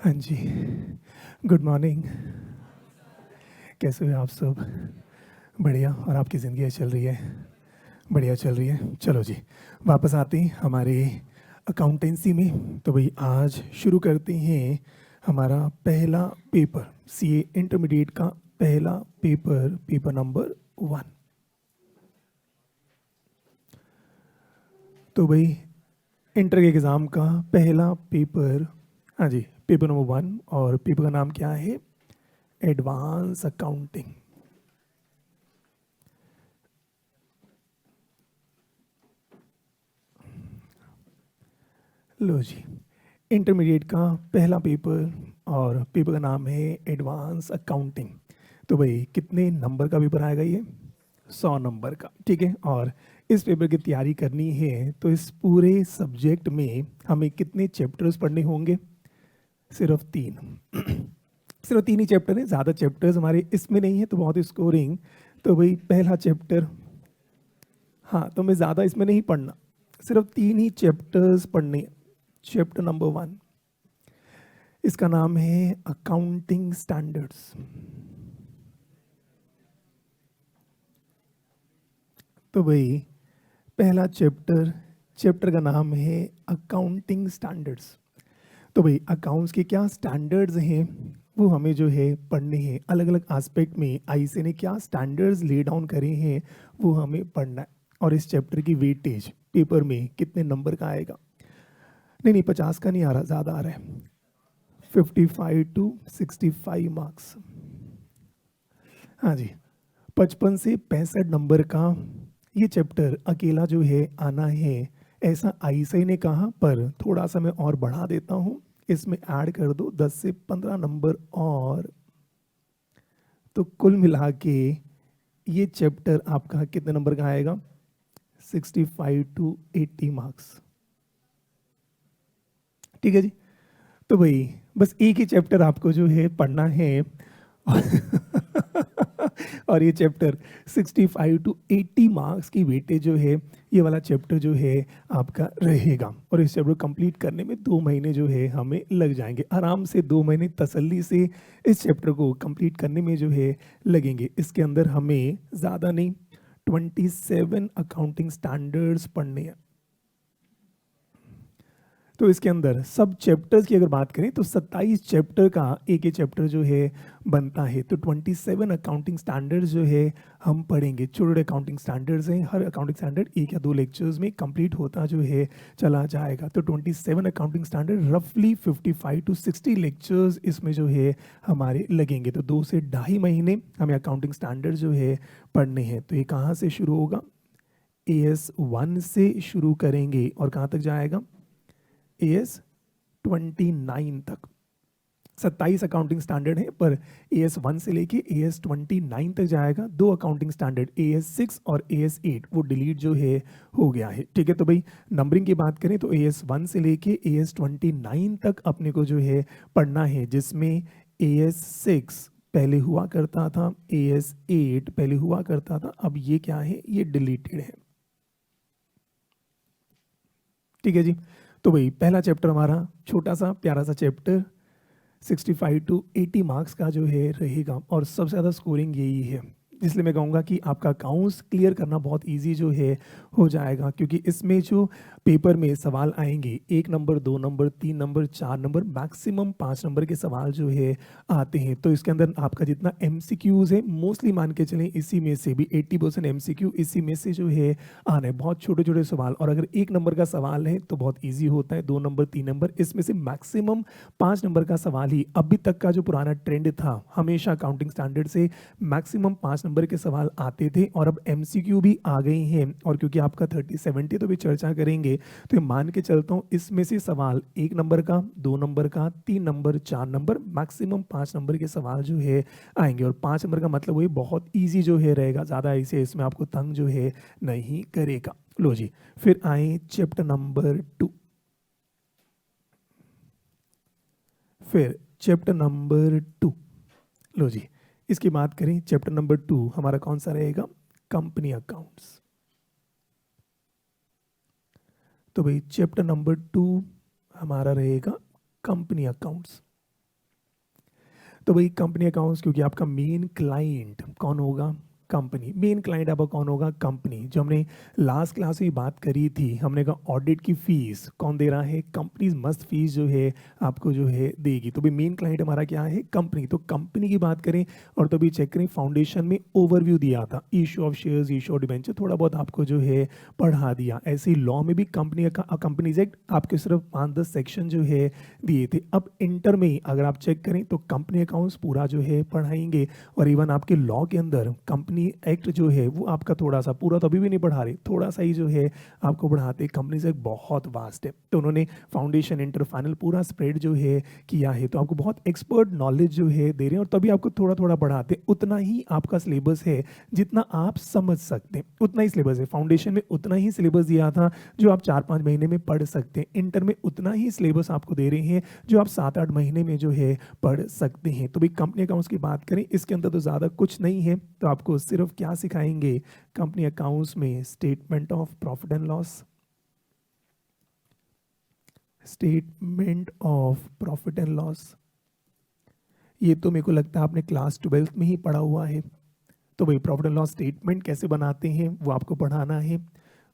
हाँ जी। Good morning. कैसे हो आप सब? बढ़िया। और आपकी ज़िंदगी चल रही है? बढ़िया चल रही है। चलो जी, वापस आते हैं हमारे अकाउंटेंसी में। तो भाई आज शुरू करते हैं हमारा पहला पेपर, सीए इंटरमीडिएट का पहला पेपर, पेपर नंबर 1। तो भाई इंटर के एग्ज़ाम का पहला पेपर, हाँ जी, पेपर नंबर 1। और पेपर का नाम क्या है? Advance accounting. लो जी, इंटरमीडिएट का पहला पेपर, और पेपर का नाम है एडवांस अकाउंटिंग। तो भाई कितने नंबर का पेपर आएगा ये? 100 नंबर का, ठीक है। और इस पेपर की तैयारी करनी है तो इस पूरे सब्जेक्ट में हमें कितने चैप्टर्स पढ़ने होंगे? सिर्फ 3। सिर्फ 3 ही चैप्टर हैं, ज़्यादा चैप्टर्स हमारे इसमें नहीं है तो बहुत स्कोरिंग। तो भाई पहला चैप्टर, हाँ, तो मैं ज़्यादा इसमें नहीं पढ़ना, सिर्फ 3 ही चैप्टर्स पढ़ने। चैप्टर नंबर 1, इसका नाम है अकाउंटिंग स्टैंडर्ड्स। तो भाई पहला चैप्टर, चैप्टर का नाम है अकाउंटिंग स्टैंडर्ड्स। तो भाई अकाउंट्स के क्या स्टैंडर्ड्स हैं वो हमें जो है पढ़ने हैं। अलग अलग एस्पेक्ट में आईसी ने क्या स्टैंडर्ड्स ले डाउन करे हैं वो हमें पढ़ना है। और इस चैप्टर की वेटेज पेपर में कितने नंबर का आएगा? नहीं नहीं, 50 का नहीं आ रहा, ज़्यादा आ रहा है। 55 to 65 मार्क्स। हाँ जी, 55 से 65 नंबर का ये चैप्टर अकेला जो है आना है, ऐसा आईसीआई ने कहा। पर थोड़ा सा मैं और बढ़ा देता हूँ, इसमें ऐड कर दो 10 से 15 नंबर और, तो कुल मिला के ये चैप्टर आपका कितने नंबर का आएगा? 65 to 80 मार्क्स। ठीक है जी। तो भाई बस एक ही चैप्टर आपको जो है पढ़ना है। और ये चैप्टर 65 to 80 मार्क्स की वेटेज जो है, ये वाला चैप्टर जो है आपका रहेगा। और इस चैप्टर कंप्लीट करने में 2 महीने जो है हमें लग जाएंगे, आराम से 2 महीने तसल्ली से इस चैप्टर को कंप्लीट करने में जो है लगेंगे। इसके अंदर हमें ज़्यादा नहीं, 27 अकाउंटिंग स्टैंडर्ड्स पढ़ने हैं। तो इसके अंदर सब चैप्टर्स की अगर बात करें तो 27 चैप्टर का एक ही चैप्टर जो है बनता है। तो 27 अकाउंटिंग स्टैंडर्ड्स जो है हम पढ़ेंगे। छोटे छोटे अकाउंटिंग स्टैंडर्ड्स हैं, हर अकाउंटिंग स्टैंडर्ड 1 या 2 लेक्चर्स में कंप्लीट होता जो है चला जाएगा। तो 27 अकाउंटिंग स्टैंडर्ड रफली 55 to 60 लेक्चर्स इसमें जो है हमारे लगेंगे। तो 2 से 2.5 महीने हमें अकाउंटिंग स्टैंडर्ड जो है पढ़ने हैं। तो ये कहाँ से शुरू होगा? AS1 से शुरू करेंगे और कहाँ तक जाएगा? AS29 तक। 27 अकाउंटिंग स्टैंडर्ड है, पर AS1 से लेके AS29 तक जाएगा। 2 अकाउंटिंग स्टैंडर्ड AS6 और AS8 वो डिलीट जो है हो गया है। ठीक है। तो भाई नंबरिंग की बात करें तो AS1 से लेके AS29 तक अपने को जो है पढ़ना है, जिसमें AS6 पहले हुआ करता था, AS8 पहले हुआ करता था, अब ये क्या है? ये डिलीटेड है। ठीक है जी। तो भाई पहला चैप्टर हमारा छोटा सा प्यारा सा चैप्टर 65 to 80 मार्क्स का जो है रहेगा, और सबसे ज़्यादा स्कोरिंग यही है। इसलिए मैं कहूँगा कि आपका अकाउंट्स क्लियर करना बहुत इजी जो है हो जाएगा, क्योंकि इसमें जो पेपर में सवाल आएंगे 1 number, 2 number, 3 number, 4 number, maximum 5 number के सवाल जो है आते हैं। तो इसके अंदर आपका जितना MCQs है, मोस्टली मान के चलें इसी में से भी 80% MCQ इसी में से जो है आना है। बहुत छोटे छोटे सवाल, और अगर 1 नंबर का सवाल है तो बहुत ईजी होता है। 2 नंबर, 3 नंबर, इसमें से मैक्सिमम 5 नंबर का सवाल ही, अभी तक का जो पुराना ट्रेंड था, हमेशा अकाउंटिंग स्टैंडर्ड से मैक्सिमम 5 नंबर के सवाल आते थे, और अब MCQ भी आ गए हैं। और क्योंकि आपका 30-70 तो भी चर्चा करेंगे, तो ये मान के चलता हूँ इसमें से सवाल 1 नंबर का, 2 नंबर का, 3 नंबर, 4 नंबर, मैक्सिमम 5 नंबर के सवाल जो है आएंगे। और 5 नंबर का मतलब वही बहुत ईजी जो है रहेगा, ज़्यादा ऐसे इसमें आपको तंग जो है नहीं करेगा। लो जी, फिर आए चैप्टर नंबर 2। फिर चैप्टर नंबर 2, लो जी, इसकी बात करें चैप्टर नंबर 2 हमारा कौन सा रहेगा? Company accounts. तो भाई चैप्टर नंबर 2 हमारा रहेगा कंपनी अकाउंट्स। तो भाई कंपनी अकाउंट्स, क्योंकि आपका मेन क्लाइंट कौन होगा, कंपनी। मेन क्लाइंट आपका कौन होगा, कंपनी। जो हमने लास्ट क्लास में बात करी थी, हमने कहा ऑडिट की फीस कौन दे रहा है, कंपनी मस्त फीस जो है आपको जो है देगी। तो भाई मेन क्लाइंट हमारा क्या है, कंपनी। तो कंपनी की बात करें और तो भी चेक करें, फाउंडेशन में ओवरव्यू दिया था, issue of shares, issue of debenture, थोड़ा बहुत आपको जो है पढ़ा दिया। ऐसे ही लॉ में भी कंपनीज एक्ट आपके सिर्फ 5-10 सेक्शन जो है दिए थे। अब इंटर में ही अगर आप चेक करें तो कंपनी अकाउंट्स पूरा जो है पढ़ाएंगे, और इवन आपके लॉ के अंदर कंपनी एक्ट जो है वो आपका थोड़ा सा, पूरा तो अभी भी नहीं पढ़ा रहे, थोड़ा सा ही जो है आपको पढ़ाते। कंपनीज एक्ट बहुत वास्ट है, तो उन्होंने फाउंडेशन इंटर फाइनल पूरा स्प्रेड जो है किया है, तो आपको बहुत एक्सपर्ट नॉलेज जो है दे रहे हैं, और तभी आपको थोड़ा थोड़ा पढ़ाते। उतना ही आपका सिलेबस है जितना आप समझ सकते हैं, उतना ही सिलेबस है। फाउंडेशन में उतना ही सिलेबस दिया था जो आप 4-5 महीने में पढ़ सकते हैं। इंटर में उतना ही सिलेबस आपको दे रहे हैं जो आप 7-8 महीने में जो है पढ़ सकते हैं। तो भाई कंपनी अकाउंट्स की बात करें, इसके अंदर तो ज़्यादा कुछ नहीं है, तो आपको सिर्फ क्या सिखाएंगे कंपनी अकाउंट्स में, statement of profit and loss, statement of profit and loss. ये तो मेरे को लगता है आपने क्लास 12th में ही पढ़ा हुआ है। तो भाई प्रॉफिट एंड लॉस स्टेटमेंट कैसे बनाते हैं वो आपको पढ़ाना है।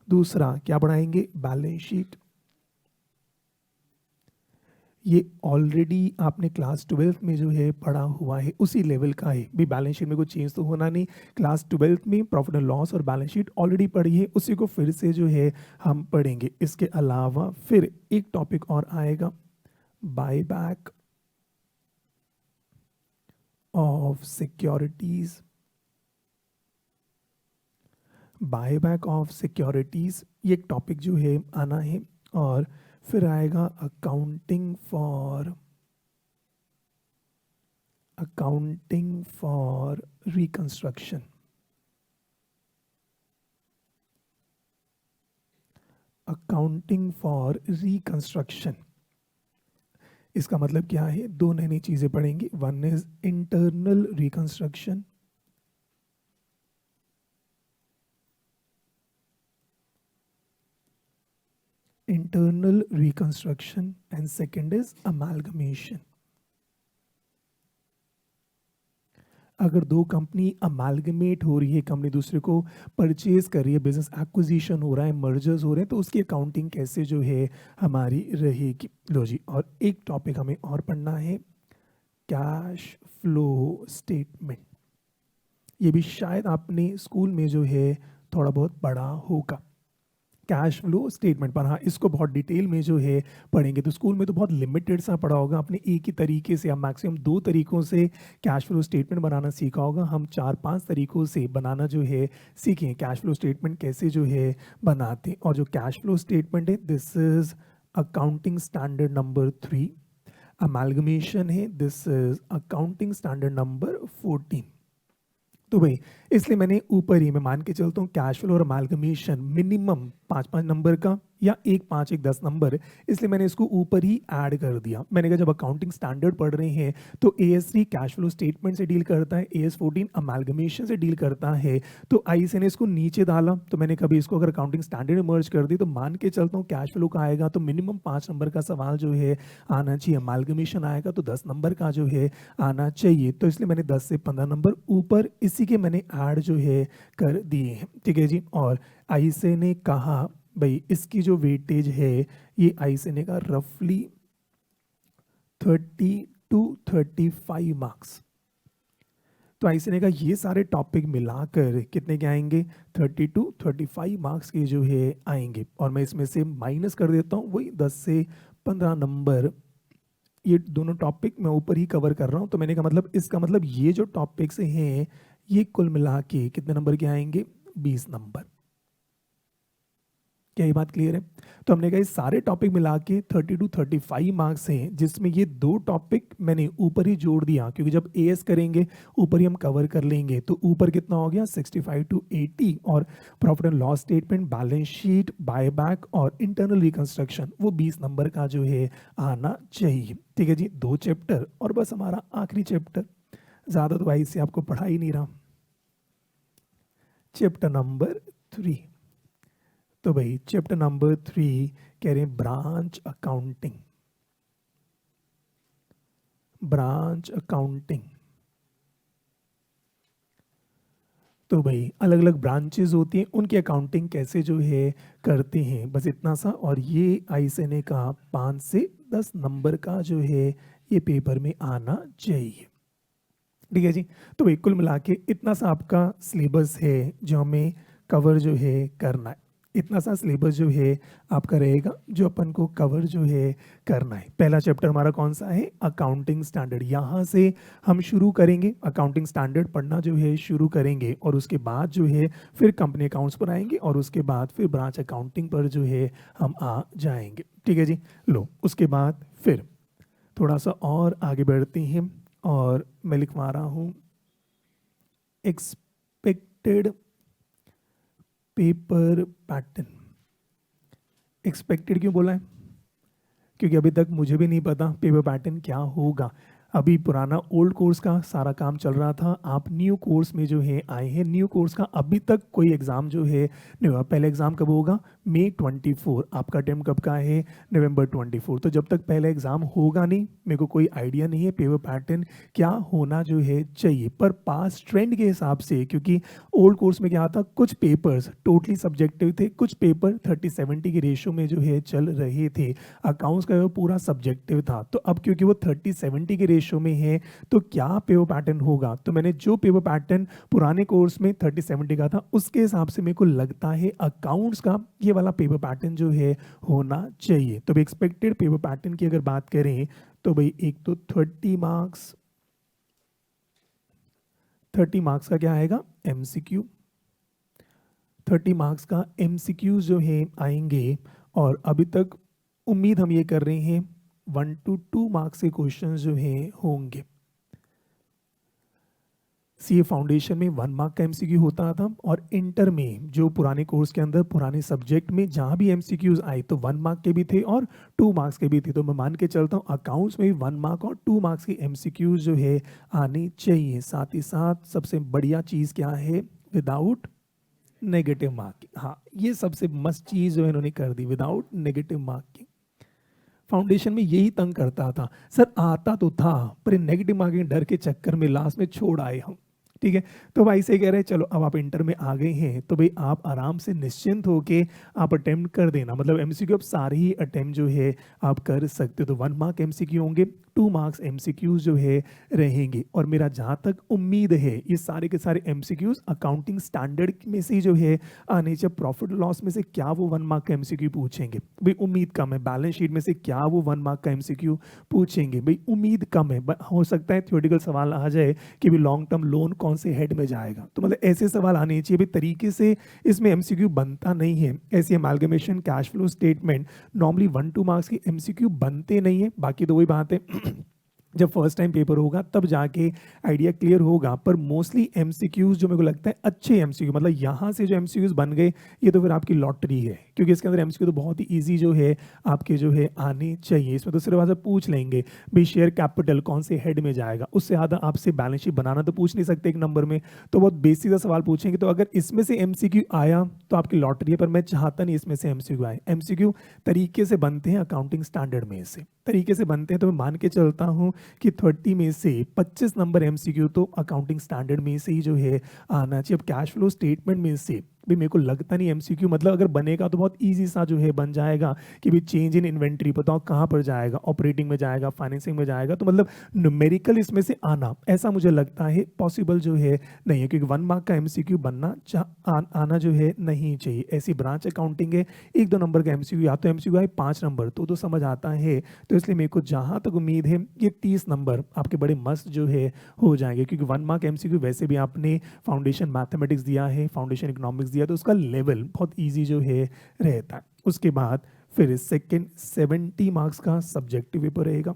दूसरा क्या पढ़ाएंगे, बैलेंस शीट। ये ऑलरेडी आपने क्लास 12th में जो है पढ़ा हुआ है, उसी लेवल का है भी। बैलेंस शीट में कोई चेंज तो होना नहीं, क्लास 12th में प्रॉफिट एंड लॉस और बैलेंस शीट ऑलरेडी पढ़ी है, उसी को फिर से जो है हम पढ़ेंगे। इसके अलावा फिर एक टॉपिक और आएगा, buy back of securities. Buy back of securities ये एक टॉपिक जो है आना है। और फिर आएगा accounting for reconstruction. Accounting for reconstruction, इसका मतलब क्या है, दो नई नई चीजें पढ़ेंगे। One is internal reconstruction, internal reconstruction, and second is amalgamation. अगर दो कंपनी अमालगमेट हो रही है, कंपनी दूसरे को परचेज कर रही है, बिजनेस एक्विजिशन हो रहा है, मर्जर्स हो रहे हैं, तो उसकी अकाउंटिंग कैसे जो है हमारी रहेगी। लो जी, और एक टॉपिक हमें और पढ़ना है, कैश फ्लो स्टेटमेंट। ये भी शायद आपने स्कूल में जो है थोड़ा बहुत पढ़ा होगा, कैश फ्लो स्टेटमेंट पर। हाँ, इसको बहुत डिटेल में जो है पढ़ेंगे। तो स्कूल में तो बहुत लिमिटेड सा पढ़ा होगा आपने, एक ही तरीके से, हम मैक्सिमम 2 तरीकों से कैश फ्लो स्टेटमेंट बनाना सीखा होगा। हम 4-5 तरीकों से बनाना जो है सीखें, कैश फ्लो स्टेटमेंट कैसे जो है बनाते। और जो कैश फ्लो स्टेटमेंट है, this is accounting standard number 3। Amalgamation है, this is accounting standard number 14। तो भाई इसलिए मैंने ऊपर ही, मैं मान के चलता हूँ कैश फ्लो और अमालगमेशन मिनिमम 5-5 नंबर का, या 1-5-1-10 नंबर, इसलिए मैंने इसको ऊपर ही ऐड कर दिया। मैंने कहा जब अकाउंटिंग स्टैंडर्ड पढ़ रहे हैं तो AS3 कैश फ्लो स्टेटमेंट से डील करता है, AS14 अमालगमेशन से डील करता है, तो IC ने इसको नीचे डाला। तो मैंने कभी इसको अगर अकाउंटिंग स्टैंडर्ड में मर्ज कर दी तो मान के चलता हूँ कैश फ्लो का आएगा तो मिनिमम 5 नंबर का सवाल जो है आना चाहिए, अमालगमेशन आएगा तो 10 नंबर का जो है आना चाहिए। तो इसलिए मैंने 10 से 15 नंबर ऊपर इसी के मैंने ऐड जो है कर दिए हैं, ठीक है जी। और आईसे ने कहा भाई इसकी जो वेटेज है, ये आईसे ने कहा रफली 30-35 मार्क्स। तो आईसी ने कहा ये सारे टॉपिक मिलाकर कितने के आएंगे, 30-35 मार्क्स के जो है आएंगे। और मैं इसमें से माइनस कर देता हूँ वही 10 से 15 नंबर, ये दोनों टॉपिक मैं ऊपर ही कवर कर रहा हूँ। तो मैंने कहा मतलब इसका मतलब ये जो टॉपिक्स हैं ये कुल मिला के कितने नंबर के आएंगे, 20 नंबर। क्या ये बात क्लियर है? तो हमने कहा ये सारे टॉपिक मिला के 30-35 मार्क्स हैं, जिसमें ये 2 टॉपिक मैंने ऊपर ही जोड़ दिया, क्योंकि जब एएस करेंगे ऊपर ही हम कवर कर लेंगे। तो ऊपर कितना हो गया, 65-80, और profit and loss statement, balance sheet, buyback और इंटरनल रिकंस्ट्रक्शन वो 20 नंबर का जो है आना चाहिए। ठीक है जी, 2 चैप्टर और बस हमारा आखिरी चैप्टर, ज़्यादा तो भाई से आपको पढ़ा ही नहीं रहा। Chapter number 3। तो भाई चैप्टर नंबर 3 कह रहे हैं ब्रांच अकाउंटिंग। Branch accounting. तो भाई अलग अलग ब्रांचेस होती हैं, उनकी अकाउंटिंग कैसे जो है करते हैं, बस इतना सा। और ये आईसीएनए का 5 से 10 नंबर का जो है ये पेपर में आना चाहिए। ठीक है जी। तो भाई कुल मिला के इतना सा आपका सिलेबस है जो हमें कवर जो है करना है। इतना सा सिलेबस जो है आपका रहेगा जो अपन को कवर जो है करना है। पहला चैप्टर हमारा कौन सा है, अकाउंटिंग स्टैंडर्ड। यहाँ से हम शुरू करेंगे, अकाउंटिंग स्टैंडर्ड पढ़ना जो है शुरू करेंगे, और उसके बाद जो है फिर कंपनी अकाउंट्स पर आएंगे, और उसके बाद फिर ब्रांच अकाउंटिंग पर जो है हम आ जाएंगे। ठीक है जी। लो उसके बाद फिर थोड़ा सा और आगे बढ़ते हैं, और मैं लिखवा रहा हूँ एक्सपेक्टेड पेपर पैटर्न। एक्सपेक्टेड क्यों बोला है, क्योंकि अभी तक मुझे भी नहीं पता पेपर पैटर्न क्या होगा। अभी पुराना ओल्ड कोर्स का सारा काम चल रहा था, आप न्यू कोर्स में जो है आए हैं। न्यू कोर्स का अभी तक कोई एग्ज़ाम जो है नहीं हुआ। पहले एग्ज़ाम कब होगा, मई 24। आपका टाइम कब का है, नवंबर 24। तो जब तक पहला एग्ज़ाम होगा नहीं, मेरे को कोई आइडिया नहीं है पेपर पैटर्न क्या होना जो है चाहिए। पर पास ट्रेंड के हिसाब से, क्योंकि ओल्ड कोर्स में क्या था, कुछ पेपर्स टोटली सब्जेक्टिव थे, कुछ पेपर 30-70 के रेशो में जो है चल रहे थे। अकाउंट्स का वो पूरा सब्जेक्टिव था। तो अब क्योंकि वो 30-70 के रेशो में है, तो क्या पेपर पैटर्न होगा। तो मैंने जो पेपर पैटर्न पुराने कोर्स में 30-70 का था, उसके हिसाब से मेरे को लगता है अकाउंट्स का ये वाला पेपर पैटर्न जो है होना चाहिए। तो एक्सपेक्टेड पेपर पैटर्न की अगर बात करें तो भाई एक तो 30 मार्क्स, 30 मार्क्स का क्या आएगा, एमसीक्यू। 30 मार्क्स का एमसीक्यू जो है आएंगे, और अभी तक उम्मीद हम ये कर रहे हैं 1 to 2 मार्क्स के क्वेश्चन जो हैं होंगे। सीए फाउंडेशन में 1 मार्क का एमसीक्यू होता था, और इंटर में जो पुराने कोर्स के अंदर पुराने सब्जेक्ट में जहाँ भी एमसीक्यूज आए तो 1 मार्क के भी थे और 2 मार्क्स के भी थे। तो मैं मान के चलता हूँ अकाउंट्स में भी 1 मार्क और 2 मार्क्स की एमसीक्यूज जो है आनी चाहिए। साथ ही साथ सबसे बढ़िया चीज़ क्या है, विदाउट नेगेटिव मार्किंग। हाँ, ये सबसे मस्त चीज़ जो इन्होंने कर दी, विदाउट नेगेटिव मार्किंग। फाउंडेशन में यही तंग करता था, सर आता तो था पर नेगेटिव मार्किंग डर के चक्कर में लास्ट में छोड़ आए हम। ठीक है। तो भाई से कह रहे हैं चलो अब आप इंटर में आ गए हैं, तो भाई आप आराम से निश्चिंत होके आप अटेम्प्ट कर देना। मतलब एमसीक्यू आप सारे ही अटेम्प्ट जो है आप कर सकते हो। तो 1 मार्क एमसीक्यू होंगे, 2 मार्क्स एमसीक्यूज जो है रहेंगे। और मेरा जहाँ तक उम्मीद है ये सारे के सारे एमसीक्यूज अकाउंटिंग स्टैंडर्ड में से जो है आने चाहिए। प्रॉफिट लॉस में से क्या वो 1 मार्क का एमसीक्यू पूछेंगे, भाई उम्मीद कम है। बैलेंस शीट में से क्या वो 1 मार्क का एमसीक्यू पूछेंगे, भाई उम्मीद कम है। हो सकता है थ्योरेटिकल सवाल आ जाए कि भी लॉन्ग टर्म लोन कौन से हेड में जाएगा, तो मतलब ऐसे सवाल आने चाहिए। भी तरीके से इसमें एमसीक्यू बनता नहीं है। ऐसी amalgamation, cash flow statement normally 1-2 marks की एमसीक्यू बनते नहीं है। बाकी तो वही बात है जब फर्स्ट टाइम पेपर होगा तब जाके आइडिया क्लियर होगा। पर मोस्टली एमसीक्यूज जो मेरे को लगता है अच्छे एमसीक्यू, मतलब यहाँ से जो एमसीक्यूज बन गए ये तो फिर आपकी लॉटरी है, क्योंकि इसके अंदर एमसीक्यू तो बहुत ही इजी जो है आपके जो है आने चाहिए। इसमें तो सिर्फ आपसे पूछ लेंगे भाई शेयर कैपिटल कौन से हेड में जाएगा, उससे ज़्यादा आपसे बैलेंस शीट बनाना तो पूछ नहीं सकते एक नंबर में। तो बहुत बेसिक सा सवाल पूछेंगे। तो अगर इसमें से एमसीक्यू आया तो आपकी लॉटरी है, पर मैं चाहता नहीं इसमें से एमसीक्यू आए। एमसीक्यू तरीके से बनते हैं अकाउंटिंग स्टैंडर्ड में से तरीके से बनते हैं। तो मैं मान के चलता हूँ कि 30 में से 25 नंबर एमसीक्यू तो अकाउंटिंग स्टैंडर्ड में से ही जो है आना चाहिए। अब कैश फ्लो स्टेटमेंट में से भी मेरे को लगता नहीं एमसीक्यू, मतलब अगर बनेगा तो बहुत इजी सा जो है बन जाएगा कि भी चेंज इन इन्वेंट्री बताओ कहाँ पर जाएगा, ऑपरेटिंग में जाएगा, फाइनेंसिंग में जाएगा। तो मतलब न्यूमेरिकल इसमें से आना ऐसा मुझे लगता है पॉसिबल जो है नहीं है, क्योंकि 1 मार्क का एमसीक्यू बनना आना जो है नहीं चाहिए। ऐसी ब्रांच अकाउंटिंग है 1-2 नंबर का एमसीक्यू, या तो एमसीक्यू आए 5 नंबर तो समझ आता है। तो इसलिए मेरे को जहाँ तक उम्मीद है ये 30 नंबर आपके बड़े मस्त जो है हो जाएंगे, क्योंकि 1 मार्क एमसीक्यू वैसे भी आपने फाउंडेशन मैथमेटिक्स दिया है, फाउंडेशन इकोनॉमिक्स दिया, तो उसका लेवल बहुत ईजी जो है रहता है। उसके बाद फिर सेकेंड 70 मार्क्स का सब्जेक्टिव पेपर रहेगा।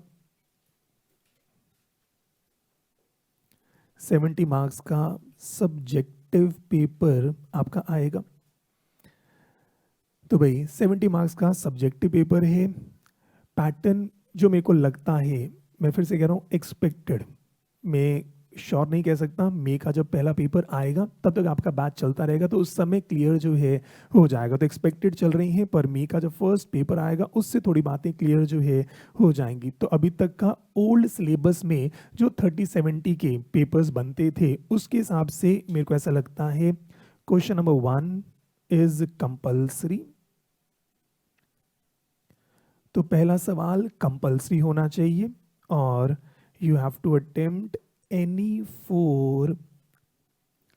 70 मार्क्स का सब्जेक्टिव पेपर आपका आएगा। तो भाई 70 मार्क्स का सब्जेक्टिव पेपर है। पैटर्न जो मेरे को लगता है, मैं फिर से कह रहा हूँ एक्सपेक्टेड, मैं श्योर नहीं कह सकता, मई का जब पहला पेपर आएगा तब तक आपका बैच चलता रहेगा तो उस समय क्लियर जो है हो जाएगा। तो एक्सपेक्टेड चल रही हैं, पर मई का जब फर्स्ट पेपर आएगा उससे थोड़ी बातें क्लियर जो है हो जाएंगी। तो अभी तक का ओल्ड सिलेबस में जो 30-70 के पेपर्स बनते थे उसके हिसाब से मेरे को ऐसा लगता है क्वेश्चन नंबर 1 इज कंपल्सरी। तो पहला सवाल कंपल्सरी होना चाहिए और you have to attempt any 4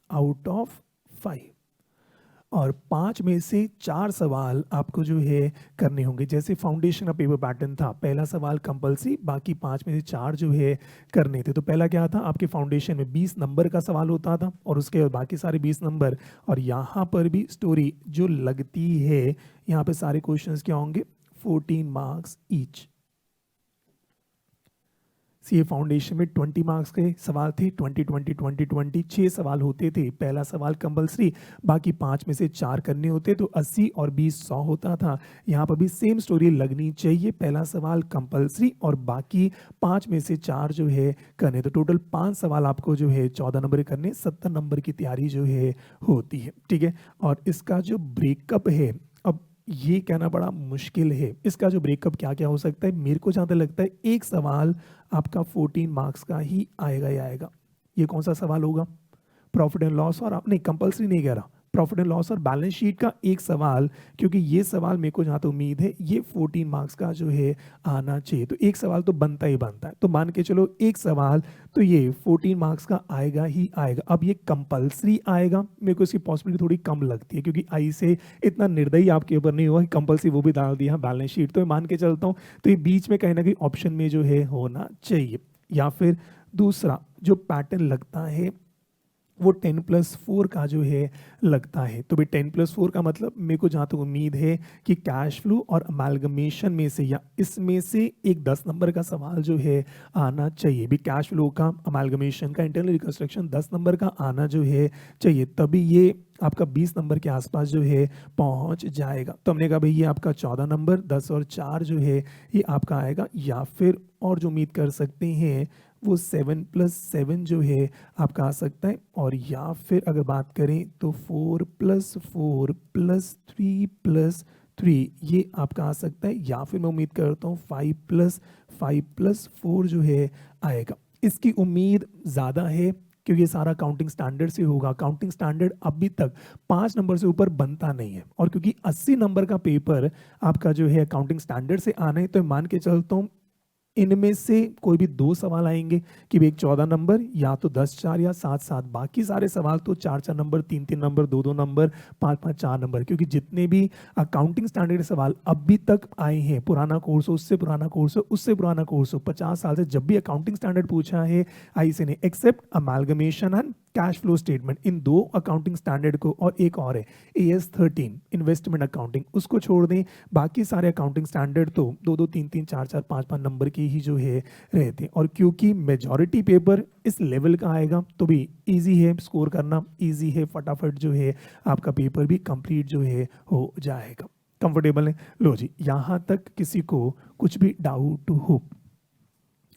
out of 5 और 5 में से 4 सवाल आपको जो है करने होंगे। जैसे फाउंडेशन का पेपर पैटर्न था, पहला सवाल कंपल्सरी, बाकी 5 में से 4 जो है करने थे। तो पहला क्या था, आपके फाउंडेशन में 20 नंबर का सवाल होता था और उसके बाद बाकी सारे 20 नंबर। और यहाँ पर भी स्टोरी जो लगती है, यहाँ पे सारे क्वेश्चंस क्या होंगे, 14 मार्क्स ईच। सीए फाउंडेशन में 20 मार्क्स के सवाल थे, 20 6 सवाल होते थे। पहला सवाल कंपल्सरी, बाकी 5 में से 4 करने होते तो 80 और 20 100 होता था। यहाँ पर भी सेम स्टोरी लगनी चाहिए, पहला सवाल कंपल्सरी और बाकी 5 में से 4 जो है करने। तो टोटल 5 सवाल आपको जो है 14 नंबर करने, 70 नंबर की तैयारी जो है होती है। ठीक है, और इसका जो ब्रेकअप है, अब ये कहना बड़ा मुश्किल है, इसका जो ब्रेकअप क्या क्या हो सकता है। मेरे को जहाँ तक लगता है एक सवाल आपका 14 मार्क्स का ही आएगा ही आएगा। ये कौन सा सवाल होगा, प्रॉफिट एंड लॉस, और आप नहीं कंपल्सरी नहीं कह रहा, प्रॉफिट एंड लॉस और बैलेंस शीट का एक सवाल, क्योंकि ये सवाल मेरे को जहाँ तक उम्मीद है ये 14 मार्क्स का जो है आना चाहिए। तो एक सवाल तो बनता ही बनता है, तो मान के चलो एक सवाल तो ये 14 मार्क्स का आएगा ही आएगा। अब ये कंपल्सरी आएगा, मेरे को इसकी पॉसिबिलिटी थोड़ी कम लगती है, क्योंकि आई से इतना निर्दयी आपके ऊपर नहीं हुआ कि कंपल्सरी वो भी डाल दिया बैलेंस शीट। तो मैं मान के चलता हूँ तो ये बीच में कहीं ना कहीं ऑप्शन में जो है होना चाहिए। या फिर दूसरा जो पैटर्न लगता है वो 10+4 का जो है लगता है। तो भाई 10+4 का मतलब मेरे को जहाँ तक उम्मीद है कि कैश फ्लो और अमालगमेशन में से या इसमें से एक 10 नंबर का सवाल जो है आना चाहिए। भी कैश फ्लो का, अमालगमेशन का, इंटरनल रिकंस्ट्रक्शन 10 नंबर का आना जो है चाहिए, तभी ये आपका 20 नंबर के आसपास जो है पहुंच जाएगा। तो हमने कहा भाई ये आपका 14 नंबर, 10 और 4 जो है ये आपका आएगा। या फिर और जो उम्मीद कर सकते हैं वो 7+7 जो है आपका आ सकता है। और या फिर अगर बात करें तो 4+4+3+3 ये आपका आ सकता है। या फिर मैं उम्मीद करता हूँ 5+5+4 जो है आएगा। इसकी उम्मीद ज़्यादा है क्योंकि ये सारा काउंटिंग स्टैंडर्ड से होगा। काउंटिंग स्टैंडर्ड अभी तक 5 नंबर से ऊपर बनता नहीं है, और क्योंकि 80 नंबर का पेपर आपका जो है काउंटिंग स्टैंडर्ड से आना है, तो मान के चलता हूँ इनमें से कोई भी 2 सवाल आएंगे कि एक 14 नंबर या तो 10-4 या 7-7, बाकी सारे सवाल तो 4-4 नंबर, 3-3 नंबर, 2-2 नंबर, 5-5, 4 नंबर। क्योंकि जितने भी अकाउंटिंग स्टैंडर्ड सवाल अभी तक आए हैं, पुराना कोर्स हो, उससे पुराना कोर्स हो, उससे पुराना कोर्स हो, 50 साल से जब भी अकाउंटिंग स्टैंडर्ड पूछा है आईसी ने, except amalgamation and cash flow statement, इन 2 अकाउंटिंग स्टैंडर्ड को, और एक और है AS13 इन्वेस्टमेंट अकाउंटिंग, उसको छोड़ दें, बाकी सारे अकाउंटिंग स्टैंडर्ड तो 2-2, 3-3, 4-4, 5-5 नंबर के ही जो है रहते हैं। और क्योंकि मेजॉरिटी पेपर इस लेवल का आएगा तो भी इजी है स्कोर करना, इजी है, फटाफट जो है आपका पेपर भी कंप्लीट जो है हो जाएगा। कंफर्टेबल है? लो जी, यहाँ तक किसी को कुछ भी डाउट हो?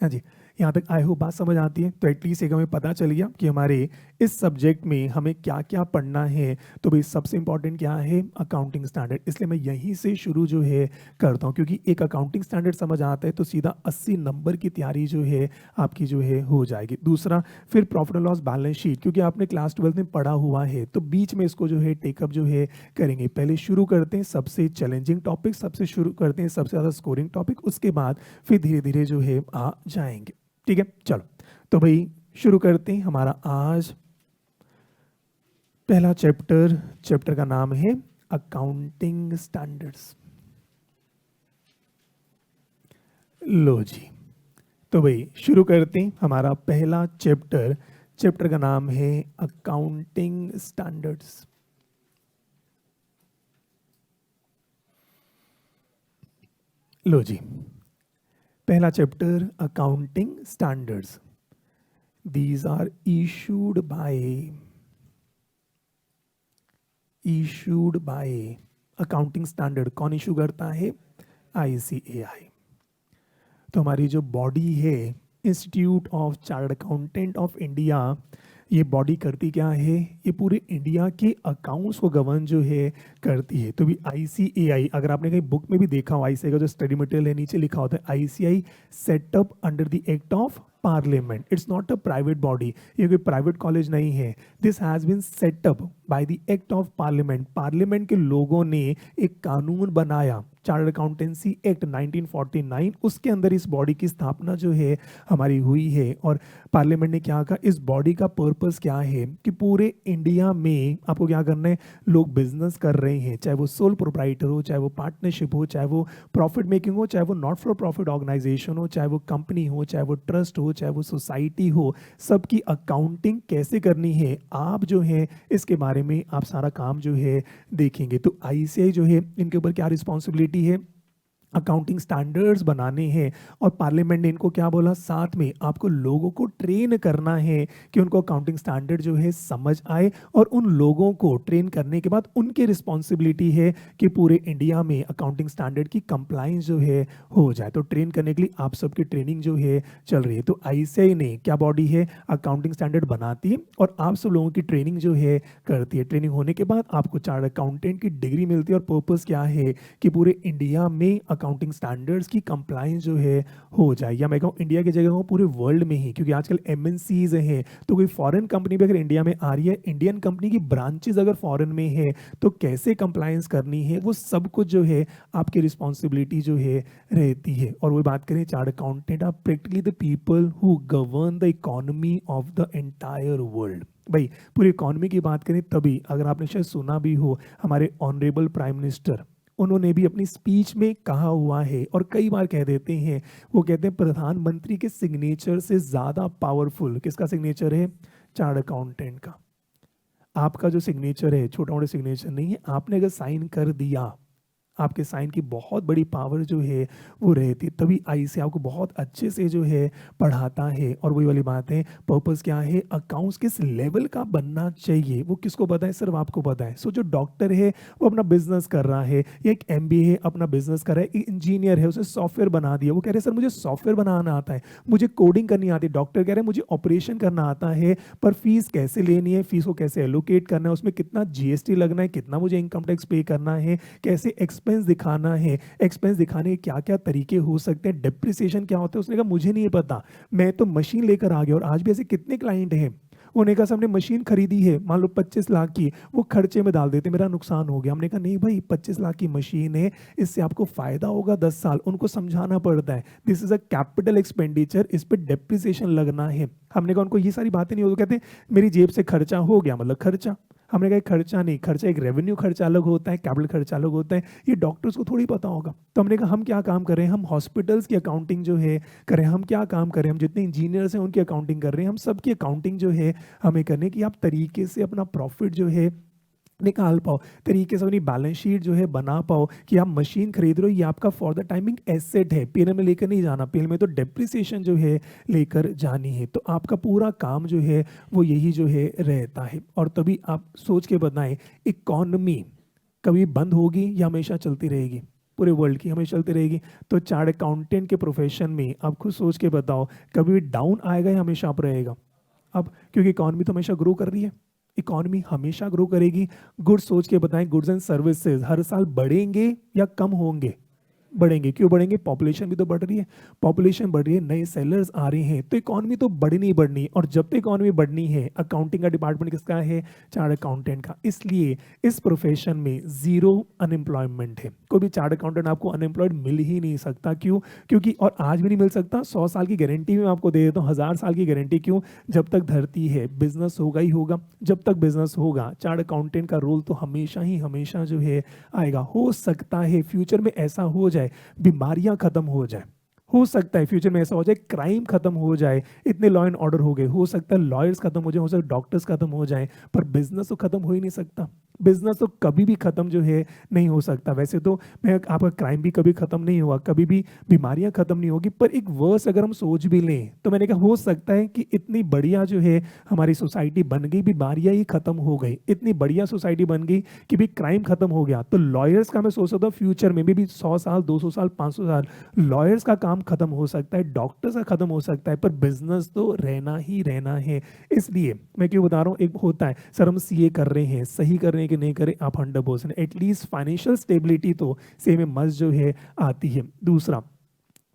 हाँ जी, यहाँ तक आई होप बात समझ आती है। तो एटलीस्ट एक हमें पता चल गया कि हमारे इस सब्जेक्ट में हमें क्या क्या पढ़ना है। तो भाई सबसे इंपॉर्टेंट क्या है, अकाउंटिंग स्टैंडर्ड। इसलिए मैं यहीं से शुरू जो है करता हूँ, क्योंकि एक अकाउंटिंग स्टैंडर्ड समझ आता है तो सीधा 80 नंबर की तैयारी जो है आपकी जो है हो जाएगी। दूसरा फिर profit and loss balance sheet, क्योंकि आपने क्लास 12 में पढ़ा हुआ है तो बीच में इसको जो है टेकअप जो है करेंगे। पहले शुरू करते हैं सबसे चैलेंजिंग टॉपिक, सबसे शुरू करते हैं सबसे ज़्यादा स्कोरिंग टॉपिक, उसके बाद फिर धीरे धीरे जो है आ जाएंगे। ठीक है, चलो तो भाई शुरू करते हैं। हमारा आज पहला चैप्टर का नाम है अकाउंटिंग स्टैंडर्ड्स। लो जी, तो भाई शुरू करते हैं। हमारा पहला चैप्टर का नाम है अकाउंटिंग स्टैंडर्ड्स। लो जी, पहला chapter accounting standards. These are issued by accounting standard. कौन इशू करता है? ICAI। तो हमारी जो बॉडी है institute of chartered accountant of India, ये बॉडी करती क्या है, ये पूरे इंडिया के अकाउंट्स को गवर्न जो है करती है। तो भी आईसीएआई, अगर आपने कहीं बुक में भी देखा हो आईसीआई का जो स्टडी मटेरियल है नीचे लिखा होता है ICI set up under the act of Parliament. It's not a private body, ये कोई प्राइवेट कॉलेज नहीं है। This has been set up by the act of Parliament. Parliament के लोगों ने एक कानून बनाया, चार्टर्ड अकाउंटेंसी एक्ट 1949, उसके अंदर इस बॉडी की स्थापना जो है हमारी हुई है। और पार्लियामेंट ने क्या कहा, इस बॉडी का पर्पस क्या है कि पूरे इंडिया में आपको क्या करना है, लोग बिजनेस कर रहे हैं, चाहे वो सोल प्रोप्राइटर हो, चाहे वो पार्टनरशिप हो, चाहे वो प्रॉफिट मेकिंग हो, चाहे वो नॉट फॉर प्रॉफिट ऑर्गेनाइजेशन हो, चाहे वो कंपनी हो, चाहे वो ट्रस्ट हो, चाहे वो सोसाइटी हो, सबकी अकाउंटिंग कैसे करनी है आप जो है इसके बारे में आप सारा काम जो है देखेंगे। तो आईसीआई जो है इनके ऊपर क्या रिस्पॉन्सिबिलिटी है, अकाउंटिंग स्टैंडर्ड्स बनाने हैं। और पार्लियामेंट ने इनको क्या बोला, साथ में आपको लोगों को ट्रेन करना है कि उनको अकाउंटिंग स्टैंडर्ड जो है समझ आए, और उन लोगों को ट्रेन करने के बाद उनकी रिस्पॉन्सिबिलिटी है कि पूरे इंडिया में अकाउंटिंग स्टैंडर्ड की कंप्लाइंस जो है हो जाए। तो ट्रेन करने के लिए आप सबकी ट्रेनिंग जो है चल रही है। तो आईसीआई ने क्या बॉडी है, अकाउंटिंग स्टैंडर्ड बनाती है और आप सब लोगों की ट्रेनिंग जो है करती है। ट्रेनिंग होने के बाद आपको चार्टर्ड अकाउंटेंट की डिग्री मिलती है। और पर्पस क्या है कि पूरे इंडिया में अकाउंटिंग स्टैंडर्ड्स की कंप्लायंस जो है हो जाए, या मैं कहूँ इंडिया की जगह हो पूरे वर्ल्ड में ही, क्योंकि आजकल एमएनसीज हैं। तो कोई फॉरेन कंपनी भी अगर इंडिया में आ रही है, इंडियन कंपनी की ब्रांचेस अगर फॉरेन में है, तो कैसे कंप्लायंस करनी है वो सब कुछ जो है आपकी रिस्पॉन्सिबिलिटी जो है रहती है। और वो बात करें, chartered accountant are practically the people who govern the economy of the entire world. भाई पूरी इकोनॉमी की बात करें तभी, अगर आपने शायद सुना भी हो, हमारे ऑनरेबल प्राइम मिनिस्टर, उन्होंने भी अपनी स्पीच में कहा हुआ है और कई बार कह देते हैं, वो कहते हैं प्रधानमंत्री के सिग्नेचर से ज़्यादा पावरफुल किसका सिग्नेचर है, चार्टर्ड अकाउंटेंट का। आपका जो सिग्नेचर है छोटा मोटा सिग्नेचर नहीं है, आपने अगर साइन कर दिया, आपके साइन की बहुत बड़ी पावर जो है वो रहती है। तभी आईसीआई आपको बहुत अच्छे से जो है पढ़ाता है। और वही वाली बात है, पर्पस क्या है, अकाउंट्स किस लेवल का बनना चाहिए वो किसको पता है, सिर्फ आपको पता है। सो जो डॉक्टर है वो अपना बिजनेस कर रहा है, या एक एमबीए है अपना बिजनेस कर रहा है, एक इंजीनियर है उसने सॉफ्टवेयर बना दिया, वो कह रहे हैं सर मुझे सॉफ्टवेयर बनाना आता है, मुझे कोडिंग करनी आती है। डॉक्टर कह रहे हैं मुझे ऑपरेशन करना आता है, पर फीस कैसे लेनी है, फीस को कैसे एलोकेट करना है, उसमें कितना जीएसटी लगना है, कितना मुझे इनकम टैक्स पे करना है, कैसे एक्सपेंस दिखाना है, एक्सपेंस दिखाने के क्या क्या तरीके हो सकते हैं, डिप्रिसिएशन क्या होता है। उसने कहा मुझे नहीं पता, मैं तो मशीन लेकर आ गया। और आज भी ऐसे कितने क्लाइंट हैं, उन्होंने कहा हमने मशीन खरीदी है, मान लो 25 लाख की, वो खर्चे में डाल देते, मेरा नुकसान हो गया। हमने कहा नहीं भाई, 25 लाख की मशीन है, इससे आपको फायदा होगा 10 साल। उनको समझाना पड़ता है this is a capital expenditure, इस पर डेप्रिसिएशन लगना है। हमने कहा उनको ये सारी बातें नहीं हो, तो कहते मेरी जेब से खर्चा हो गया, मतलब खर्चा। हमने कहा खर्चा नहीं, खर्चा एक रेवेन्यू खर्चा अलग होता है, कैपिटल खर्चा अलग होता है, ये डॉक्टर्स को थोड़ी पता होगा। तो हमने कहा हम क्या काम कर रहे हैं, हम हॉस्पिटल्स की अकाउंटिंग जो है करें, हम क्या काम करें, हम जितने इंजीनियर्स हैं उनकी अकाउंटिंग कर रहे हैं, हम सबकी अकाउंटिंग जो है हमें करने की, आप तरीके से अपना प्रॉफिट जो है निकाल पाओ, तरीके से अपनी बैलेंस शीट जो है बना पाओ कि आप मशीन खरीद रहे हो, ये आपका फॉर द टाइमिंग एसेट है, पीएनएल में लेकर नहीं जाना, पीएनएल में तो डेप्रिसिएशन जो है लेकर जानी है। तो आपका पूरा काम जो है वो यही जो है रहता है। और तभी आप सोच के बताएं, इकॉनमी कभी बंद होगी या हमेशा चलती रहेगी, पूरे वर्ल्ड की हमेशा चलती रहेगी। तो चार्टर्ड अकाउंटेंट के प्रोफेशन में आप खुद सोच के बताओ, कभी डाउन आएगा या हमेशा अप रहेगा। अब क्योंकि इकॉनमी तो हमेशा ग्रो कर रही है, इकॉनमी हमेशा ग्रो करेगी। गुड्स सोच के बताएं, गुड्स एंड सर्विसेज हर साल बढ़ेंगे या कम होंगे, बढ़ेंगे। क्यों बढ़ेंगे, पॉपुलेशन भी तो बढ़ रही है, पॉपुलेशन बढ़ रही है, नए सेलर्स आ रहे हैं, तो इकॉनमी तो बढ़नी ही बढ़नी है। और जब तक इकॉनमी बढ़नी है, अकाउंटिंग का डिपार्टमेंट किसका है, चार्टर्ड अकाउंटेंट का। इसलिए इस प्रोफेशन में जीरो अनएम्प्लॉयमेंट है, कोई भी चार्टर्ड अकाउंटेंट आपको अनएम्प्लॉयड मिल ही नहीं सकता। क्यों, क्योंकि और आज भी नहीं मिल सकता, 100 साल की गारंटी मैं आपको दे देता हूँ, 1000 साल की गारंटी। क्यों, जब तक धरती है बिजनेस होगा ही होगा, जब तक बिजनेस होगा चार्टर्ड अकाउंटेंट का रोल तो हमेशा ही हमेशा जो है आएगा। हो सकता है फ्यूचर में ऐसा हो जाए, बीमारियां खत्म हो जाए, हो सकता है फ्यूचर में ऐसा हो जाए, क्राइम खत्म हो जाए, इतने लॉ एंड ऑर्डर हो गए, हो सकता है लॉयर्स खत्म हो जाए, हो सकता है डॉक्टर्स खत्म हो जाए, पर बिजनेस तो खत्म हो ही नहीं सकता। बिजनेस तो कभी भी खत्म जो है नहीं हो सकता। वैसे तो मैं आपका क्राइम भी कभी खत्म नहीं हुआ, कभी भी बीमारियां खत्म नहीं होगी, पर एक वर्स अगर हम सोच भी लें तो मैंने कहा हो सकता है कि इतनी बढ़िया जो है हमारी सोसाइटी बन गई, बीमारियां ही खत्म हो गई, इतनी बढ़िया सोसाइटी बन गई कि भी क्राइम खत्म हो गया, तो लॉयर्स का मैं सोच सकता हूँ फ्यूचर में भी 100 साल, 200 साल, 500 साल लॉयर्स का काम खत्म हो सकता है, डॉक्टर्स का खत्म हो सकता है, पर बिजनेस तो रहना ही रहना है। इसलिए मैं क्यों बता रहा हूँ, एक होता है सर हम सीए कर रहे हैं, सही कर रहे हैं कि नहीं करें, आप 100% एटलीस्ट फाइनेंशियल स्टेबिलिटी तो सेम में मस्त जो है आती है। दूसरा,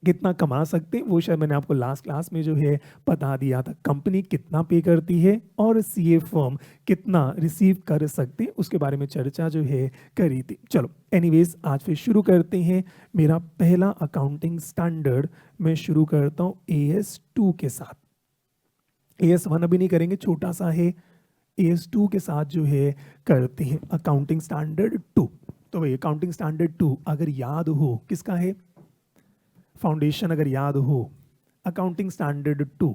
कितना कमा सकते हैं वो शायद मैंने आपको लास्ट क्लास में जो है बता दिया था, कंपनी कितना पे करती है और सीए फर्म कितना रिसीव कर सकते हैं उसके बारे में चर्चा जो है करी थी। चलो एनीवेज आज फिर शुरू करते हैं। मेरा पहला अकाउंटिंग स्टैंडर्ड मैं शुरू करता हूँ AS2 के साथ। AS1 अभी नहीं करेंगे, छोटा सा है, AS2 के साथ जो है करते हैं अकाउंटिंग स्टैंडर्ड 2। तो भाई अकाउंटिंग स्टैंडर्ड 2 अगर याद हो किसका है, फाउंडेशन अगर याद हो, अकाउंटिंग स्टैंडर्ड 2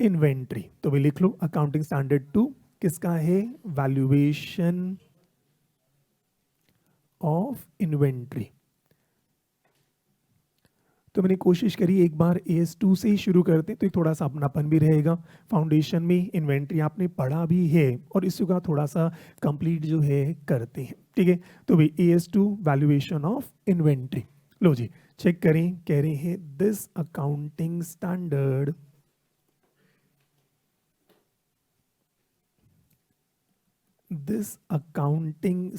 इन्वेंट्री, तो भी लिख लो अकाउंटिंग स्टैंडर्ड 2 किसका है, वैल्यूएशन ऑफ इन्वेंट्री। तो मैंने कोशिश करी एक बार AS2 से ही शुरू करते तो एक थोड़ा सा अपनापन भी रहेगा। फाउंडेशन में इन्वेंट्री आपने पढ़ा भी है और इसी का थोड़ा सा कंप्लीट जो है करते हैं, ठीक है। तो भाई AS2 वैल्यूएशन ऑफ इन्वेंट्री, लो जी चेक करें, कह रहे हैं दिस अकाउंटिंग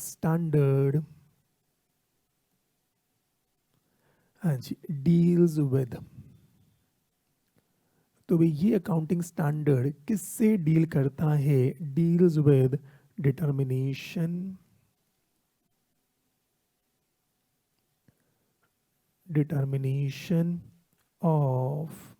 स्टैंडर्ड हाँ जी डील्स विद, तो भाई ये अकाउंटिंग स्टैंडर्ड किससे डील करता है, deals with determination of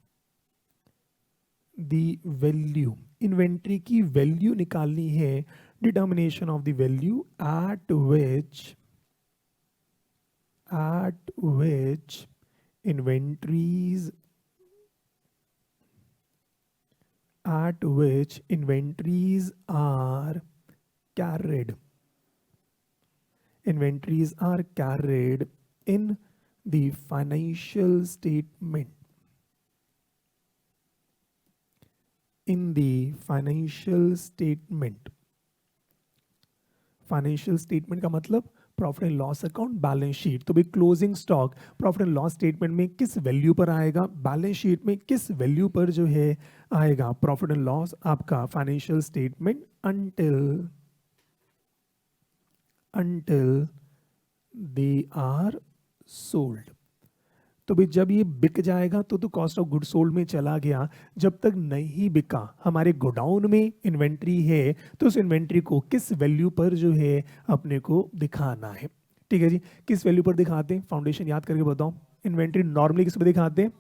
the value, inventory की वैल्यू निकालनी है, determination of the value eight which inventories are carried, in the financial statement, financial statement का मतलब profit and loss account, balance sheet. तो भाई closing stock profit and loss statement में किस value पर आएगा, बैलेंस शीट में किस वैल्यू पर जो है आएगा प्रॉफिट एंड लॉस आपका financial statement, until they are sold। तो भाई जब ये बिक जाएगा तो कॉस्ट ऑफ गुड सोल्ड में चला गया, जब तक नहीं बिका हमारे गोडाउन में इन्वेंट्री है तो उस इन्वेंट्री को किस वैल्यू पर जो है अपने को दिखाना है, ठीक है जी। किस वैल्यू पर दिखाते हैं, फाउंडेशन याद करके बताओ, इन्वेंट्री नॉर्मली किस पर दिखाते हैं,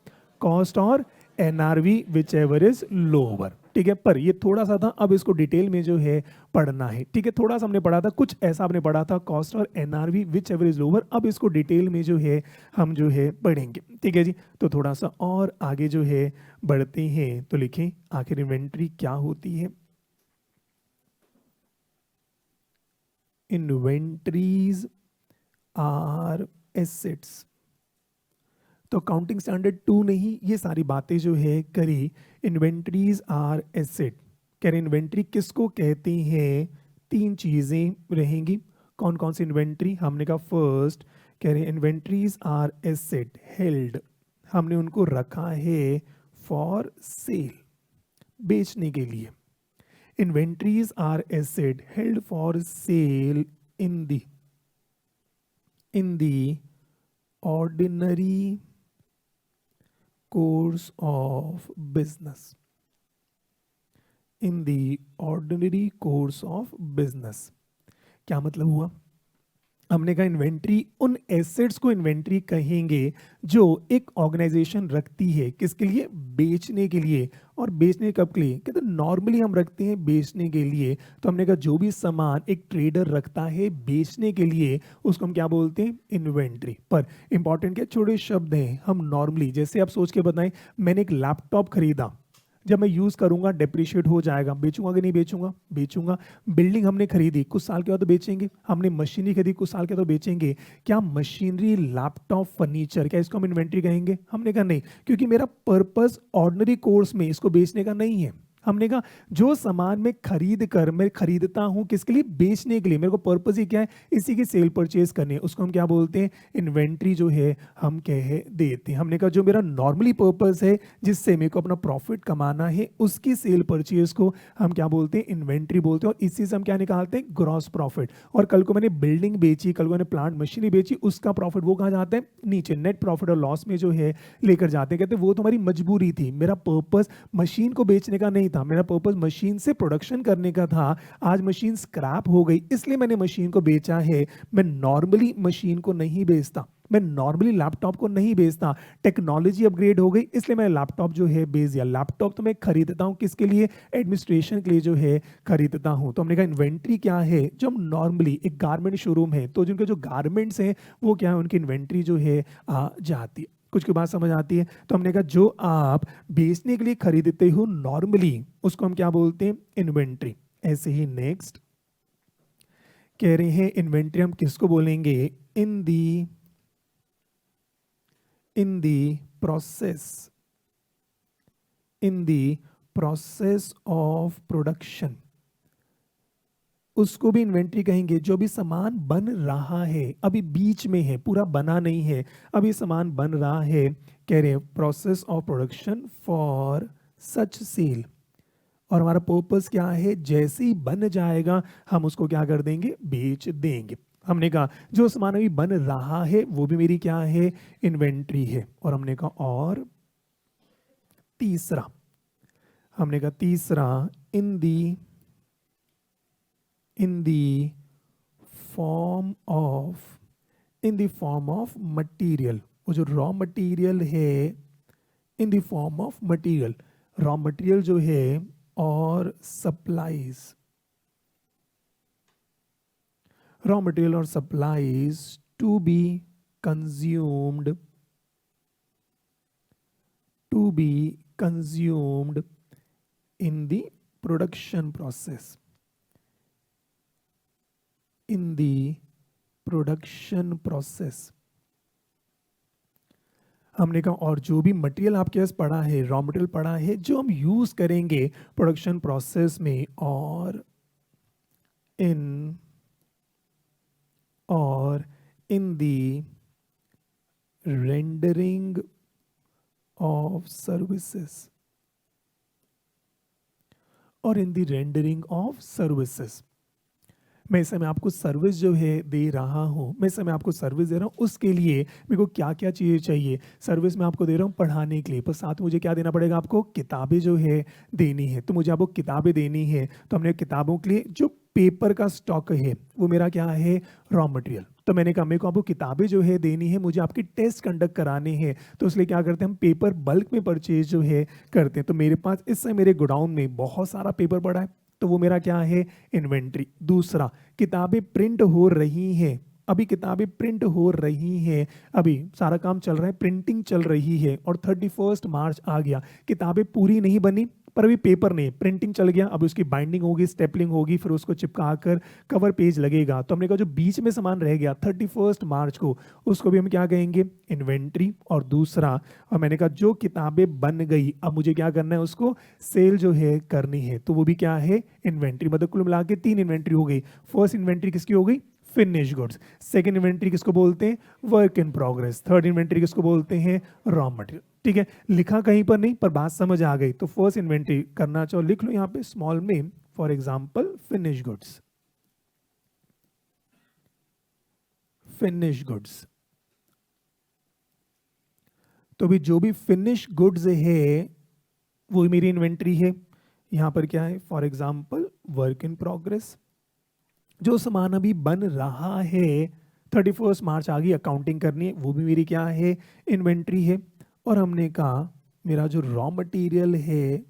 कॉस्ट और NRV which ever is lower, ठीक है। पर ये थोड़ा सा था, अब इसको डिटेल में जो है पढ़ना है, ठीक है। थोड़ा सा हमने पढ़ा था, कुछ ऐसा हमने पढ़ा था कॉस्ट और NRV which ever is lower, अब इसको डिटेल में जो है हम जो है पढ़ेंगे, ठीक है जी। तो थोड़ा सा और आगे जो है बढ़ते हैं, तो लिखें आखिर इन्वेंट्री क्या होती है, इन्वेंट्रीज आर एसेट्स। तो अकाउंटिंग स्टैंडर्ड 2 ने ही ये सारी बातें जो है करी, इन्वेंट्रीज आर एसेट, कह रहे इन्वेंट्री किसको कहते हैं, 3 चीजें रहेंगी, कौन कौन सी इन्वेंट्री, हमने कहा फर्स्ट कह रहे इन्वेंट्रीज आर एसेट हेल्ड, हमने उनको रखा है फॉर सेल, बेचने के लिए, inventories are asset held for sale in the ordinary course of business, in the ordinary course of business। क्या मतलब हुआ, हमने कहा इन्वेंट्री, उन एसेट्स को इन्वेंट्री कहेंगे जो एक ऑर्गेनाइजेशन रखती है किसके लिए, बेचने के लिए। और बेचने कब के लिए, कहते नॉर्मली हम रखते हैं बेचने के लिए, तो हमने कहा जो भी सामान एक ट्रेडर रखता है बेचने के लिए उसको हम क्या बोलते हैं, इन्वेंट्री। पर इंपॉर्टेंट क्या छोटे शब्द हैं, हम नॉर्मली जैसे आप सोच के बताएं, मैंने एक लैपटॉप खरीदा, जब मैं यूज़ करूंगा डेप्रिशिएट हो जाएगा, बेचूंगा कि नहीं बेचूंगा, बेचूंगा। बिल्डिंग हमने खरीदी, कुछ साल के बाद तो बेचेंगे। हमने मशीनरी खरीदी, कुछ साल के बाद तो बेचेंगे। क्या मशीनरी, लैपटॉप, फर्नीचर, क्या इसको हम इन्वेंट्री कहेंगे? हमने कहा नहीं, क्योंकि मेरा पर्पस ऑर्डिनरी कोर्स में इसको बेचने का नहीं है। हमने कहा जो सामान मैं खरीद कर मैं खरीदता हूं किसके लिए? बेचने के लिए। मेरे को पर्पस ही क्या है? इसी की सेल परचेज करनी है। उसको हम क्या बोलते हैं? इन्वेंट्री जो है हम कह देते हैं। हमने कहा जो मेरा नॉर्मली पर्पस है जिससे मेरे को अपना प्रॉफिट कमाना है उसकी सेल परचेज को हम क्या बोलते हैं? इन्वेंट्री बोलते हैं। और इसी से हम क्या निकालते हैं? Gross profit. और कल को मैंने बिल्डिंग बेची, कल को मैंने प्लांट मशीनरी बेची, उसका प्रॉफिट वो कहाँ जाता है? नीचे नेट प्रॉफिट और लॉस में जो है लेकर जाते हैं। कहते हैं वो तुम्हारी मजबूरी थी, मेरा पर्पस मशीन को बेचने का नहीं था, मेरा पर्पस मशीन से प्रोडक्शन करने का था। आज मशीन स्क्रैप हो गई इसलिए मैंने मशीन को बेचा है। मैं नॉर्मली मशीन को नहीं बेचता, मैं नॉर्मली लैपटॉप को नहीं बेचता। टेक्नोलॉजी अपग्रेड हो गई इसलिए मैं लैपटॉप जो है बेच दिया। लैपटॉप तो मैं खरीदता हूं किसके लिए? एडमिनिस्ट्रेशन के लिए जो है खरीदता हूं। तो हमने कहा इन्वेंट्री क्या है? जो हम नॉर्मली एक गारमेंट शोरूम है तो जिनके जो गारमेंट्स हैं वो क्या है? उनकी इन्वेंट्री जो है आ जाती है। कुछ की बात समझ आती है? तो हमने कहा जो आप बेचने के लिए खरीदते हो नॉर्मली उसको हम क्या बोलते हैं? इन्वेंट्री। ऐसे ही नेक्स्ट कह रहे हैं इन्वेंट्री हम किसको बोलेंगे? In the process, in the process of production, उसको भी इन्वेंट्री कहेंगे। जो भी सामान बन रहा है, अभी बीच में है, पूरा बना नहीं है, अभी सामान बन रहा है, कह रहे हैं process of production for such sale. और हमारा पर्पस क्या है? जैसे ही बन जाएगा हम उसको क्या कर देंगे? बेच देंगे। हमने कहा जो सामान अभी बन रहा है वो भी मेरी क्या है? इन्वेंट्री है। और हमने कहा और तीसरा, हमने कहा तीसरा in the form of, in the form of material. वो जो रॉ मटीरियल है, in the form of material, raw material जो है और सप्लाईज, रॉ मटेरियल और supplies to be consumed, to be consumed in the production process, in the production process. हमने कहा और जो भी मटेरियल आपके पास पड़ा है, रॉ मटेरियल पड़ा है जो हम यूज करेंगे प्रोडक्शन प्रोसेस में, और इन दी रेंडरिंग ऑफ सर्विसेज, और इन दी रेंडरिंग ऑफ सर्विसेज। मैं इस समय आपको सर्विस जो है दे रहा हूँ, मैं इस समय आपको सर्विस दे रहा हूँ, उसके लिए मेरे को क्या क्या चीज़ें चाहिए? सर्विस मैं आपको दे रहा हूँ पढ़ाने के लिए, पर साथ में मुझे क्या देना पड़ेगा? आपको किताबें जो है देनी है। तो मुझे आपको किताबें देनी है, तो हमने किताबों के लिए जो पेपर का स्टॉक है वो मेरा क्या है? Raw material. तो मैंने कहा मेरे को आपको किताबें जो है देनी है, मुझे आपके टेस्ट कंडक्ट कराने हैं, तो इसलिए क्या करते हैं हम? पेपर बल्क में परचेज जो है करते हैं। तो मेरे पास इस समय मेरे गोडाउन में बहुत सारा पेपर पड़ा है, तो वो मेरा क्या है? इन्वेंट्री। दूसरा, किताबें प्रिंट हो रही हैं, अभी किताबें प्रिंट हो रही हैं, अभी सारा काम चल रहा है, प्रिंटिंग चल रही है, और 31 मार्च आ गया, किताबें पूरी नहीं बनी पर अभी पेपर नहीं, प्रिंटिंग चल गया, अब उसकी बाइंडिंग होगी, स्टेपलिंग होगी, फिर उसको चिपका कर कवर पेज लगेगा। तो हमने कहा जो बीच में सामान रह गया 31 मार्च को, उसको भी हम क्या कहेंगे? इन्वेंट्री। और दूसरा, और मैंने कहा जो किताबें बन गई अब मुझे क्या करना है? उसको सेल जो है करनी है, तो वो भी क्या है? इन्वेंट्री। मतलब कुल मिला के 3 इन्वेंट्री हो गई। फर्स्ट इन्वेंट्री किसकी हो गई? Finish goods. सेकेंड इन्वेंट्री किसको बोलते हैं? Work in progress. Third inventory किसको बोलते हैं? Raw material. ठीक है, लिखा कहीं पर नहीं पर बात समझ आ गई। तो फर्स्ट इन्वेंट्री करना चाहो लिख लो यहाँ पे स्मॉल में, for example finish goods, finish goods. तो भी जो भी फिनिश गुड्स है वो मेरी इन्वेंट्री है। यहाँ पर क्या है? For example work in progress. जो सामान अभी बन रहा है, 31 मार्च आ गई, अकाउंटिंग करनी है, वो भी मेरी क्या है? इन्वेंट्री है। और हमने कहा मेरा जो रॉ मटेरियल है,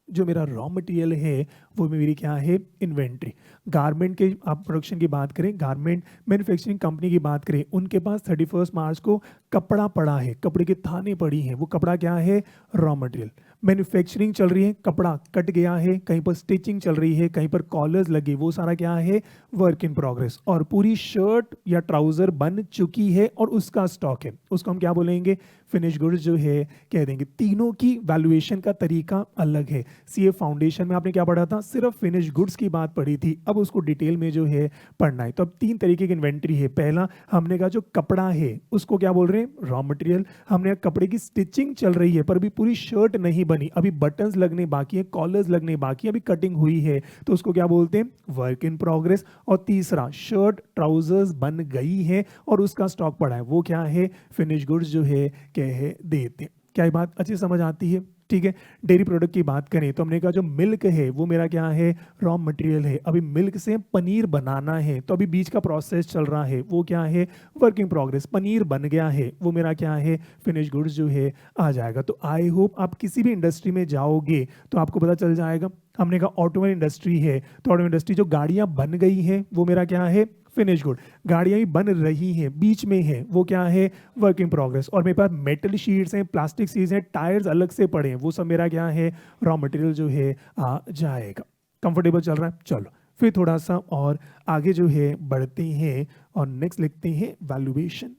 जो मेरा रॉ मटेरियल है वो मेरी क्या है, इन्वेंट्री। गारमेंट के आप प्रोडक्शन की बात करें, गारमेंट मैन्युफैक्चरिंग कंपनी की बात करें, उनके पास 31 मार्च को कपड़ा पड़ा है, कपड़े की थाने पड़ी हैं, वो कपड़ा क्या है, रॉ मटेरियल। मैन्युफैक्चरिंग चल रही है, कपड़ा कट गया है, कहीं पर स्टिचिंग चल रही है, कहीं पर कॉलर्स लगे, वो सारा क्या है, वर्क इन प्रोग्रेस। और पूरी शर्ट या ट्राउजर बन चुकी है और उसका स्टॉक है, उसको हम क्या बोलेंगे, फिनिश गुड्स जो है कह देंगे। तीनों की वैल्यूएशन का तरीका अलग है। सीए फाउंडेशन में आपने क्या पढ़ा था, सिर्फ फिनिश गुड्स की बात पढ़ी थी, अब उसको डिटेल में जो है पढ़ना है। तो अब 3 तरीके की इन्वेंट्री है। पहला हमने कहा जो कपड़ा है उसको क्या बोल रहे हैं, रॉ मटेरियल। हमने कहा कपड़े की स्टिचिंग चल रही है पर अभी पूरी शर्ट नहीं बनी, अभी बटन्स लगने बाकी है, कॉलर्स लगने बाकी है, अभी कटिंग हुई है, तो उसको क्या बोलते हैं, वर्क इन प्रोग्रेस। और तीसरा, शर्ट ट्राउजर्स बन गई है और उसका स्टॉक पड़ा है, वो क्या है, फिनिश गुड्स जो है कह देते हैं। क्या ये बात अच्छी समझ आती है, ठीक है। डेयरी प्रोडक्ट की बात करें तो हमने कहा जो मिल्क है वो मेरा क्या है, रॉ मटेरियल है। अभी मिल्क से पनीर बनाना है तो अभी बीच का प्रोसेस चल रहा है, वो क्या है, वर्किंग प्रोग्रेस। पनीर बन गया है, वो मेरा क्या है, फिनिश गुड्स जो है आ जाएगा। तो आई होप आप किसी भी इंडस्ट्री में जाओगे तो आपको पता चल जाएगा। हमने कहा ऑटोमोबाइल इंडस्ट्री है तो ऑटोमोबाइल इंडस्ट्री जो गाड़ियां बन गई हैं वो मेरा क्या है, फिनिश गुड। गाड़ियां भी बन रही हैं, बीच में है, वो क्या है, वर्क इन प्रोग्रेस। और मेरे पास मेटल शीट्स हैं, प्लास्टिक शीट्स हैं, टायर्स अलग से पड़े हैं, वो सब मेरा क्या है, रॉ मटेरियल जो है आ जाएगा। कंफर्टेबल चल रहा है, चलो फिर थोड़ा सा और आगे जो है बढ़ते हैं और नेक्स्ट लिखते हैं वैल्यूएशन।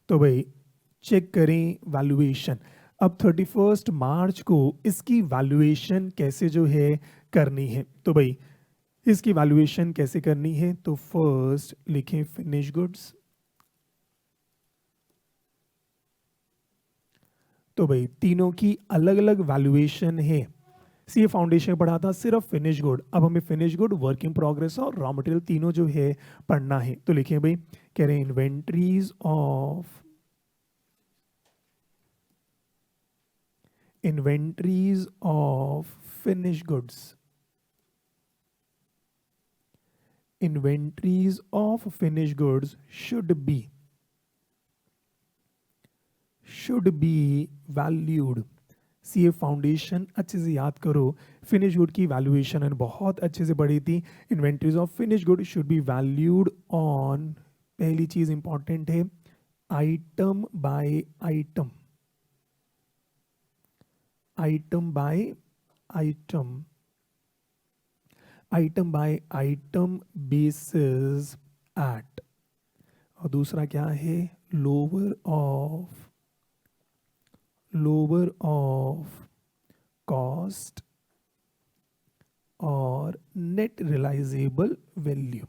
तो भाई चेक करें वैल्यूएशन। अब 31 मार्च को इसकी वैल्यूएशन कैसे जो है करनी है। तो भाई इसकी वैल्यूएशन कैसे करनी है, तो फर्स्ट लिखें फिनिश गुड्स। तो भाई तीनों की अलग अलग वैल्यूएशन है। सीए फाउंडेशन पढ़ा था सिर्फ फिनिश गुड, अब हमें finish good, work in progress और रॉ मटेरियल तीनों जो है पढ़ना है। तो लिखें भाई, कह रहे हैं inventories of finish goods, inventories of finished goods should be valued। CA foundation अच्छे से याद करो, फिनिश गुड की वैल्यूएशन है बहुत अच्छे से पढ़ी थी। Inventories of finish good should be valued on, पहली चीज इंपॉर्टेंट है, item by item, item by item, item by item basis at. और दूसरा क्या है, लोअर ऑफ कॉस्ट और net realisable value,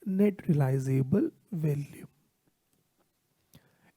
net realisable value.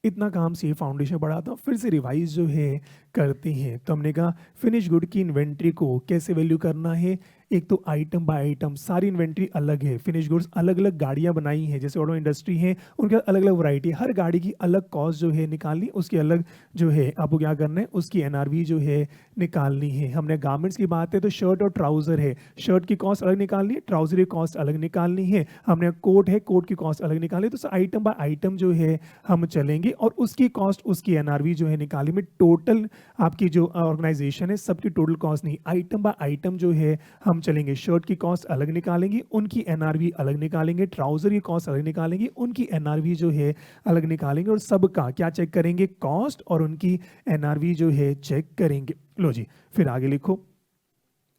इतना काम सी फाउंडेशन पढ़ा था, फिर से रिवाइज जो है करते हैं। तो हमने कहा फिनिश गुड की इन्वेंट्री को कैसे वैल्यू करना है, एक तो आइटम बाय आइटम, सारी इन्वेंट्री अलग है। फिनिश गुड्स अलग अलग गाड़ियां बनाई हैं, जैसे ऑटो इंडस्ट्री है, उनके अलग अलग वैरायटी, हर गाड़ी की अलग कॉस्ट जो है निकालनी, उसकी अलग जो है आपको क्या करना है, उसकी एनआरवी जो है निकालनी है। हमने गारमेंट्स की बात है तो शर्ट और ट्राउजर है, शर्ट की कॉस्ट अलग निकालनी है, ट्राउजर की कॉस्ट अलग निकालनी है। हमने कोट है, कोट की कॉस्ट अलग निकालनी है। तो आइटम बाय आइटम जो है हम चलेंगे और उसकी कॉस्ट, उसकी एनआरवी जो है निकाली में, टोटल आपकी जो ऑर्गेनाइजेशन है सबकी टोटल कॉस्ट नहीं, आइटम बाय आइटम जो है हम चलेंगे। शर्ट की कॉस्ट अलग निकालेंगे, उनकी एनआरवी अलग निकालेंगे, ट्राउजर की कॉस्ट अलग निकालेंगे, उनकी एनआरवी जो है अलग निकालेंगे, और सबका क्या चेक करेंगे, कॉस्ट और उनकी एनआरवी जो है चेक करेंगे। लो जी फिर आगे लिखो।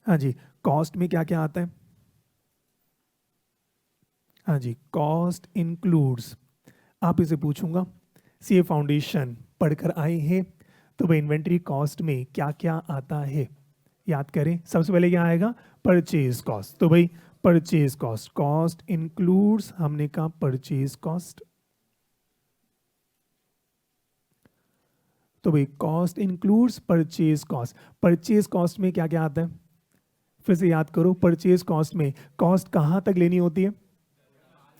हाँ जी, कॉस्ट में क्या क्या आता है, हाँ जी, कॉस्ट इंक्लूड्स, आप इसे पूछूंगा सीए फाउंडेशन पढ़कर आए हैं तो भाई इन्वेंट्री कॉस्ट में क्या क्या आता है याद करें। सबसे पहले क्या आएगा, परचेज कॉस्ट। तो भाई परचेज कॉस्ट, कॉस्ट इंक्लूड्स, हमने कहा परचेज कॉस्ट। तो भाई cost includes purchase cost. Purchase cost में क्या क्या आता है, फिर से याद करो। परचेज कॉस्ट में कॉस्ट कहाँ तक लेनी होती है,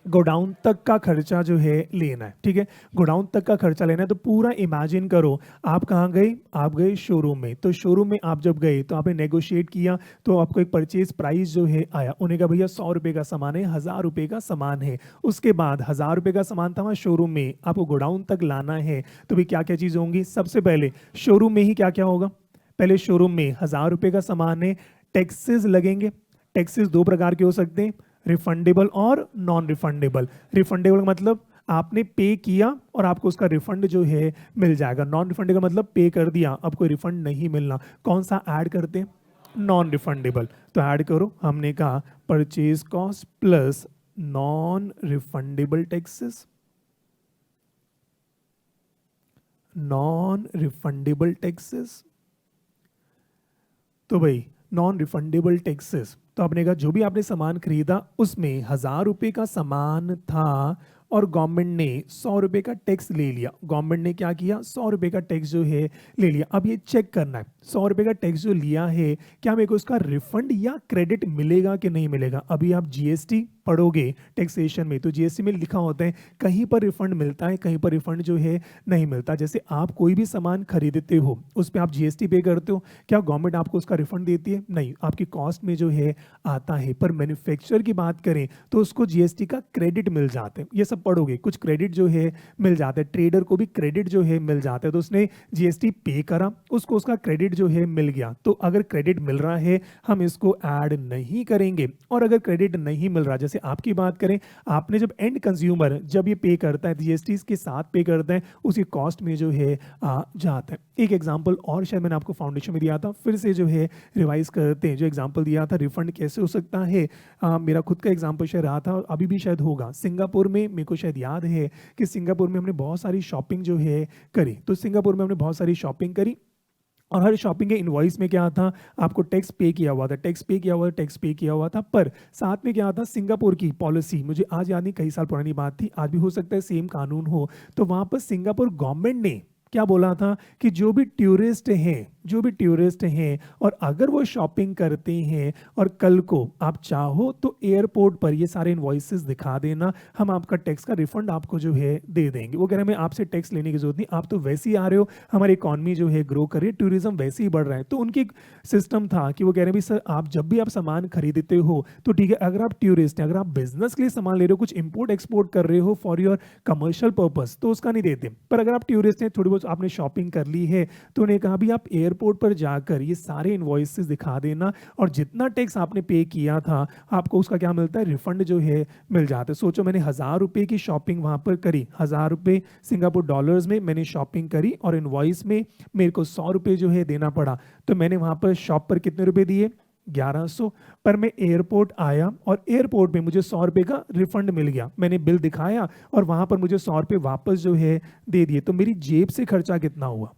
गोडाउन तक का खर्चा जो है लेना है, ठीक है। गोडाउन तक का खर्चा लेना है तो पूरा इमेजिन करो, आप कहाँ गए, आप गए शोरूम में। तो शोरूम में आप जब गए तो आपने नेगोशिएट किया, तो आपको एक परचेज प्राइस जो है आया, उन्हें कहा भैया 100 रुपये का सामान है, 1000 रुपये का सामान है। उसके बाद 1000 रुपये का सामान था वहाँ शोरूम में, आपको गोडाउन तक लाना है, तो भी क्या क्या चीज़ होंगी। सबसे पहले शोरूम में ही क्या क्या होगा, पहले शोरूम में 1000 रुपये का सामान है, टैक्सेस लगेंगे। टैक्सेस दो प्रकार के हो सकते हैं, रिफंडेबल और नॉन रिफंडेबल। रिफंडेबल मतलब आपने पे किया और आपको उसका रिफंड जो है मिल जाएगा। नॉन रिफंडेबल मतलब पे कर दिया, अब कोई रिफंड नहीं मिलना। कौन सा ऐड करते हैं, नॉन रिफंडेबल। तो ऐड करो, हमने कहा purchase cost plus non refundable taxes, non refundable taxes. तो भाई नॉन रिफंडेबल टैक्सेस, तो आपने कहा जो भी आपने सामान खरीदा उसमें 1000 रुपये का सामान था और गवर्नमेंट ने 100 रुपये का टैक्स ले लिया। गवर्नमेंट ने क्या किया, 100 रुपये का टैक्स जो है ले लिया। अब ये चेक करना है 100 रुपये का टैक्स जो लिया है, क्या मेरे को उसका रिफंड या क्रेडिट मिलेगा कि नहीं मिलेगा। अभी आप जीएसटी पढ़ोगे टैक्सेशन में, तो जीएसटी में लिखा होता है कहीं पर रिफंड मिलता है, कहीं पर रिफंड जो है नहीं मिलता। जैसे आप कोई भी सामान खरीदते हो उस पर आप जीएसटी पे करते हो, क्या गवर्नमेंट आपको उसका रिफंड देती है, नहीं, आपकी कॉस्ट में जो है आता है। पर मैन्युफैक्चरर की बात करें तो उसको जीएसटी का क्रेडिट मिल जाते हैं, ये सब पढ़ोगे, कुछ क्रेडिट जो है मिल जाता है। ट्रेडर को भी क्रेडिट जो है मिल जाता है, तो उसने जीएसटी पे करा, उसको उसका क्रेडिट जो है मिल गया। तो अगर क्रेडिट मिल रहा है हम इसको ऐड नहीं करेंगे, और अगर क्रेडिट नहीं मिल रहा, जैसे आपकी बात करें, आपने जब एंड कंज्यूमर जब ये पे करता है जीएसटी के साथ पे करता है, उसी कॉस्ट में जो है आ जाता है। एक एग्जांपल और शायद मैंने आपको फाउंडेशन में दिया था, फिर से जो है रिवाइज करते हैं। जो एग्जांपल दिया था रिफंड कैसे हो सकता है, मेरा खुद का एग्जांपल शायद रहा था, अभी भी शायद होगा। सिंगापुर में मेरे को शायद याद है कि सिंगापुर में हमने बहुत सारी शॉपिंग जो है करी। तो सिंगापुर में हमने बहुत सारी शॉपिंग करी और हर शॉपिंग के इनवॉइस में क्या था, आपको टैक्स पे किया हुआ था, टैक्स पे किया हुआ, टैक्स पे किया हुआ था। पर साथ में क्या था, सिंगापुर की पॉलिसी, मुझे आज याद नहीं, कई साल पुरानी बात थी, आज भी हो सकता है सेम कानून हो। तो वहां पर सिंगापुर गवर्नमेंट ने क्या बोला था कि जो भी टूरिस्ट हैं, जो भी टूरिस्ट हैं और अगर वो शॉपिंग करते हैं और कल को आप चाहो तो एयरपोर्ट पर ये सारे इनवॉइसेस दिखा देना, हम आपका टैक्स का रिफंड आपको जो है दे देंगे। वो कह रहे हैं मैं आपसे टैक्स लेने की जरूरत नहीं, आप तो वैसे ही आ रहे हो, हमारी इकॉनमी जो है ग्रो कर रही है, टूरिज्म वैसे ही बढ़ रहा है। तो उनकी सिस्टम था कि वो कह रहे हैं भी सर आप जब भी आप सामान खरीदते हो तो ठीक है, अगर आप टूरिस्ट हैं, अगर आप बिजनेस के लिए सामान ले रहे हो, कुछ इंपोर्ट एक्सपोर्ट कर रहे हो फॉर योर कमर्शियल पर्पस, तो उसका नहीं देते। पर अगर आप टूरिस्ट हैं, थोड़ी बहुत आपने शॉपिंग कर ली है, तो उन्हें कहा भी आप एयरपोर्ट पर जाकर ये सारे इनवॉइसेस दिखा देना और जितना टैक्स आपने पे किया था आपको उसका क्या मिलता है, रिफंड जो है मिल जाता है। सोचो मैंने 1000 रुपये की शॉपिंग वहां पर करी, 1000 रुपये सिंगापुर डॉलर्स में मैंने शॉपिंग करी और इनवॉइस में मेरे को 100 रुपये जो है देना पड़ा। तो मैंने वहां पर शॉप पर कितने रुपए दिए, 1100। पर मैं एयरपोर्ट आया और एयरपोर्ट में मुझे 100 रुपये का रिफंड मिल गया, मैंने बिल दिखाया और वहां पर मुझे 100 रुपये वापस जो है दे दिए। तो मेरी जेब से खर्चा कितना हुआ,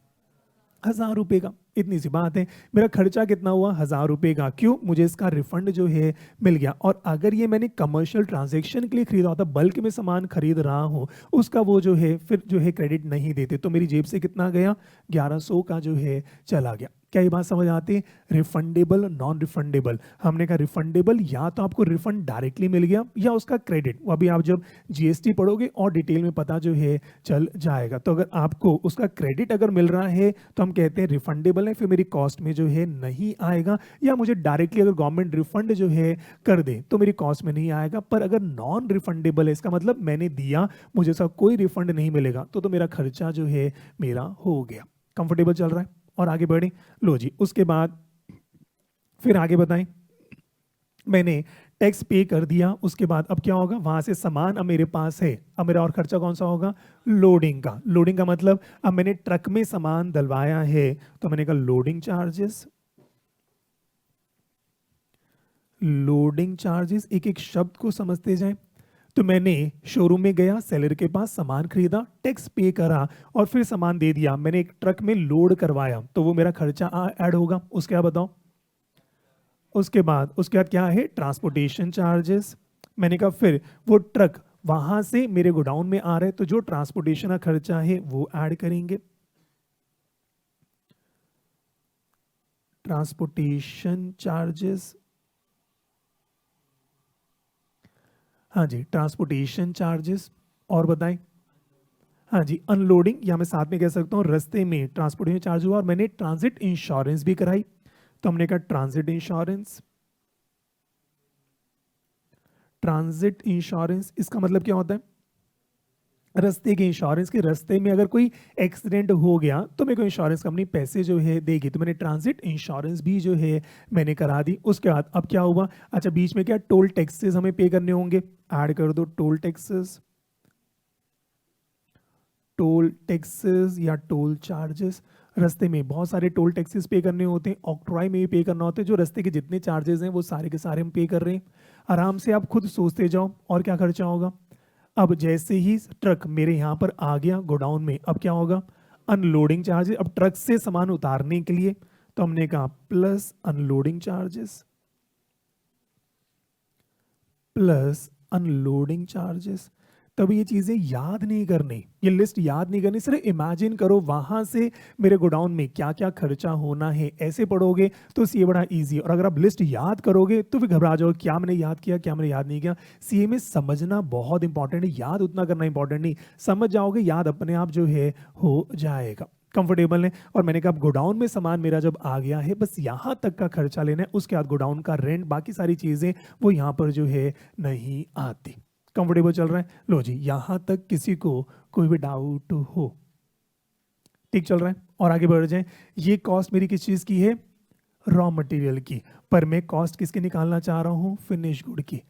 1000 रुपये का। इतनी सी बात है, मेरा खर्चा कितना हुआ, 1000 रुपये का। क्यों, मुझे इसका रिफंड जो है मिल गया। और अगर ये मैंने कमर्शियल ट्रांजैक्शन के लिए खरीदा होता, बल्क में सामान खरीद रहा हूँ, उसका वो जो है फिर जो है क्रेडिट नहीं देते, तो मेरी जेब से कितना गया, 1100 का जो है चला गया। क्या ये बात समझ आती है, रिफंडेबल नॉन रिफंडेबल। हमने कहा रिफंडेबल या तो आपको रिफंड डायरेक्टली मिल गया या उसका क्रेडिट, वो अभी आप जब जीएसटी पढ़ोगे और डिटेल में पता जो है चल जाएगा। तो अगर आपको उसका क्रेडिट अगर मिल रहा है तो हम कहते हैं रिफंडेबल है, फिर मेरी कॉस्ट में जो है नहीं आएगा। या मुझे डायरेक्टली अगर गवर्नमेंट रिफंड जो है कर दे तो मेरी कॉस्ट में नहीं आएगा। पर अगर नॉन रिफंडेबल है, इसका मतलब मैंने दिया, मुझे उसका कोई रिफंड नहीं मिलेगा, तो मेरा खर्चा जो है मेरा हो गया। कंफर्टेबल चल रहा है, और आगे बढ़े। लो जी, उसके बाद फिर आगे बताएं, मैंने टैक्स पे कर दिया, उसके बाद अब क्या होगा, वहां से सामान अब मेरे पास है, अब मेरा और खर्चा कौन सा होगा, लोडिंग का। लोडिंग का मतलब अब मैंने ट्रक में सामान डलवाया है, तो मैंने कहा लोडिंग चार्जेस, लोडिंग चार्जेस, एक एक शब्द को समझते जाएं। तो मैंने शोरूम में गया, सेलर के पास सामान खरीदा, टैक्स पे करा और फिर सामान दे दिया, मैंने एक ट्रक में लोड करवाया, तो वो मेरा खर्चा ऐड होगा। उसके बाद बताओ, उसके बाद क्या है, ट्रांसपोर्टेशन चार्जेस। मैंने कहा फिर वो ट्रक वहां से मेरे गोडाउन में आ रहे हैं, तो जो ट्रांसपोर्टेशन का खर्चा है वो ऐड करेंगे, ट्रांसपोर्टेशन चार्जेस। हाँ जी, ट्रांसपोर्टेशन चार्जेस, और बताएं। हाँ जी, अनलोडिंग, या मैं साथ में कह सकता हूँ रास्ते में ट्रांसपोर्टेशन चार्ज हुआ, और मैंने ट्रांजिट इंश्योरेंस भी कराई, तो हमने कहा ट्रांजिट इंश्योरेंस। ट्रांजिट इंश्योरेंस इसका मतलब क्या होता है? रास्ते के इंश्योरेंस के, रास्ते में अगर कोई एक्सीडेंट हो गया तो मेरे को इंश्योरेंस कंपनी पैसे जो है देगी, तो मैंने ट्रांजिट इंश्योरेंस भी जो है मैंने करा दी। उसके बाद अब क्या हुआ, अच्छा बीच में क्या टोल टैक्सेस हमें पे करने होंगे, ऐड कर दो टोल टैक्सेस, टोल टैक्सेस या टोल चार्जेस। रास्ते में बहुत सारे टोल टैक्सेस पे करने होते हैं, ऑक्ट्रॉय में भी पे करना होता है, जो रास्ते के जितने चार्जेस हैं वो सारे के सारे हम पे कर रहे हैं। आराम से आप खुद सोचते जाओ और क्या खर्चा होगा। अब जैसे ही ट्रक मेरे यहाँ पर आ गया गोडाउन में, अब क्या होगा, अनलोडिंग चार्जेस। अब ट्रक से सामान उतारने के लिए, तो हमने कहा plus unloading charges, plus unloading charges. तब ये चीजें याद नहीं करनी, ये लिस्ट याद नहीं करनी, सिर्फ इमेजिन करो वहां से मेरे गोडाउन में क्या क्या खर्चा होना है, ऐसे पढ़ोगे तो ये बड़ा इजी है। और अगर आप लिस्ट याद करोगे तो फिर घबरा जाओगे, क्या मैंने याद किया, क्या मैंने याद नहीं किया। सीए में समझना बहुत इंपॉर्टेंट है, याद उतना करना इंपॉर्टेंट नहीं, समझ जाओगे याद अपने आप जो है हो जाएगा। कंफर्टेबल है। और मैंने कहा गोडाउन में सामान मेरा जब आ गया है, बस यहाँ तक का खर्चा लेना है, उसके बाद गोडाउन का रेंट, बाकी सारी चीजें वो यहाँ पर जो है नहीं आती। कंफर्टेबल चल रहा है, लो जी यहां तक किसी को कोई भी डाउट हो? ठीक चल रहा है, और आगे बढ़ जाए। ये कॉस्ट मेरी किस चीज की है? रॉ मटेरियल की। पर मैं कॉस्ट किसकी निकालना चाह रहा हूं? फिनिश गुड की।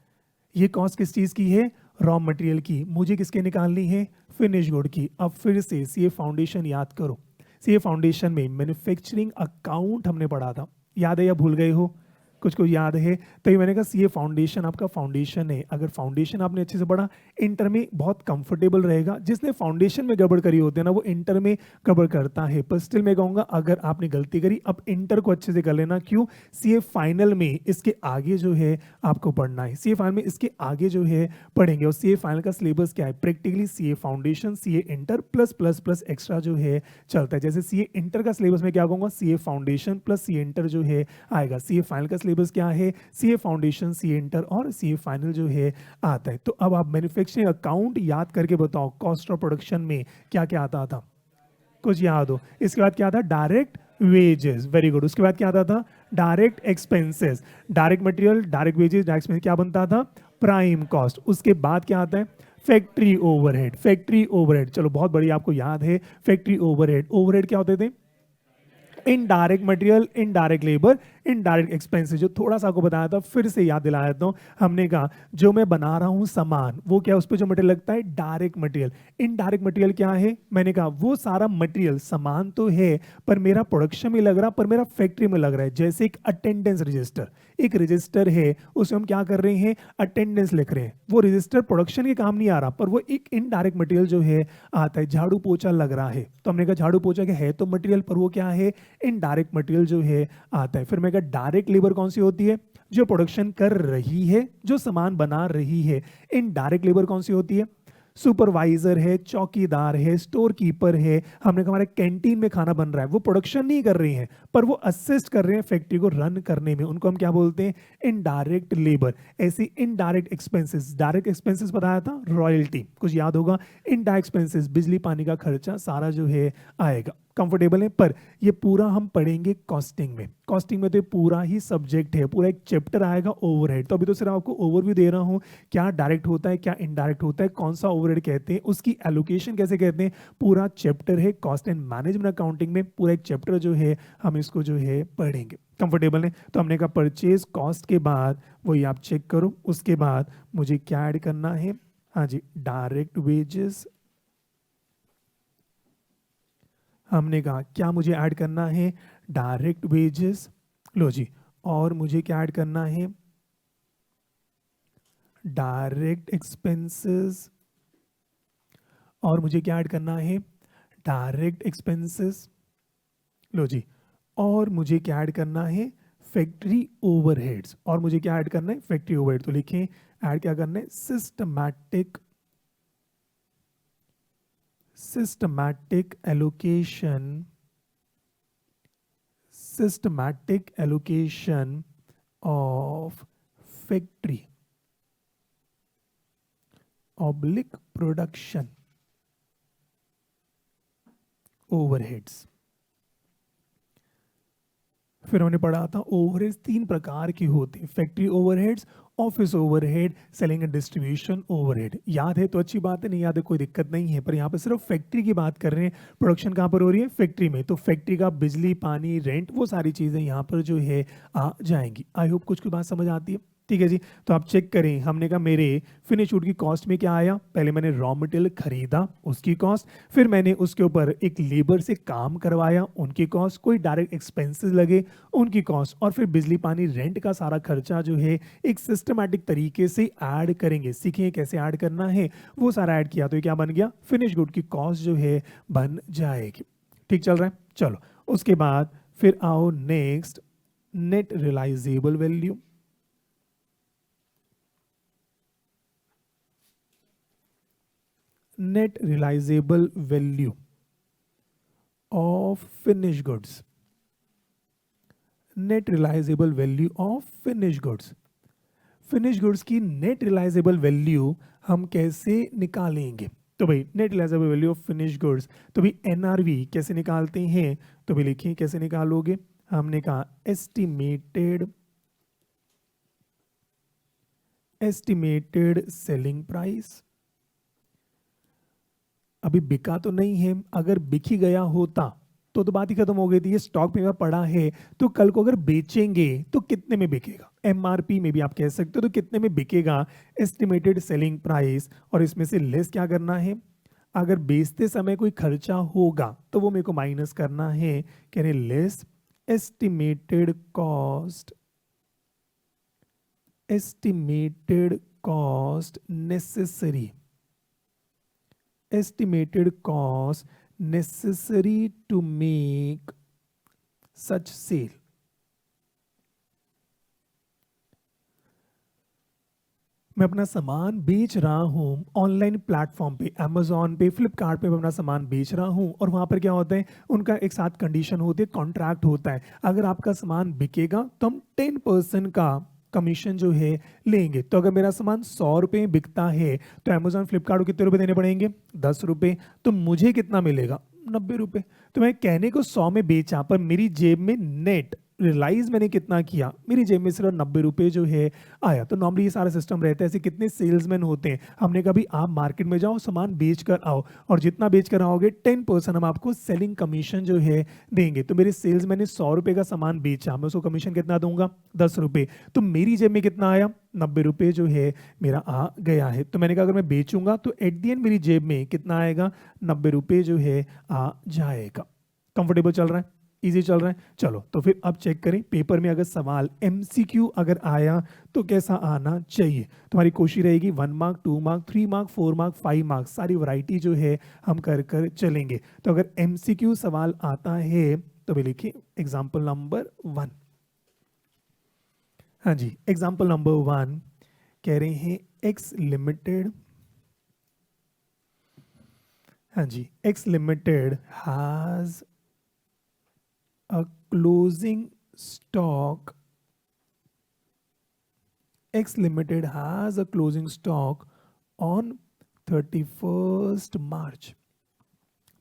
ये कॉस्ट किस चीज की है? रॉ मटेरियल की। मुझे किसके निकालनी है? फिनिश गुड की। अब फिर से सीए फाउंडेशन याद करो। सीए फाउंडेशन में मैन्युफैक्चरिंग अकाउंट हमने पढ़ा था, याद है या भूल गए हो? कुछ कुछ याद है? तो ये मैंने कहा सीए फाउंडेशन आपका फाउंडेशन है, अगर फाउंडेशन आपने अच्छे से पढ़ा इंटर में बहुत कंफर्टेबल रहेगा। जिसने फाउंडेशन में गड़बड़ करी होती है ना वो इंटर में गड़बड़ करता है, पर स्टिल मैं कहूंगा अगर आपने गलती करी अब इंटर को अच्छे से कर लेना। क्यों? सीए फाइनल में इसके आगे जो है आपको पढ़ना है, सीए फाइनल में इसके आगे जो है पढ़ेंगे। और सीए फाइनल का सिलेबस क्या है? Practically CA foundation, CA inter plus plus plus extra जो है चलता है। जैसे सीए इंटर का सिलेबस में क्या कहूंगा, CA foundation plus CA inter जो है आएगा। सीए फाइनल का सिलेबस क्या है? सीए फाउंडेशन, सीए इंटर और सीए फाइनल जो है आता है। तो अब आप मैन्युफैक्चरिंग अकाउंट याद करके बताओ कॉस्ट ऑफ प्रोडक्शन में क्या क्या आता था? कुछ याद हो? इसके बाद क्या था? Direct wages, very good. उसके बाद क्या आता था? Direct expenses, direct material, direct wages, direct expense, क्या बनता था? Prime cost. उसके बाद क्या आता है? Factory overhead. फैक्ट्री ओवरहेड, चलो बहुत बढ़िया, आपको याद है फैक्ट्री ओवरहेड। ओवरहेड क्या होते थे? Indirect material, indirect labour, indirect expenses. जो थोड़ा सा आपको बताया था फिर से याद दिलाया था। हमने कहा जो मैं बना रहा हूं सामान वो क्या, उस पर जो मटेरियल लगता है डायरेक्ट मटेरियल। इनडायरेक्ट मटेरियल क्या है? मैंने कहा वो सारा मटेरियल सामान तो है पर मेरा प्रोडक्शन में लग रहा, पर मेरा फैक्ट्री में लग रहा है। जैसे एक अटेंडेंस रजिस्टर, एक रजिस्टर है उसमें हम क्या कर रहे हैं? अटेंडेंस लिख रहे हैं। वो रजिस्टर प्रोडक्शन के काम नहीं आ रहा पर वो एक इनडायरेक्ट मटेरियल जो है आता है। झाड़ू पोछा लग रहा है तो हमने कहा झाड़ू पोछा क्या है तो मटेरियल, पर वो क्या है? इनडायरेक्ट मटेरियल जो है आता है। फिर मैं कहा डायरेक्ट लेबर कौन सी होती है? जो प्रोडक्शन कर रही है, जो सामान बना रही है। इनडायरेक्ट लेबर कौन सी होती है? सुपरवाइजर है, चौकीदार है, स्टोर कीपर है। हमने कहा हमारे कैंटीन में खाना बन रहा है, वो प्रोडक्शन नहीं कर रही हैं पर वो असिस्ट कर रहे हैं फैक्ट्री को रन करने में, उनको हम क्या बोलते हैं? Indirect labour. ऐसी इनडायरेक्ट एक्सपेंसेस, डायरेक्ट एक्सपेंसेस बताया था रॉयल्टी, कुछ याद होगा। इनडायरेक्ट एक्सपेंसेस बिजली पानी का खर्चा सारा जो है आएगा। कंफर्टेबल है, पर ये पूरा हम पढ़ेंगे कॉस्टिंग में। कॉस्टिंग में तो ये पूरा ही सब्जेक्ट है, पूरा एक चैप्टर आएगा ओवरहेड। तो अभी तो सिर्फ आपको ओवरव्यू दे रहा हूँ, क्या डायरेक्ट होता है, क्या इनडायरेक्ट होता है, कौन सा ओवरहेड कहते हैं, उसकी एलोकेशन कैसे कहते हैं, पूरा चैप्टर है कॉस्ट एंड मैनेजमेंट अकाउंटिंग में। पूरा एक चैप्टर जो है हम इसको जो है पढ़ेंगे। कंफर्टेबल है? तो हमने कहा परचेज कॉस्ट के बाद वही आप चेक करो, उसके बाद मुझे क्या ऐड करना है? हाँ जी, डायरेक्ट वेजेस। हमने कहा क्या मुझे ऐड करना है? Direct wages. लो जी, और मुझे क्या ऐड करना है? Direct expenses. और मुझे क्या ऐड करना है? Direct expenses. लो जी, और मुझे क्या ऐड करना है? Factory overheads. और मुझे क्या ऐड करना है? Factory overhead. तो लिखें ऐड क्या करना है? Systematic, systematic allocation, systematic allocation of factory oblique production overheads. फिर हमने पढ़ा था ओवरहेड्स तीन प्रकार के होते हैं, factory overheads, office overhead, selling and distribution overhead. याद है तो अच्छी बात है, नहीं याद है कोई दिक्कत नहीं है, पर यहाँ पर सिर्फ फैक्ट्री की बात कर रहे हैं। प्रोडक्शन कहाँ पर हो रही है? फैक्ट्री में। तो फैक्ट्री का बिजली, पानी, रेंट, वो सारी चीज़ें यहाँ पर जो है आ जाएंगी। आई होप कुछ की बात समझ आती है। ठीक है जी। तो आप चेक करें, हमने कहा मेरे फिनिश गुड की कॉस्ट में क्या आया, पहले मैंने रॉ मटेरियल खरीदा उसकी कॉस्ट, फिर मैंने उसके ऊपर एक लेबर से काम करवाया उनकी कॉस्ट, कोई डायरेक्ट एक्सपेंसेस लगे उनकी कॉस्ट, और फिर बिजली पानी रेंट का सारा खर्चा जो है एक सिस्टमैटिक तरीके से ऐड करेंगे। सीखें कैसे ऐड करना है, वो सारा ऐड किया तो ये क्या बन गया, फिनिश गुड की कॉस्ट जो है बन जाएगी। ठीक चल रहा है? चलो उसके बाद फिर आओ next, net realisable value. net realizable value of finished goods, net realizable value of finished goods। Finish goods की नेट रियलाइजेबल वैल्यू हम कैसे निकालेंगे? तो भाई net realisable value of finish goods, तो भाई एनआरवी कैसे निकालते हैं? तो भाई लिखिए कैसे निकालोगे। हमने कहा एस्टिमेटेड सेलिंग प्राइस। अभी बिका तो नहीं है, अगर बिक ही गया होता तो बात ही खत्म हो गई थी। ये स्टॉक में पड़ा है तो कल को अगर बेचेंगे तो कितने में बिकेगा, एमआरपी में भी आप कह सकते हो, तो कितने में बिकेगा एस्टिमेटेड सेलिंग प्राइस, और इसमें से लेस क्या करना है, अगर बेचते समय कोई खर्चा होगा तो वो मेरे को माइनस करना है, कह रहे less estimated cost, estimated cost necessary, estimated cost necessary to make such sale। मैं अपना सामान बेच रहा हूँ ऑनलाइन प्लेटफॉर्म पे, अमेजोन पे, फ्लिपकार्ट पे मैं अपना सामान बेच रहा हूँ, और वहाँ पर क्या होता है, उनका एक साथ कंडीशन होती है, कॉन्ट्रैक्ट होता है, अगर आपका सामान बिकेगा तो हम 10% का कमीशन जो है लेंगे। तो अगर मेरा सामान 100 रुपये में बिकता है तो अमेजोन फ्लिपकार्ट को कितने रुपए देने पड़ेंगे, 10 रुपये, तो मुझे कितना मिलेगा, 90 रुपये। तो मैं कहने को 100 में बेचा, पर मेरी जेब में नेट रियलाइज मैंने कितना किया, मेरी जेब में सिर्फ 90 रुपये जो है आया। तो नॉर्मली ये सारा सिस्टम रहता है। ऐसे कितने सेल्समैन होते हैं, हमने कहा भी आप मार्केट में जाओ सामान बेच कर आओ, और जितना बेच कर आओगे 10% हम आपको सेलिंग कमीशन जो है देंगे। तो मेरे सेल्समैन ने 100 रुपये का सामान बेचा, मैं उसको कमीशन कितना दूंगा, 10 रुपये, तो मेरी जेब में कितना आया, 90 रुपये जो है मेरा आ गया है। तो मैंने कहा अगर मैं बेचूंगा तो एट दी एंड मेरी जेब में कितना आएगा, 90 रुपये जो है आ जाएगा। कंफर्टेबल चल रहा है, इजी चल रहा है? चलो तो फिर अब चेक करें, पेपर में अगर सवाल एमसीक्यू अगर आया तो कैसा आना चाहिए। तुम्हारी कोशिश रहेगी 1 mark, 2 mark, 3 mark, 4 mark, 5 mark, सारी वैरायटी जो है हम कर कर चलेंगे। तो अगर एमसीक्यू सवाल आता है तो भी लिखिए एग्जाम्पल नंबर 1। हाँ जी, एग्जाम्पल नंबर 1 कह रहे हैं एक्स लिमिटेड, हाँ जी, X limited has a closing stock, X Limited has a closing stock on 31st March।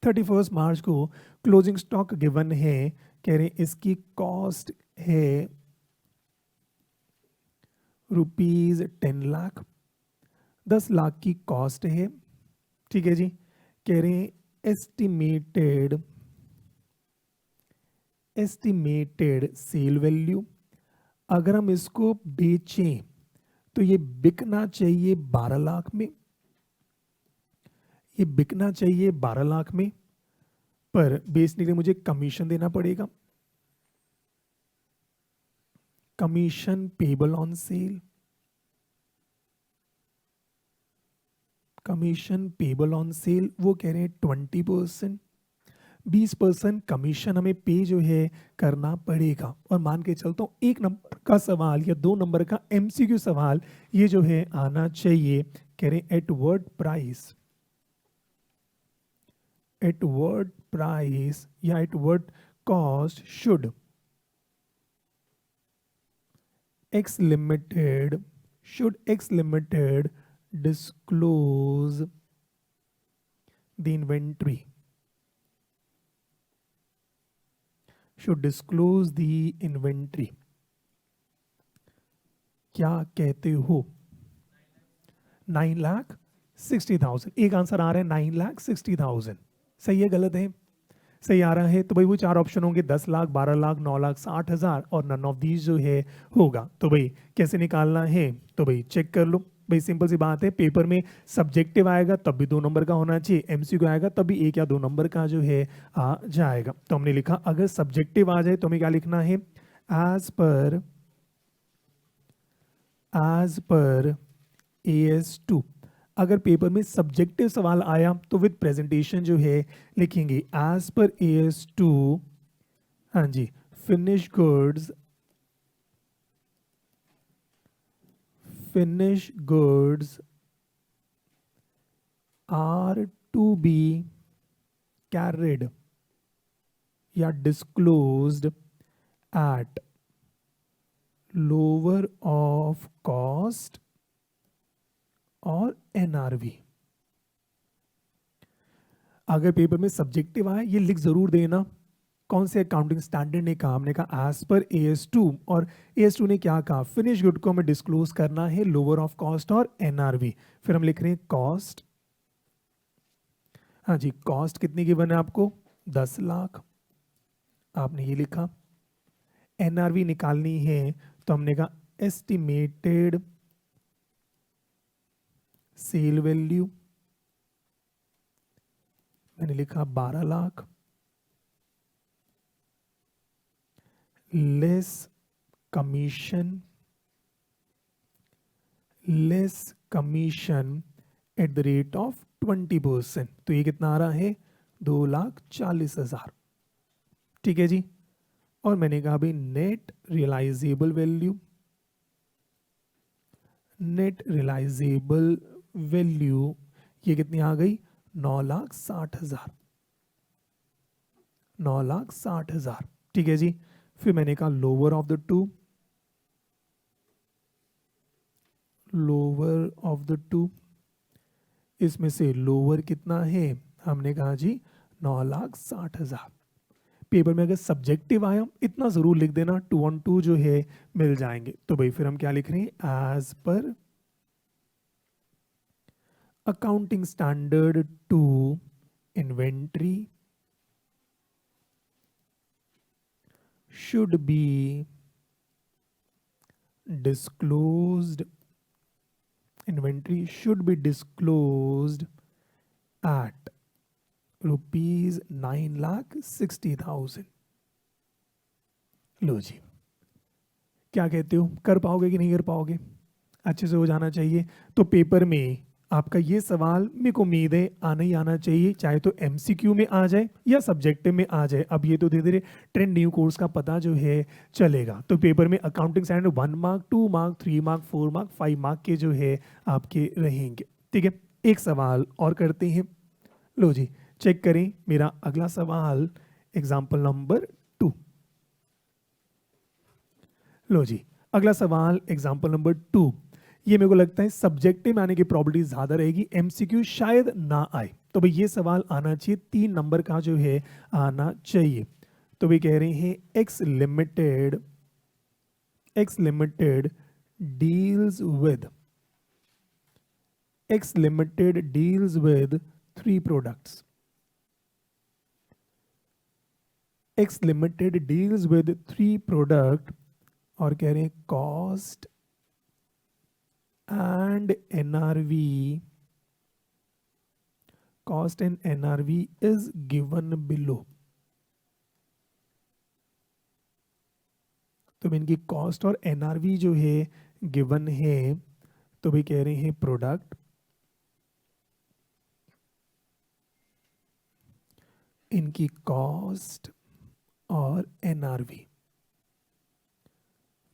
31st मार्च को क्लोजिंग स्टॉक गिवन है, कह रहे हैं इसकी कॉस्ट है ₹10 लाख, 10 लाख की कॉस्ट है। ठीक है जी। कह रहे हैं एस्टिमेटेड सेल वैल्यू, अगर हम इसको बेचें तो ये बिकना चाहिए 12 लाख में, ये बिकना चाहिए 12 लाख में, पर बेचने के लिए मुझे कमीशन देना पड़ेगा, commission payable on sale, commission payable on sale, वो कह रहे हैं 20%, 20% कमीशन हमें पे जो है करना पड़ेगा। और मान के चलता हूँ 1 नंबर का सवाल या 2 नंबर का एमसीक्यू सवाल ये जो है आना चाहिए। कह रहे हैं एट व्हाट प्राइस या at what cost should x limited disclose the inventory, should disclose the inventory, क्या कहते हो? 9,60,000। एक आंसर आ रहा है 9,60,000। सही है गलत है? सही आ रहा है। तो भाई वो चार ऑप्शन होंगे 10 लाख, 12 लाख, 9,60,000 और नन ऑफ दीज जो है होगा। तो भाई कैसे निकालना है? तो भाई चेक कर लो। भाई सिंपल सी बात है, पेपर में सब्जेक्टिव आएगा तब भी 2 नंबर का होना चाहिए, एमसीक्यू आएगा तब भी 1 या 2 नंबर का जो है आ जाएगा। तो हमने लिखा अगर सब्जेक्टिव आ जाए तो हमें क्या लिखना है? As per AS2। अगर पेपर में सब्जेक्टिव सवाल आया तो विद प्रेजेंटेशन जो है लिखेंगे एज पर AS2। हाँ जी, finish goods are to be carried या disclosed at lower of cost और NRV। अगर पेपर में सब्जेक्टिव आए ये लिख जरूर देना। कौन से अकाउंटिंग स्टैंडर्ड ने कहा? हमने कहा एज पर AS2। और AS2 ने क्या कहा? फिनिश गुड को हमें डिस्क्लोज करना है लोअर ऑफ कॉस्ट और NRV। फिर हम लिख रहे हैं कॉस्ट। हाँ जी, कॉस्ट कितनी गिवन है आपको? 10 लाख। आपने ये लिखा। NRV निकालनी है तो हमने कहा एस्टिमेटेड सेल वैल्यू, मैंने लिखा 12 lakh, less commission at the rate of 20%। तो ये कितना आ रहा है? 2,40,000। ठीक है जी। और मैंने कहा भाई नेट रियलाइजेबल वैल्यू ये कितनी आ गई? 9,60,000। 9,60,000। ठीक है जी। फिर मैंने कहा लोअर ऑफ द टू, इसमें से लोअर कितना है? हमने कहा जी 9,60,000। पेपर में अगर सब्जेक्टिव आया इतना जरूर लिख देना, 2 on 2 जो है मिल जाएंगे। तो भाई फिर हम क्या लिख रहे हैं? As per accounting standard 2 inventory should be disclosed at rupees 9,60,000। लो जी, क्या कहते हो? कर पाओगे कि नहीं कर पाओगे? अच्छे से हो जाना चाहिए। तो पेपर में आपका ये सवाल मेरे को उम्मीद है आना ही आना चाहिए, चाहे तो MCQ में आ जाए या सब्जेक्टिव में आ जाए। अब ये तो धीरे धीरे ट्रेंड न्यू कोर्स का पता जो है चलेगा। तो पेपर में accounting standard 1 mark, 2 mark, 3 mark, 4 mark, 5 mark के जो है आपके रहेंगे। ठीक है, एक सवाल और करते हैं। लो जी, चेक करें मेरा अगला सवाल, एग्जाम्पल नंबर 2। लो जी, अगला सवाल एग्जाम्पल नंबर 2। ये मेरे को लगता है सब्जेक्टिव में आने की प्रॉबिलिटी ज्यादा रहेगी, MCQ शायद ना आए। तो भाई ये सवाल आना चाहिए, 3 नंबर का जो है आना चाहिए। तो भाई कह रहे हैं X limited deals with 3 products. X limited deals with 3 product और कह रहे हैं cost and NRV is given below. तो इनकी कॉस्ट और NRV जो है गिवन है। तो भी कह रहे हैं प्रोडक्ट, इनकी कॉस्ट और NRV।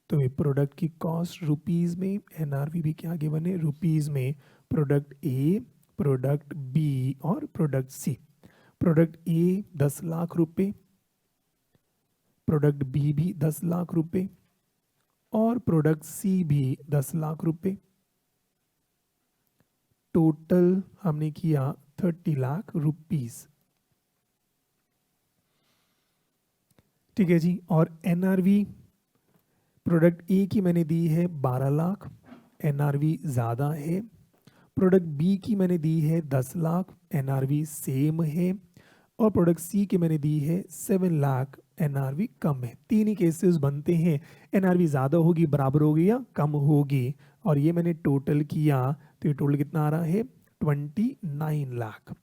तो ये प्रोडक्ट की कॉस्ट रुपीज में, NRV भी क्या गिवन है? रुपीज में। प्रोडक्ट A, प्रोडक्ट B और product C। Product A 10 lakh रुपए, प्रोडक्ट B भी 10 लाख रुपए और प्रोडक्ट C भी 10 लाख रुपए। टोटल हमने किया 30 लाख रुपीस। ठीक है जी। और एनआरवी प्रोडक्ट ए की मैंने दी है 12 लाख, एनआरवी ज़्यादा है। प्रोडक्ट बी की मैंने दी है 10 लाख, एनआरवी सेम है। और प्रोडक्ट सी की मैंने दी है 7 लाख, एनआरवी कम है। तीन ही केसेस बनते हैं, एनआरवी ज़्यादा होगी, बराबर होगी या कम होगी। और ये मैंने टोटल किया तो ये टोटल कितना आ रहा है 29 लाख।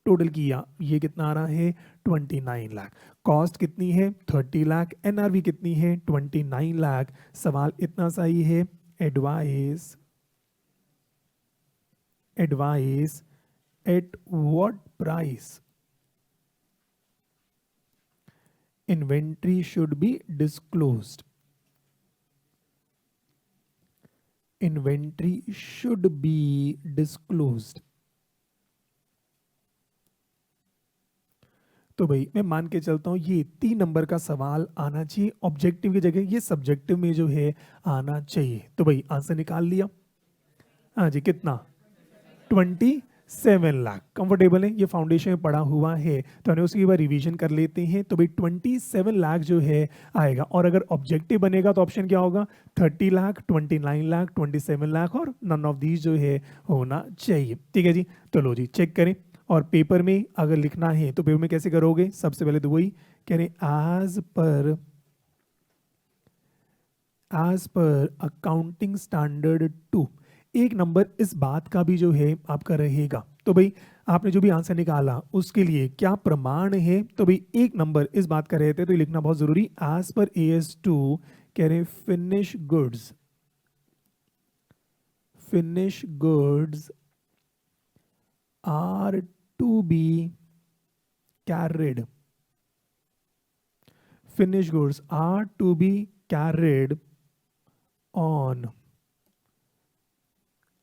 टोटल किया ये कितना आ रहा है 29 लाख। कॉस्ट कितनी है 30 लाख, एनआरवी कितनी है 29 लाख। सवाल इतना सा ही है, advice at what price inventory should be disclosed. Inventory should be disclosed. तो भाई मैं मान के चलता हूँ ये 3 नंबर का सवाल आना चाहिए, ऑब्जेक्टिव की जगह ये सब्जेक्टिव में जो है आना चाहिए। तो भाई आंसर निकाल लिया। हाँ जी, कितना 27 लाख। कंफर्टेबल है, ये फाउंडेशन में पड़ा हुआ है तो हमें उसकी बार रिवीजन कर लेते हैं। तो भाई 27 लाख जो है आएगा। और अगर ऑब्जेक्टिव बनेगा तो ऑप्शन क्या होगा 30 लाख, 29 लाख, 27 लाख और नन ऑफ दीज जो है होना चाहिए। ठीक है जी। तो लो जी चेक करें। और पेपर में अगर लिखना है तो पेपर में कैसे करोगे, सबसे पहले तो वही कह रहे एज पर अकाउंटिंग स्टैंडर्ड 2। एक नंबर इस बात का भी जो है आपका रहेगा। तो भाई आपने जो भी आंसर निकाला उसके लिए क्या प्रमाण है, तो भाई एक नंबर इस बात का रहता है तो ये लिखना बहुत जरूरी। एज पर AS2 कह रहे finish goods are to be carried, finished goods are to be carried on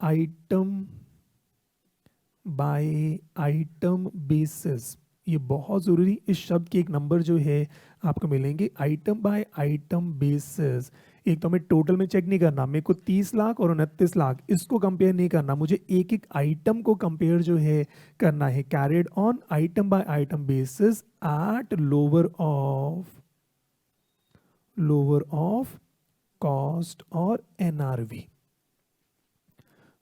item by item basis। ये बहुत ज़रूरी, इस शब्द के एक नंबर जो है आपको मिलेंगे आइटम बाय आइटम बेसिस। एक तो हमें टोटल में चेक नहीं करना, मेरे को 30 लाख और 29 लाख इसको कंपेयर नहीं करना, मुझे एक एक आइटम को कंपेयर जो है करना है। Carried on item by item basis eight lower of cost और एनआरवी।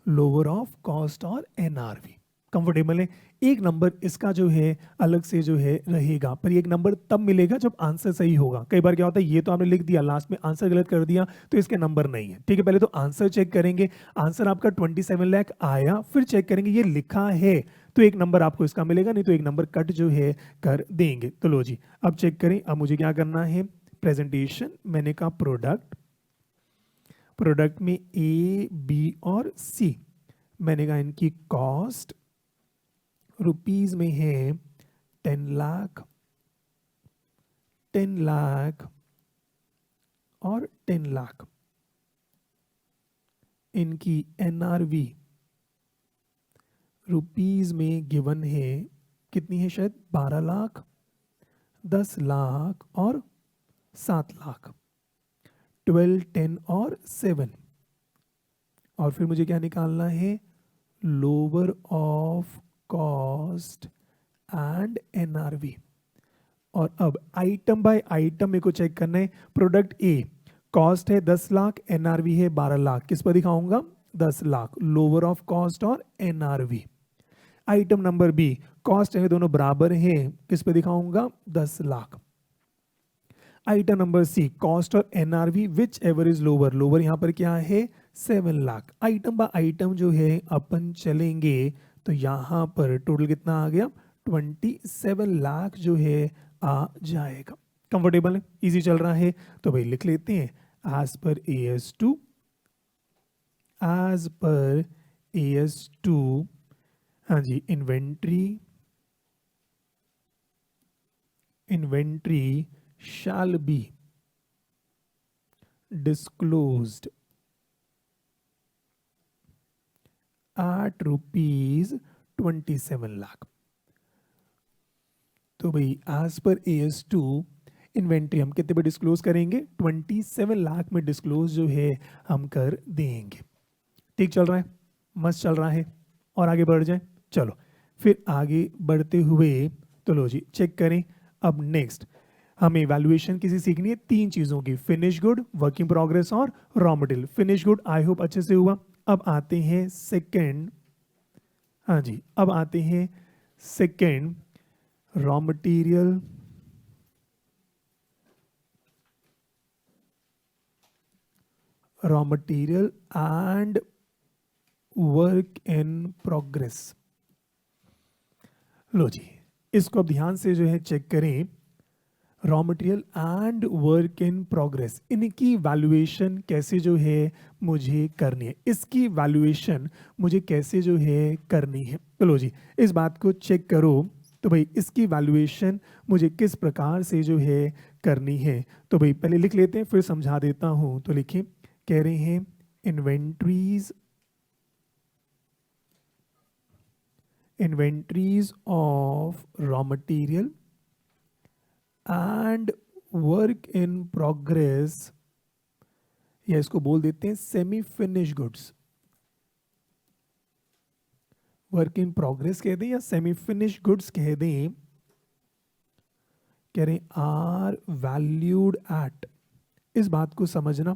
लोअर ऑफ कॉस्ट और एनआरवी कंफर्टेबल है। एक नंबर इसका जो है अलग से जो है रहेगा, पर एक नंबर तब मिलेगा जब आंसर सही होगा। कई बार क्या होता है ये तो आपने लिख दिया, लास्ट में आंसर गलत कर दिया तो इसके नंबर नहीं है। ठीक है, पहले तो आंसर चेक करेंगे। आंसर आपका 27 लाख आया, फिर चेक करेंगे ये लिखा है तो एक नंबर आपको इसका मिलेगा, नहीं तो एक नंबर कट जो है कर देंगे। तो लो जी अब चेक करें। अब मुझे क्या करना है, प्रेजेंटेशन मैंने कहा प्रोडक्ट में A, B और C मैंने कहा इनकी कॉस्ट रुपीज में है 10 लाख और 10 लाख। इनकी एनआरवी रुपीज में गिवन है कितनी है, शायद 12 लाख, 10 लाख और 7 लाख, 12, 10 और 7। और फिर मुझे क्या निकालना है, lower of cost and NRV. और अब आइटम बाय आइटम मेरे को चेक करना है। प्रोडक्ट ए कॉस्ट है 10 लाख, एनआरवी है 12 लाख, किस पर दिखाऊंगा 10 लाख, लोअर ऑफ कॉस्ट और NRV. Item number B cost है दोनों बराबर हैं, किस पे दिखाऊंगा 10 lakh. Item number C cost और NRV whichever is lower, lower यहां पर क्या है 7 लाख। आइटम बाय आइटम जो है अपन चलेंगे तो यहां पर टोटल कितना आ गया 27 लाख जो है आ जाएगा। कंफर्टेबल है, इजी चल रहा है। तो भाई लिख लेते हैं एज पर AS2 हाँ जी, inventory shall be disclosed at rupees 27 lakh. तो भाई एज पर AS2 इन्वेंट्री हम कितने पे डिस्क्लोज करेंगे 27 लाख में डिस्क्लोज जो है हम कर देंगे। ठीक चल रहा है, मस्त चल रहा है। और आगे बढ़ जाए। चलो फिर आगे बढ़ते हुए तो लो जी चेक करें। अब नेक्स्ट हमें वैल्यूएशन किसी सीखनी है 3 चीज़ों की, finish good, work in progress और raw material. Finish good I hope अच्छे से हुआ। अब आते हैं सेकेंड, हाँ जी, अब आते हैं second, raw material, raw material and work in progress. लो जी, इसको अब ध्यान से जो है चेक करें। Raw material and work in progress, इनकी वैल्यूएशन कैसे जो है मुझे करनी है, इसकी वैल्यूएशन मुझे कैसे जो है करनी है। चलो जी इस बात को चेक करो। तो भाई इसकी वैल्यूएशन मुझे किस प्रकार से जो है करनी है, तो भाई पहले लिख लेते हैं फिर समझा देता हूँ। तो लिखिए, कह रहे हैं inventories of raw material and work in progress, या इसको बोल देते हैं semi finish goods. Work in progress कह दें या सेमी फिनिश गुड्स कह दें, कह रहे आर वैल्यूड एट, इस बात को समझना,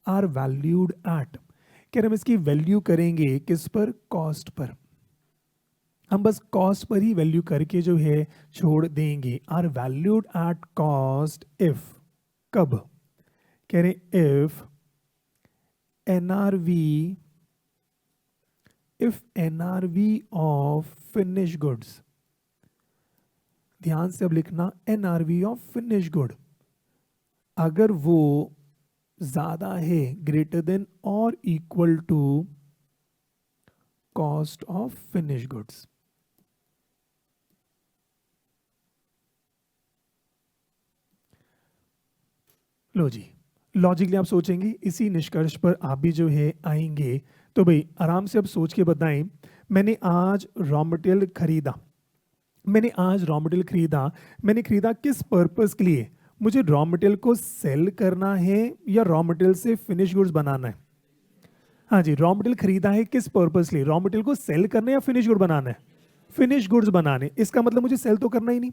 आर वैल्यूड एट, कह रहे हम इसकी वैल्यू करेंगे किस पर, कॉस्ट पर। हम बस कॉस्ट पर ही वैल्यू करके जो है छोड़ देंगे। Are valued at cost if, कब, कह रहे if NRV, if NRV of finish goods, ध्यान से अब लिखना, एनआरवी ऑफ फिनिश गुड अगर वो ज्यादा है, ग्रेटर देन और equal to cost of finish goods. लो जी, लॉजिकली आप सोचेंगे, इसी निष्कर्ष पर आप भी जो है आएंगे। तो भाई आराम से अब सोच के बताएं, मैंने आज रॉ मटेरियल खरीदा, मैंने आज रॉ मटेरियल खरीदा, मैंने खरीदा किस पर्पस के लिए, मुझे रॉ मटेरियल को सेल करना है या रॉ मटेरियल से फिनिश गुड्स बनाना है। हाँ जी, रॉ मटेरियल खरीदा है किस पर्पस के लिए, रॉ मटेरियल को सेल करना है या फिनिश गुड बनाना है, फिनिश गुड्स बनाने। इसका मतलब मुझे सेल तो करना ही नहीं,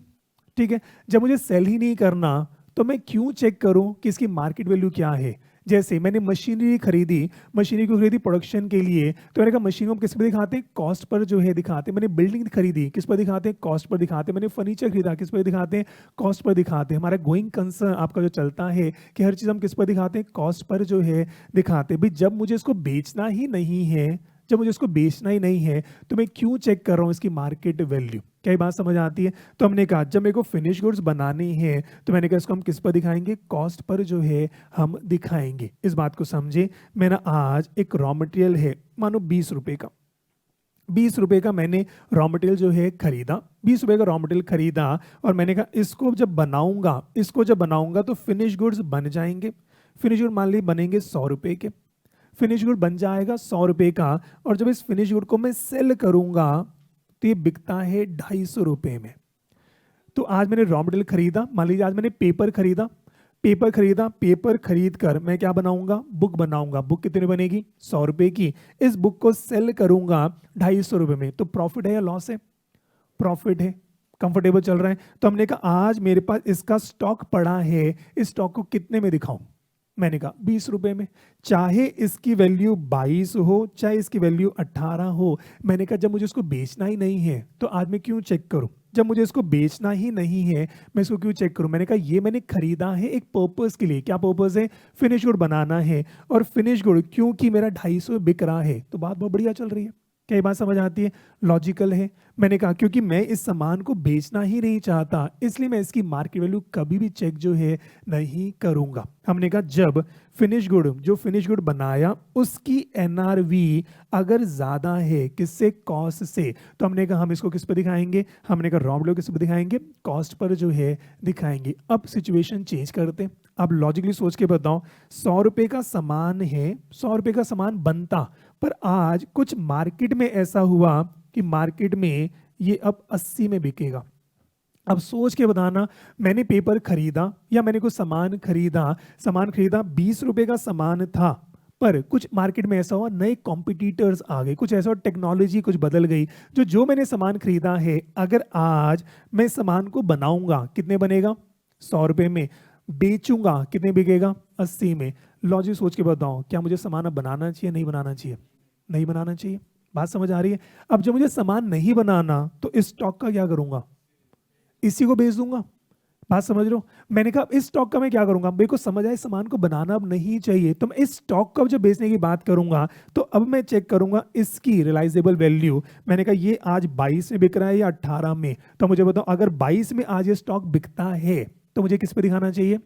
ठीक है। जब मुझे सेल ही नहीं करना तो मैं क्यों चेक करूं कि इसकी मार्केट वैल्यू क्या है। जैसे मैंने मशीनरी खरीदी, मशीनरी को खरीदी प्रोडक्शन के लिए, तो मैंने कहा मशीन को हम किस पर दिखाते हैं, कॉस्ट पर जो है दिखाते हैं। मैंने बिल्डिंग खरीदी, किस पर दिखाते हैं, कॉस्ट पर दिखाते हैं। मैंने फर्नीचर खरीदा, किस पर दिखाते हैं, कॉस्ट पर दिखाते हैं। हमारा गोइंग कंसर्न आपका जो चलता है कि हर चीज़ हम किस पर दिखाते हैं, कॉस्ट पर जो है दिखाते हैं। भाई जब मुझे इसको बेचना ही नहीं है, जब मुझे इसको बेचना ही नहीं है, तो मैं क्यों चेक कर रहा हूँ इसकी मार्केट वैल्यू। क्या ये बात समझ आती है। तो हमने कहा जब मेरे को फिनिश गुड्स बनानी है तो मैंने कहा इसको हम किस पर दिखाएंगे, कॉस्ट पर जो है हम दिखाएंगे। इस बात को समझे। मेरा आज एक रॉ मटेरियल है मानो 20 रुपए का, 20 रुपए का मैंने रॉ मटेरियल जो है खरीदा, 20 रुपए का रॉ मटेरियल खरीदा, और मैंने कहा इसको जब बनाऊंगा, इसको जब बनाऊंगा तो फिनिश गुड्स बन जाएंगे। फिनिश गुड मान ली बनेंगे 100 रुपए के, फिनिश गुड बन जाएगा 100 रुपए का। और जब इस फिनिश गुड को मैं सेल करूंगा तो ये बिकता है 250 रुपए में। तो आज मैंने रॉ मटेरियल खरीदा, मान लीजिए आज मैंने पेपर खरीदा, पेपर खरीदा, पेपर खरीद कर मैं क्या बनाऊंगा, बुक बनाऊंगा। बुक कितने बनेगी, 100 रुपए की। इस बुक को सेल करूंगा 250 रुपए में। तो प्रॉफिट है या लॉस है, प्रॉफिट है, कंफर्टेबल चल रहा है। तो हमने कहा आज मेरे पास इसका स्टॉक पड़ा है, इस स्टॉक को कितने में दिखाऊं, मैंने कहा 20 रुपए में। चाहे इसकी वैल्यू 22 हो, चाहे इसकी वैल्यू 18 हो, मैंने कहा जब मुझे इसको बेचना ही नहीं है तो आज मैं क्यों चेक करूं। जब मुझे इसको बेचना ही नहीं है मैं इसको क्यों चेक करूं। मैंने कहा ये मैंने खरीदा है एक पर्पस के लिए। क्या पर्पस है, फिनिश गुड बनाना है। और फिनिश गुड क्योंकि मेरा 250 बिक रहा है तो बात बहुत बढ़िया चल रही है। क्या ये बात समझ आती है, लॉजिकल है। मैंने कहा क्योंकि मैं इस सामान को बेचना ही नहीं चाहता इसलिए मैं इसकी मार्केट वैल्यू कभी भी चेक जो है नहीं करूंगा। हमने कहा जब फिनिश गुड, जो फिनिश गुड बनाया उसकी एनआरवी अगर ज्यादा है किससे, कॉस्ट से, तो हमने कहा हम इसको किस पर दिखाएंगे, हमने कहा रॉ मटेरियल किस पर दिखाएंगे, कॉस्ट पर जो है दिखाएंगे। अब सिचुएशन चेंज करते हैं। अब लॉजिकली सोच के बताओ, 100 रुपए का सामान है, 100 रुपए का सामान बनता, पर आज कुछ मार्केट में ऐसा हुआ कि मार्केट में ये अब 80 में बिकेगा। अब सोच के बताना, मैंने पेपर खरीदा या मैंने कुछ सामान खरीदा, सामान खरीदा 20 रुपए का सामान था, पर कुछ मार्केट में ऐसा हुआ, नए कॉम्पिटिटर्स आ गए, कुछ ऐसा टेक्नोलॉजी कुछ बदल गई, जो मैंने सामान खरीदा है, अगर आज मैं सामान को बनाऊंगा कितने बनेगा, 100 रुपए में, बेचूंगा कितने बिकेगा, 80 में। लॉजिक सोच के बताओ, क्या मुझे सामान अब बनाना चाहिए नहीं बनाना चाहिए, नहीं बनाना चाहिए। बात समझ आ रही है। अब जब मुझे सामान नहीं बनाना तो इस स्टॉक का क्या करूंगा, इसी को बेच दूंगा। बात समझ रहे हो। मैंने कहा इस स्टॉक का मैं क्या करूंगा, मेरे को समझ आए सामान को बनाना अब नहीं चाहिए, तो मैं इस स्टॉक का जब बेचने की बात करूंगा तो अब मैं चेक करूंगा इसकी रियलाइजेबल वैल्यू। मैंने कहा ये आज 22 में बिक रहा है या 18 में, तो मुझे बताओ अगर 22 में आज ये स्टॉक बिकता है तो मुझे किस पे दिखाना चाहिए,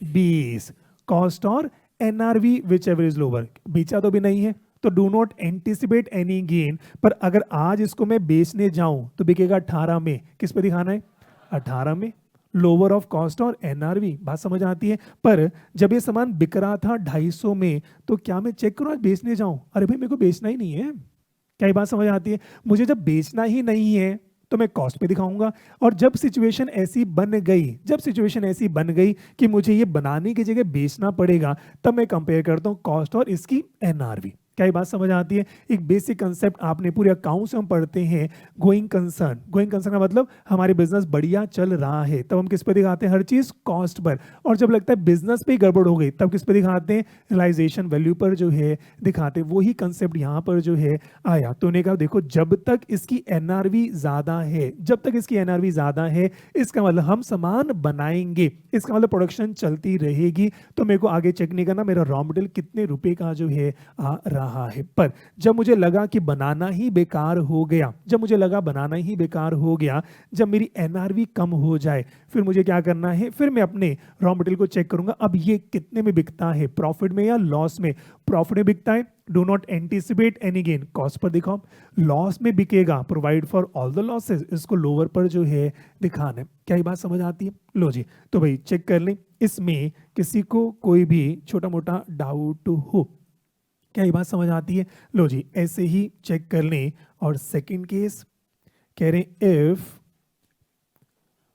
20। कॉस्ट और NRV whichever is lower, बेचा तो भी नहीं है तो do not anticipate any gain. पर अगर आज इसको मैं बेचने जाऊं तो बिकेगा 18 में, किस पे दिखाना है, 18 में, लोअर ऑफ कॉस्ट और एनआरवी। बात समझ आती है। पर जब ये सामान बिक रहा था 250 में, तो क्या मैं चेक करूं आज बेचने जाऊं, अरे भाई मेरे को बेचना ही नहीं है। क्या ये बात समझ आती है। मुझे जब बेचना ही नहीं है तो मैं कॉस्ट पे दिखाऊंगा। और जब सिचुएशन ऐसी बन गई, जब सिचुएशन ऐसी बन गई कि मुझे ये बनाने की जगह बेचना पड़ेगा, तब मैं कंपेयर करता हूँ कॉस्ट और इसकी एनआरवी। क्या ये बात समझ आती है। एक बेसिक कंसेप्ट आपने पूरे अकाउंट्स में हम पढ़ते हैं, गोइंग कंसर्न। गोइंग कंसर्न का मतलब हमारे बिजनेस बढ़िया चल रहा है, तब हम किस पे दिखाते हैं, हर चीज कॉस्ट पर। और जब लगता है बिजनेस पे ही गड़बड़ हो गई, तब किस पे दिखाते हैं, रियलाइजेशन वैल्यू पर जो है दिखाते हैं। वही कंसेप्ट यहाँ पर जो है आया। तो उन्हें कहा देखो जब तक इसकी एनआरवी ज्यादा है, जब तक इसकी एनआरवी ज्यादा है, इसका मतलब हम सामान बनाएंगे, इसका मतलब प्रोडक्शन चलती रहेगी, तो मेरे को आगे चेक नहीं करना मेरा रॉ मटेरियल कितने रुपए का जो है आ रहा है। पर जब मुझे लगा कि बनाना ही बेकार हो गया, जब मुझे लगा बनाना ही बेकार हो गया, जब मेरी एनआरवी कम हो जाए, फिर मुझे क्या करना है, फिर मैं अपने रॉ मटेरियल को चेक करूंगा अब ये कितने में बिकता है, प्रॉफिट में या लॉस में। प्रॉफिट में बिकता है, do not anticipate any gain, cost per दिखाओ। लॉस में बिकेगा, provide for all the losses, इसको लोअर पर जो है दिखाना है। क्या ये बात समझ आती है। लो जी, तो भाई चेक कर लें, इसमें किसी को कोई भी छोटा मोटा डाउट हो, क्या ये बात समझ आती है। लो जी, ऐसे ही चेक कर लें। और सेकंड केस कह रहे हैं इफ,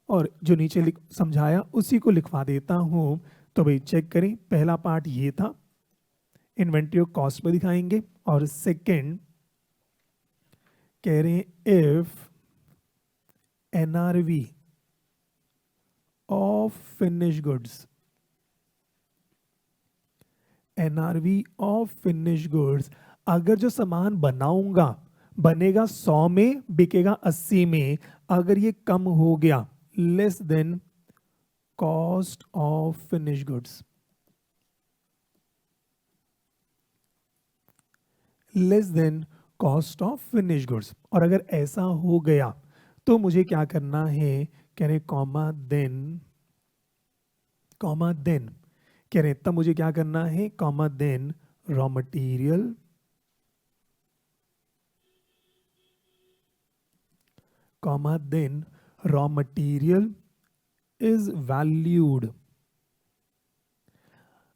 और जो नीचे समझाया उसी को लिखवा देता हूं। तो भाई चेक करें, पहला पार्ट ये था, इन्वेंट्री और कॉस्ट पर दिखाएंगे। और सेकंड कह रहे हैं if NRV of finish goods, NRV of finish goods, अगर जो सामान बनाऊंगा बनेगा 100 में, बिकेगा 80 में, अगर ये कम हो गया, less than cost of finish goods, less than cost of finish goods, और अगर ऐसा हो गया तो मुझे क्या करना है, कह रहे कॉमा देन, कॉमा देन, कह रहे तब मुझे क्या करना है, comma then raw material, comma then raw material is valued.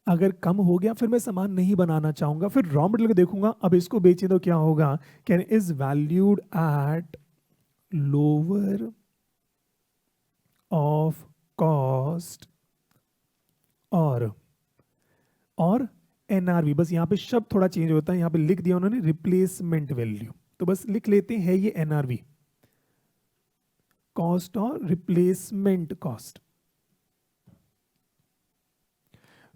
अगर कम हो गया फिर मैं सामान नहीं बनाना चाहूंगा, फिर रॉ मटेरियल को देखूंगा, अब इसको बेचे तो क्या होगा, can is valued at lower of cost और एनआरवी। बस यहाँ पे शब्द थोड़ा चेंज होता है, यहाँ पे लिख दिया उन्होंने रिप्लेसमेंट वैल्यू, तो बस लिख लेते हैं ये एनआरवी, कॉस्ट और रिप्लेसमेंट कॉस्ट।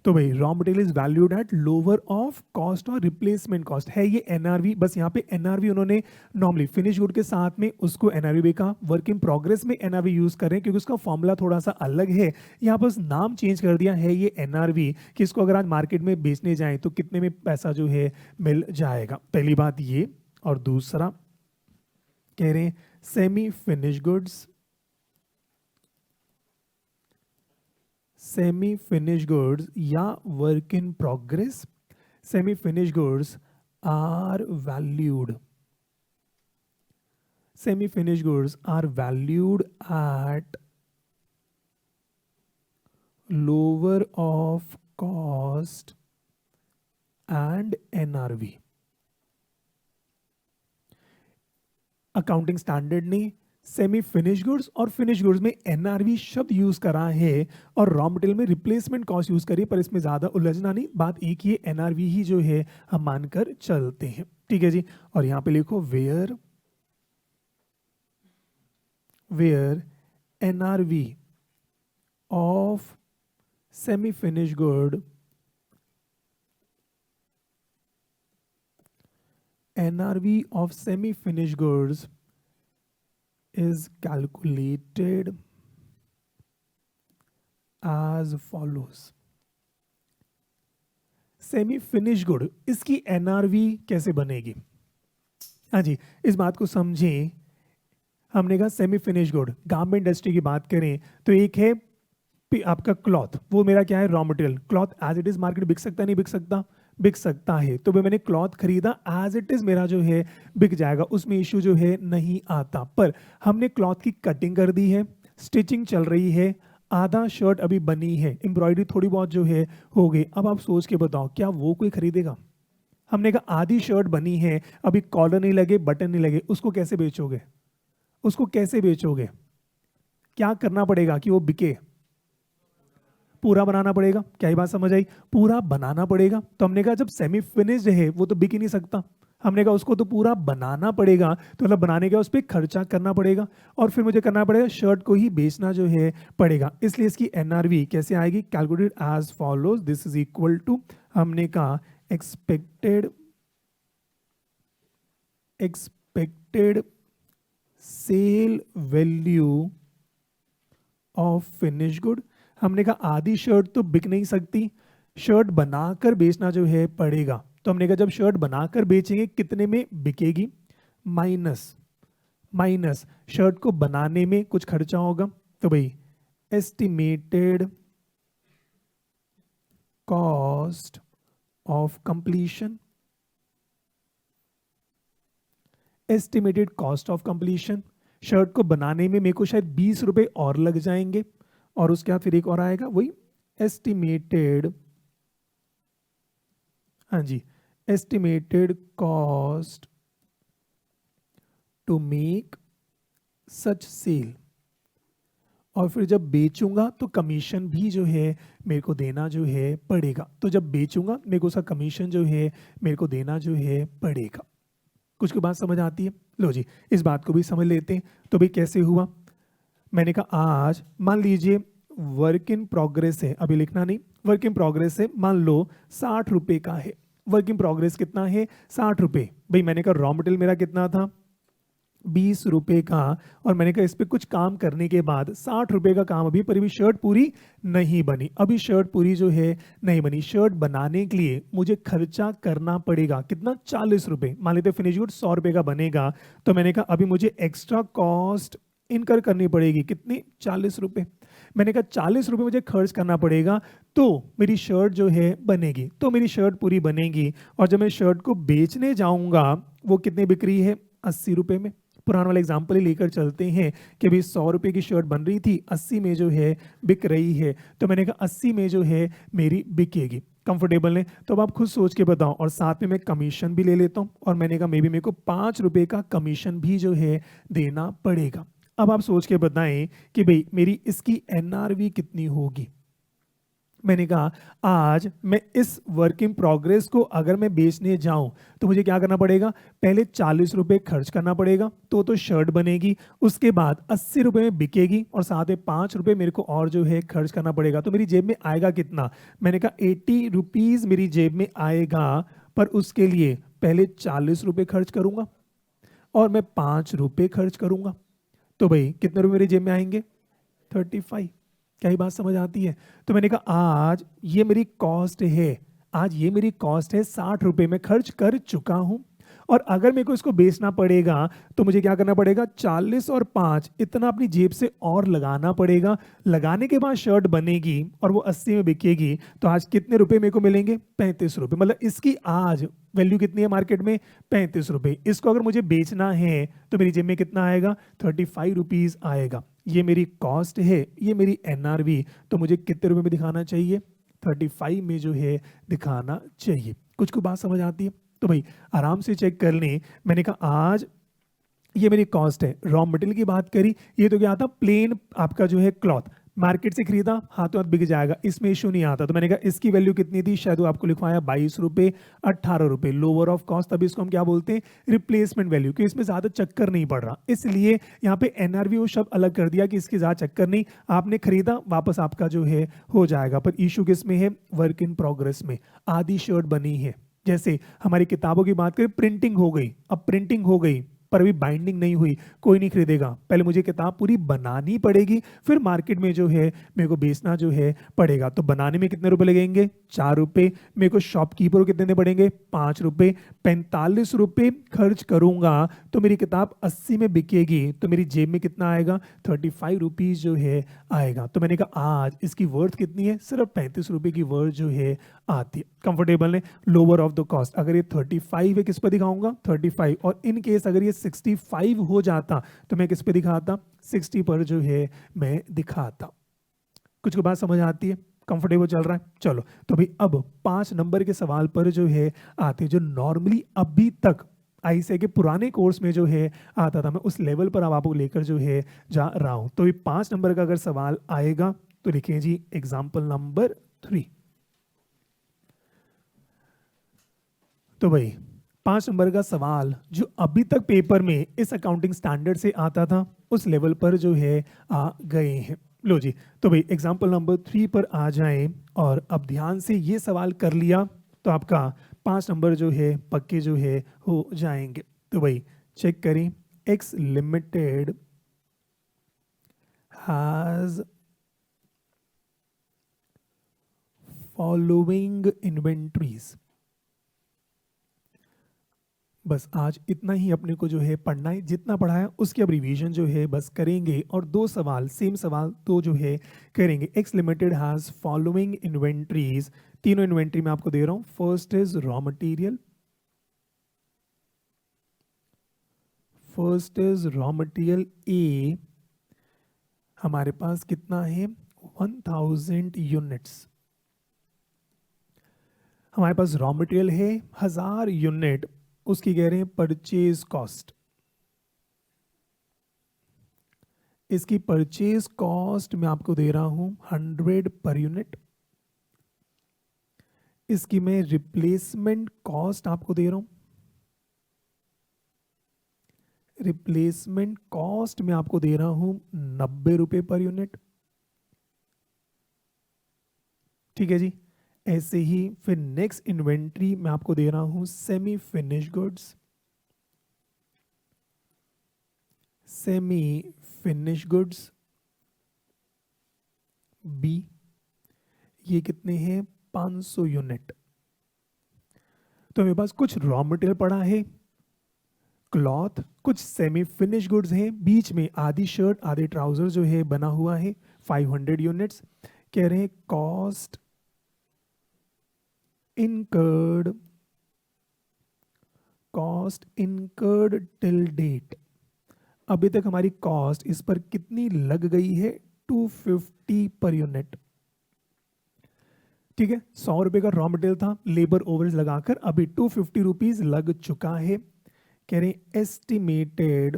तो भाई raw material is valued at lower of cost और रिप्लेसमेंट कॉस्ट है ये एनआरवी। बस यहाँ पे एनआरवी उन्होंने नॉर्मली फिनिश गुड के साथ में उसको एनआरवी देखा, वर्क इन प्रोग्रेस में एनआरवी यूज कर रहे हैं क्योंकि उसका फॉर्मूला थोड़ा सा अलग है। यहाँ पर नाम चेंज कर दिया है ये एनआरवी, कि इसको अगर आज मार्केट में बेचने जाए तो कितने में पैसा जो है मिल जाएगा। पहली बात ये। और दूसरा कह रहे हैं semi finish goods, semi finish goods या work in progress, semi finish goods are valued, semi finish goods are valued at lower of cost and NRV. Accounting standard ने सेमी फिनिश गुड्स और फिनिश गुड्स में NRV शब्द use करा है और raw material में replacement cost use करी, पर इसमें ज्यादा उलझना नहीं, बात एक ही एनआरवी ही जो है हम मानकर चलते हैं। ठीक है जी। और यहां पे लिखो where NRV of semi finish good NRV of semi-finished goods is calculated as follows. Semi finish good, इसकी NRV कैसे बनेगी? हाँ जी, इस बात को समझें। हमने कहा semi finish good, garment industry की बात करें तो एक है आपका क्लॉथ, वो मेरा क्या है, raw material. Cloth as it is market बिक सकता है, नहीं बिक सकता? बिक सकता है। तो भाई मैंने क्लॉथ खरीदा, एज इट इज मेरा जो है बिक जाएगा, उसमें इश्यू जो है नहीं आता। पर हमने क्लॉथ की कटिंग कर दी है, स्टिचिंग चल रही है, आधा शर्ट अभी बनी है, एम्ब्रॉयडरी थोड़ी बहुत जो है हो गई। अब आप सोच के बताओ, क्या वो कोई खरीदेगा? हमने कहा आधी शर्ट बनी है, अभी कॉलर नहीं लगे, बटन नहीं लगे, उसको कैसे बेचोगे? उसको कैसे बेचोगे? क्या करना पड़ेगा कि वो बिके? पूरा बनाना पड़ेगा। क्या ये बात समझ आई? पूरा बनाना पड़ेगा। तो हमने कहा जब सेमी फिनिश्ड है वो तो बिक ही नहीं सकता, हमने कहा उसको तो पूरा बनाना पड़ेगा, तो मतलब बनाने का उस पर खर्चा करना पड़ेगा और फिर मुझे करना पड़ेगा, शर्ट को ही बेचना जो है पड़ेगा। इसलिए इसकी एनआरवी कैसे आएगी? Calculated as follows, this is equal to, हमने कहा expected sale value of finish good. हमने कहा आधी शर्ट तो बिक नहीं सकती, शर्ट बनाकर बेचना जो है पड़ेगा। तो हमने कहा जब शर्ट बनाकर बेचेंगे कितने में बिकेगी? माइनस शर्ट को बनाने में कुछ खर्चा होगा, तो भाई estimated cost of completion, estimated cost of completion, shirt को बनाने में मेरे को शायद 20 रुपए और लग जाएंगे, और उसके बाद फिर एक और आएगा वही एस्टिमेटेड, हाँ जी, estimated cost to make such sale. और फिर जब बेचूंगा तो कमीशन भी जो है मेरे को देना जो है पड़ेगा। तो जब बेचूंगा मेरे को उसका कमीशन जो है मेरे को देना जो है पड़ेगा। कुछ की बात समझ आती है? लो जी, इस बात को भी समझ लेते हैं। तो भाई कैसे हुआ? मैंने कहा आज मान लीजिए वर्क इन प्रोग्रेस है, अभी लिखना नहीं, वर्क इन प्रोग्रेस है, मान लो 60 रुपए का है। वर्क इन प्रोग्रेस कितना है? 60 रुपए। भाई मैंने कहा रॉ मटेरियल मेरा कितना था? 20 रुपए का, और मैंने कहा इस पे कुछ काम करने के बाद 60 रुपए का काम अभी, पर अभी शर्ट पूरी नहीं बनी, अभी शर्ट पूरी जो है नहीं बनी। शर्ट बनाने के लिए मुझे खर्चा करना पड़ेगा कितना? 40 रुपए। मान लेते फिनिश गुड 100 रुपए का बनेगा, तो मैंने कहा अभी मुझे एक्स्ट्रा कॉस्ट इनकर करनी पड़ेगी, कितनी? 40 रुपए। मैंने कहा 40 रुपए मुझे खर्च करना पड़ेगा तो मेरी शर्ट जो है बनेगी, तो मेरी शर्ट पूरी बनेगी। और जब मैं शर्ट को बेचने जाऊंगा वो कितने बिक रही है? 80 रुपए में। पुराना वाला एग्जाम्पल ही लेकर चलते हैं कि अभी 100 रुपए की शर्ट बन रही थी, 80 में जो है बिक रही है, तो मैंने कहा 80 में जो है मेरी बिकेगी। कंफर्टेबल है? तो अब आप खुद सोच के बताओ, और साथ में मैं कमीशन भी ले लेता हूँ, और मैंने कहा मे बी मेरे को 5 रुपए का कमीशन भी जो है देना पड़ेगा। अब आप सोच के बताएं कि भाई मेरी इसकी एनआरवी कितनी होगी। मैंने कहा आज मैं इस वर्क इन प्रोग्रेस को अगर मैं बेचने जाऊं तो मुझे क्या करना पड़ेगा? पहले 40 रुपए खर्च करना पड़ेगा, तो शर्ट बनेगी, उसके बाद 80 रुपए में बिकेगी, और साथ में 5 रुपए मेरे को और जो है खर्च करना पड़ेगा। तो मेरी जेब में आएगा कितना? मैंने कहा 80 रुपीज मेरी जेब में आएगा, पर उसके लिए पहले 40 रुपए खर्च करूंगा और मैं 5 रुपए खर्च करूंगा, तो भाई कितने रुपए मेरी जेब में आएंगे? 35। क्या ये बात समझ आती है? तो मैंने कहा आज ये मेरी कॉस्ट है, आज ये मेरी कॉस्ट है, 60 रुपए में खर्च कर चुका हूं, और अगर मेरे को इसको बेचना पड़ेगा तो मुझे क्या करना पड़ेगा? 40 और 5 इतना अपनी जेब से और लगाना पड़ेगा। लगाने के बाद शर्ट बनेगी और वो 80 में बिकेगी, तो आज कितने रुपए मेरे को मिलेंगे? 35 रुपए। मतलब इसकी आज वैल्यू कितनी है मार्केट में? 35 रुपए। इसको अगर मुझे बेचना है तो मेरी जेब में कितना आएगा? 35 रुपीज आएगा। ये मेरी कॉस्ट है, ये मेरी एनआरवी, तो मुझे कितने रुपए में दिखाना चाहिए? 35 में जो है दिखाना चाहिए। कुछ को बात समझ आती है? तो भाई आराम से चेक कर लें। मैंने कहा आज ये मेरी कॉस्ट है। रॉ मटेरियल की बात करी, ये तो क्या था, प्लेन आपका जो है क्लॉथ, मार्केट से खरीदा, हाथों हाथ बिक जाएगा, इसमें इशू नहीं आता। तो मैंने कहा इसकी वैल्यू कितनी थी, शायद वो आपको लिखवाया 22 रुपये, 18 रुपये, लोअर ऑफ कॉस्ट। तभी इसको हम क्या बोलते हैं, रिप्लेसमेंट वैल्यू, कि इसमें ज्यादा चक्कर नहीं पड़ रहा, इसलिए यहाँ पे एनआरवी वो शब्द अलग कर दिया कि इसकी ज्यादा चक्कर नहीं, आपने खरीदा वापस आपका जो है हो जाएगा। पर इशू किस में है, वर्क इन प्रोग्रेस में। आधी शर्ट बनी है, जैसे हमारी किताबों की बात करें, प्रिंटिंग हो गई, अब प्रिंटिंग हो गई पर अभी बाइंडिंग नहीं हुई, कोई नहीं खरीदेगा, पहले मुझे किताब पूरी बनानी पड़ेगी, फिर मार्केट में जो है मेरे को बेचना जो है पड़ेगा। तो बनाने में कितने रुपए लगेंगे, 4 रुपए, मेरे को शॉपकीपर को कितने देने पड़ेंगे, 5 रुपए, 45 रुपए खर्च करूंगा तो मेरी किताब 80 में बिकेगी, तो मेरी जेब में कितना आएगा, 35 रुपीज जो है आएगा। तो मैंने कहा आज इसकी वर्थ कितनी है, सिर्फ 35 रुपए की वर्थ जो है आती है। कंफर्टेबल है, लोअर ऑफ द कॉस्ट। अगर ये 35 है किस पर दिखाऊंगा, 35, और इन केस अगर ये 65 हो जाता तो मैं किस पे दिखाता, 60 पर जो है मैं दिखाता। कुछ बात समझ आती है, कंफर्टेबल चल रहा है। चलो तो भाई अब 5 नंबर के सवाल पर जो है आते हैं, जो नॉर्मली अभी तक आईसीए के पुराने कोर्स में जो है आता था, मैं उस लेवल पर अब आपको लेकर जो है जा रहा हूं। तो ये 5 नंबर का अगर सवाल आएगा तो लिखिए जी एग्जाम्पल नंबर 3। तो भाई 5 नंबर का सवाल जो अभी तक पेपर में इस अकाउंटिंग स्टैंडर्ड से आता था उस लेवल पर जो है आ गए हैं। लो जी, तो भाई एग्जाम्पल नंबर 3 पर आ जाएं, और अब ध्यान से ये सवाल कर लिया तो आपका 5 नंबर जो है पक्के जो है हो जाएंगे। तो भाई चेक करें, x limited has following inventories. बस आज इतना ही अपने को जो है पढ़ना है, जितना पढ़ा है उसकी अब रिवीजन जो है बस करेंगे, और 2 सवाल सेम सवाल तो जो है करेंगे। X limited has following inventories, तीनों इन्वेंट्री मैं आपको दे रहा हूं। First is raw material, first is raw material A, हमारे पास कितना है, 1000 यूनिट्स। हमारे पास रॉ मटेरियल है 1000 यूनिट, उसकी कह रहे हैं परचेज कॉस्ट। इसकी परचेज कॉस्ट मैं आपको दे रहा हूं 100 पर यूनिट। इसकी मैं रिप्लेसमेंट कॉस्ट आपको दे रहा हूं, रिप्लेसमेंट कॉस्ट मैं आपको दे रहा हूं 90 रुपए पर यूनिट। ठीक है जी। ऐसे ही फिर नेक्स्ट इन्वेंट्री मैं आपको दे रहा हूं semi finish goods, semi finish goods B, ये कितने हैं, 500 यूनिट। तो मेरे पास कुछ रॉ मटेरियल पड़ा है, क्लॉथ, कुछ सेमी फिनिश गुड्स हैं, बीच में आधी शर्ट आधे ट्राउजर जो है बना हुआ है, 500 यूनिट्स। कह रहे हैं cost incurred, cost incurred till date. अभी तक हमारी कॉस्ट इस पर कितनी लग गई है, 250 पर यूनिट। ठीक है, 100 रुपए का रॉ मटेरियल था, लेबर ओवरहेड्स लगाकर अभी 250 रुपीज लग चुका है। कह रहे हैं estimated,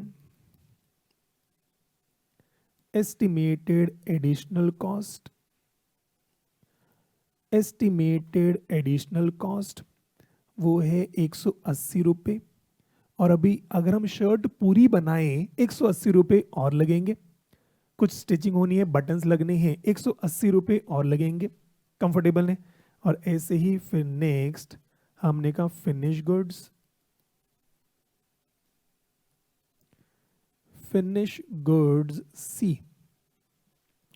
estimated additional cost, estimated additional cost वो है 180 रुपये, और अभी अगर हम शर्ट पूरी बनाएं 180 रुपये और लगेंगे, कुछ स्टिचिंग होनी है, बटन्स लगने हैं, 180 रुपये और लगेंगे। कंफर्टेबल है। और ऐसे ही फिर नेक्स्ट हमने कहा फिनिश गुड्स, फिनिश गुड्स सी,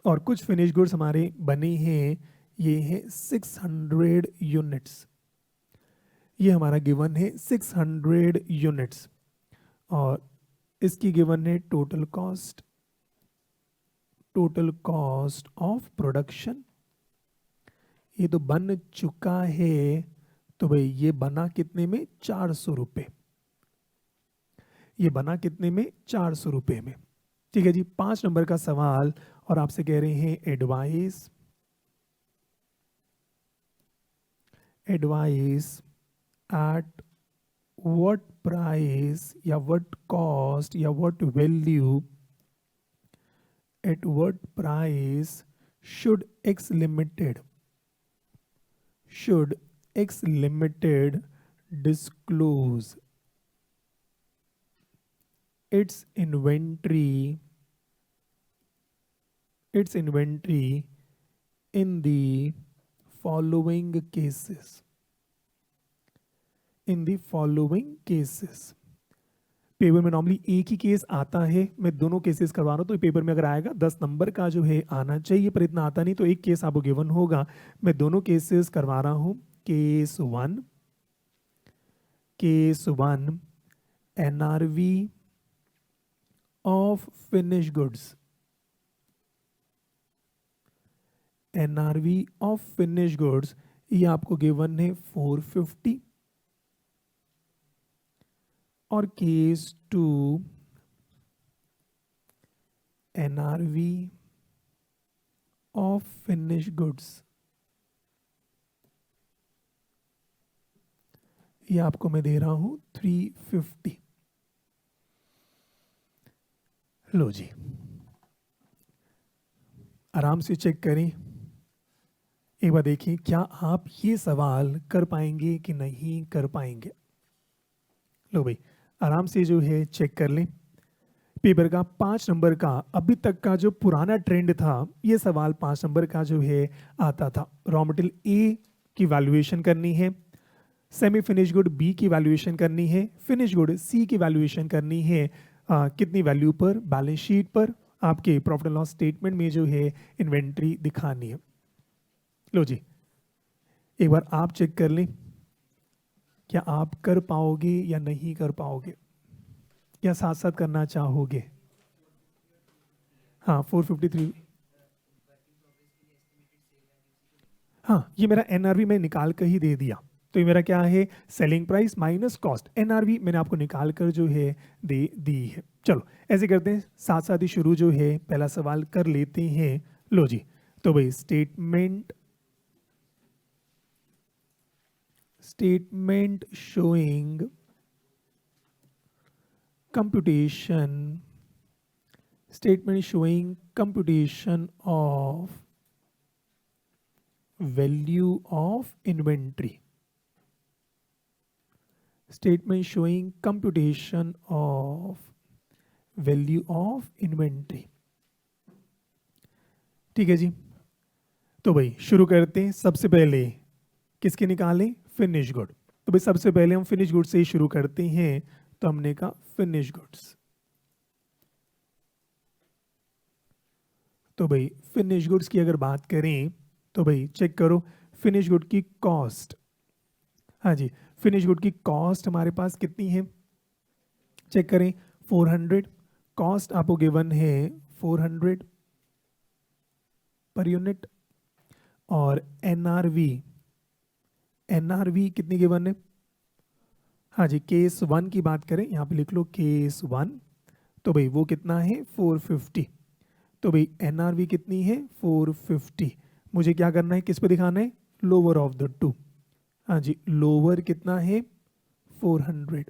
और कुछ फिनिश गुड्स हमारे बने हैं, ये है 600 यूनिट्स, ये हमारा गिवन है 600 यूनिट्स, और इसकी गिवन है total cost, total cost of production. ये तो बन चुका है, तो भाई ये बना कितने में, 400 रुपये, ये बना कितने में, 400 रुपये में। ठीक है जी, 5 नंबर का सवाल, और आपसे कह रहे हैं advice, advice eight what price या what cost या what value, at what price should X Limited disclose its inventory in the following cases. Paper में नॉर्मली एक ही केस आता है, मैं दोनों केसेस करवा रहा हूँ, तो पेपर में अगर आएगा 10 नंबर का जो है आना चाहिए, पर इतना आता नहीं, तो एक केस आपको गिवन होगा। मैं दोनों केसेस करवा रहा हूँ। Case one NRV of finish goods, ये आपको गिवन है 450। और case 2 NRV of finish goods, ये आपको मैं दे रहा हूं 350। लो जी, आराम से चेक करें, एक बार देखिए क्या आप ये सवाल कर पाएंगे कि नहीं कर पाएंगे। लो भाई, आराम से जो है चेक कर लें। पेपर का 5 नंबर का अभी तक का जो पुराना ट्रेंड था, ये सवाल 5 नंबर का जो है आता था। रॉ मटेरियल ए की वैल्यूएशन करनी है, सेमी फिनिश गुड बी की वैल्यूएशन करनी है, फिनिश गुड सी की वैल्यूएशन करनी है। कितनी वैल्यू पर? बैलेंस शीट पर आपके प्रॉफिट एंड लॉस स्टेटमेंट में जो है इन्वेंट्री दिखानी है। लो जी, एक बार आप चेक कर लें, क्या आप कर पाओगे या नहीं कर पाओगे, या साथ साथ करना चाहोगे? हाँ 453। हाँ, ये मेरा एनआरवी मैं निकाल कर ही दे दिया, तो ये मेरा क्या है? Selling price minus cost. NRV मैंने आपको निकाल कर जो है दे दी है। चलो ऐसे करते हैं, साथ साथ ही शुरू जो है पहला सवाल कर लेते हैं। लो जी, तो भाई statement showing computation of value of inventory, ठीक है जी। तो भाई शुरू करते हैं। सबसे पहले किसके निकालें? Finish good. तो भाई सबसे पहले हम फिनिश गुड से ही शुरू करते हैं। तो हमने कहा फिनिश गुड्स, तो भाई फिनिश गुड्स की अगर बात करें तो भाई चेक करो फिनिश गुड की कॉस्ट। हाँ जी, फिनिश गुड की कॉस्ट हमारे पास कितनी है? चेक करें, 400। कॉस्ट आपको गिवन है 400 पर यूनिट। और एनआरवी कितनी गिवन है? हाँ जी, केस 1 की बात करें, यहाँ पे लिख लो केस 1, तो भाई वो कितना है? 450। तो भाई एनआरवी कितनी है? 450। मुझे क्या करना है, किस पे दिखाना है? Lower of the two. हाँ जी, लोअर कितना है? 400।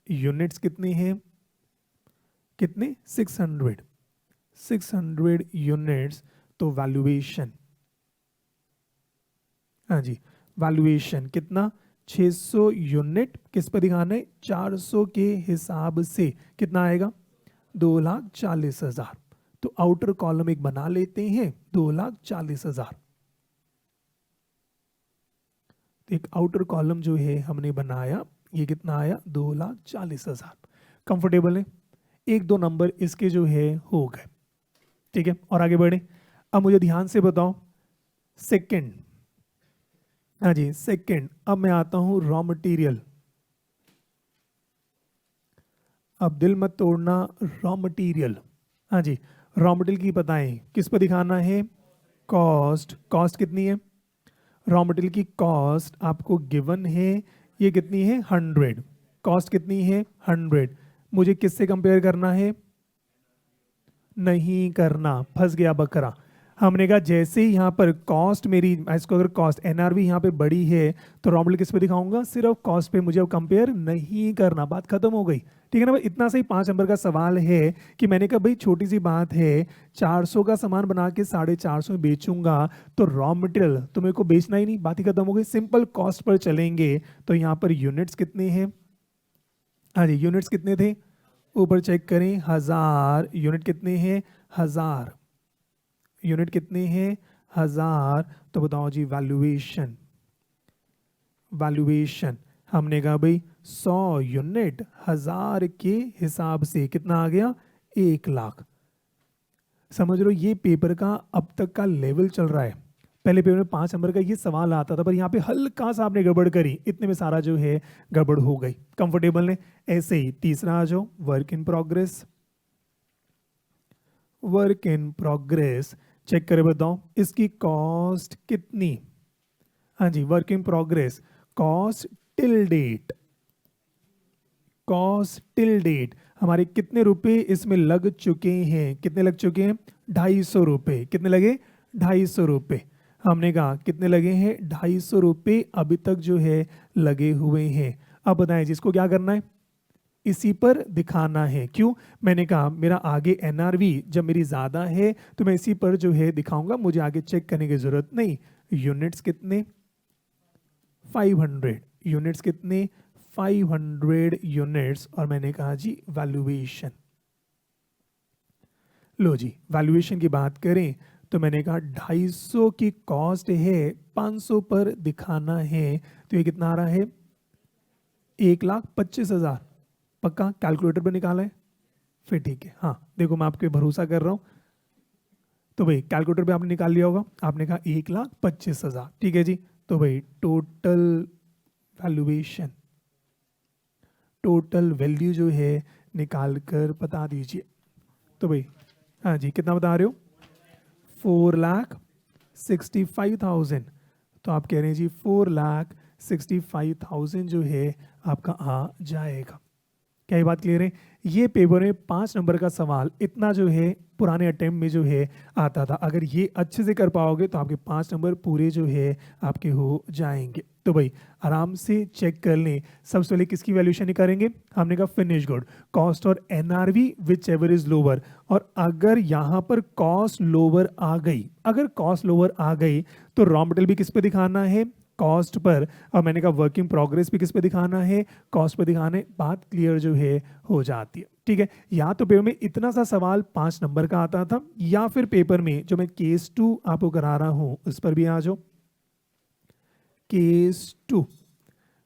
यूनिट्स कितने हैं? कितने? 600 यूनिट्स। तो वैल्यूएशन, हाँ जी, वैल्यूएशन कितना? 600 यूनिट। किस पर दिखाना है? 400 के हिसाब से कितना आएगा? 2,40,000। तो आउटर कॉलम एक बना लेते हैं, 2,40,000। तो एक आउटर कॉलम जो है हमने बनाया, ये कितना आया? 2,40,000। कंफर्टेबल है? 1-2 नंबर इसके जो है हो गए, ठीक है। और आगे बढ़े। अब मुझे ध्यान से बताओ सेकंड, हाँ जी सेकंड। अब मैं आता हूं रॉ मटेरियल। अब दिल मत तोड़ना, रॉ मटेरियल। हाँ जी, रॉ मटेरियल की बताएं किस पर दिखाना है? कॉस्ट। कॉस्ट कितनी है? रॉ मटेरियल की कॉस्ट आपको गिवन है, ये कितनी है? 100। कॉस्ट कितनी है? 100। मुझे किससे कंपेयर करना है? नहीं करना, फंस गया बकरा। हमने कहा जैसे ही यहाँ पर कॉस्ट मेरी, इसको अगर कॉस्ट एनआरवी यहाँ पे बड़ी है तो रॉ मटेरियल किस पे दिखाऊंगा, सिर्फ कॉस्ट पे, मुझे अब कंपेयर नहीं करना, बात खत्म हो गई। ठीक है ना भाई, इतना सही 5 नंबर का सवाल है कि मैंने कहा भाई छोटी सी बात है, 400 का सामान बना के 450 में बेचूंगा तो रॉ मटेरियल तो मेरे को बेचना ही नहीं, बात ही खत्म हो गई। सिंपल कॉस्ट पर चलेंगे तो यहाँ पर यूनिट्स कितने हैं, हाँ जी यूनिट्स कितने थे, ऊपर चेक करें 1000 यूनिट कितने हैं, 1000 यूनिट कितने हैं, 1000। तो बताओ जी वैल्यूएशन, वैल्यूएशन हमने कहा भाई 100 यूनिट 1000 के हिसाब से कितना आ गया, 1 लाख। समझ रहे हो, ये पेपर का अब तक का लेवल चल रहा है। पहले पेपर में 5 नंबर का ये सवाल आता था, पर यहाँ पे हल्का सा आपने गड़बड़ करी, इतने में सारा जो है गड़बड़ हो गई, कंफर्टेबल ने। ऐसे ही तीसरा आ जाओ, work in progress, work in progress check करे बताओ इसकी कॉस्ट कितनी, हाँ जी work in progress cost till date, cost till date हमारे कितने रुपए इसमें लग चुके हैं, कितने लग चुके हैं, 250 रुपये, कितने लगे, 250 रुपये। हमने कहा कितने लगे हैं, 250 रुपये अभी तक जो है लगे हुए हैं। अब बताएं जिसको क्या करना है, इसी पर दिखाना है। क्यों, मैंने कहा मेरा आगे एनआरवी जब मेरी ज़्यादा है तो मैं इसी पर जो है दिखाऊंगा, मुझे आगे चेक करने की ज़रूरत नहीं। यूनिट्स कितने, 500 यूनिट्स कितने, 500 यूनिट्स। और मैंने कहा जी वैल्यूएशन, लो जी वैल्यूएशन की बात करें तो मैंने कहा 250 की कॉस्ट है, 500 पर दिखाना है, तो ये कितना आ रहा है, 1,25,000। पक्का कैलकुलेटर पर निकाला है, फिर ठीक है। हाँ देखो मैं आपके भरोसा कर रहा हूँ, तो भाई कैलकुलेटर पे आपने निकाल लिया होगा, आपने कहा 1,25,000, ठीक है जी। तो भाई टोटल वैल्यूएशन, टोटल वैल्यू जो है निकाल कर बता दीजिए। तो भाई हाँ जी कितना बता रहे हो, 4,65,000। तो आप कह रहे हैं जी 4,65,000 जो है आपका आ जाएगा। क्या ये बात क्लियर है? ये पेपर में 5 नंबर का सवाल इतना जो है पुराने अटेम्प्ट में जो है आता था, अगर ये अच्छे से कर पाओगे तो आपके 5 नंबर पूरे जो है आपके हो जाएंगे। तो भाई आराम से चेक कर लें। सबसे पहले किसकी वैल्यूएशन निकालेंगे, हमने कहा फिनिश गुड, कॉस्ट और NRV whichever is lower. और अगर यहाँ पर कॉस्ट लोअर आ गई, अगर कॉस्ट लोअर आ गई तो रॉ मटेरियल भी किस पे दिखाना है, कॉस्ट पर। और मैंने कहा वर्क इन प्रोग्रेस भी किस पे दिखाना है, कॉस्ट पे दिखाना है। बात क्लियर जो है हो जाती है, ठीक है। या तो पेपर में इतना सा सवाल 5 नंबर का आता था, या फिर पेपर में जो मैं केस 2 आपको करा रहा हूं उस पर भी आ जाओ। केस 2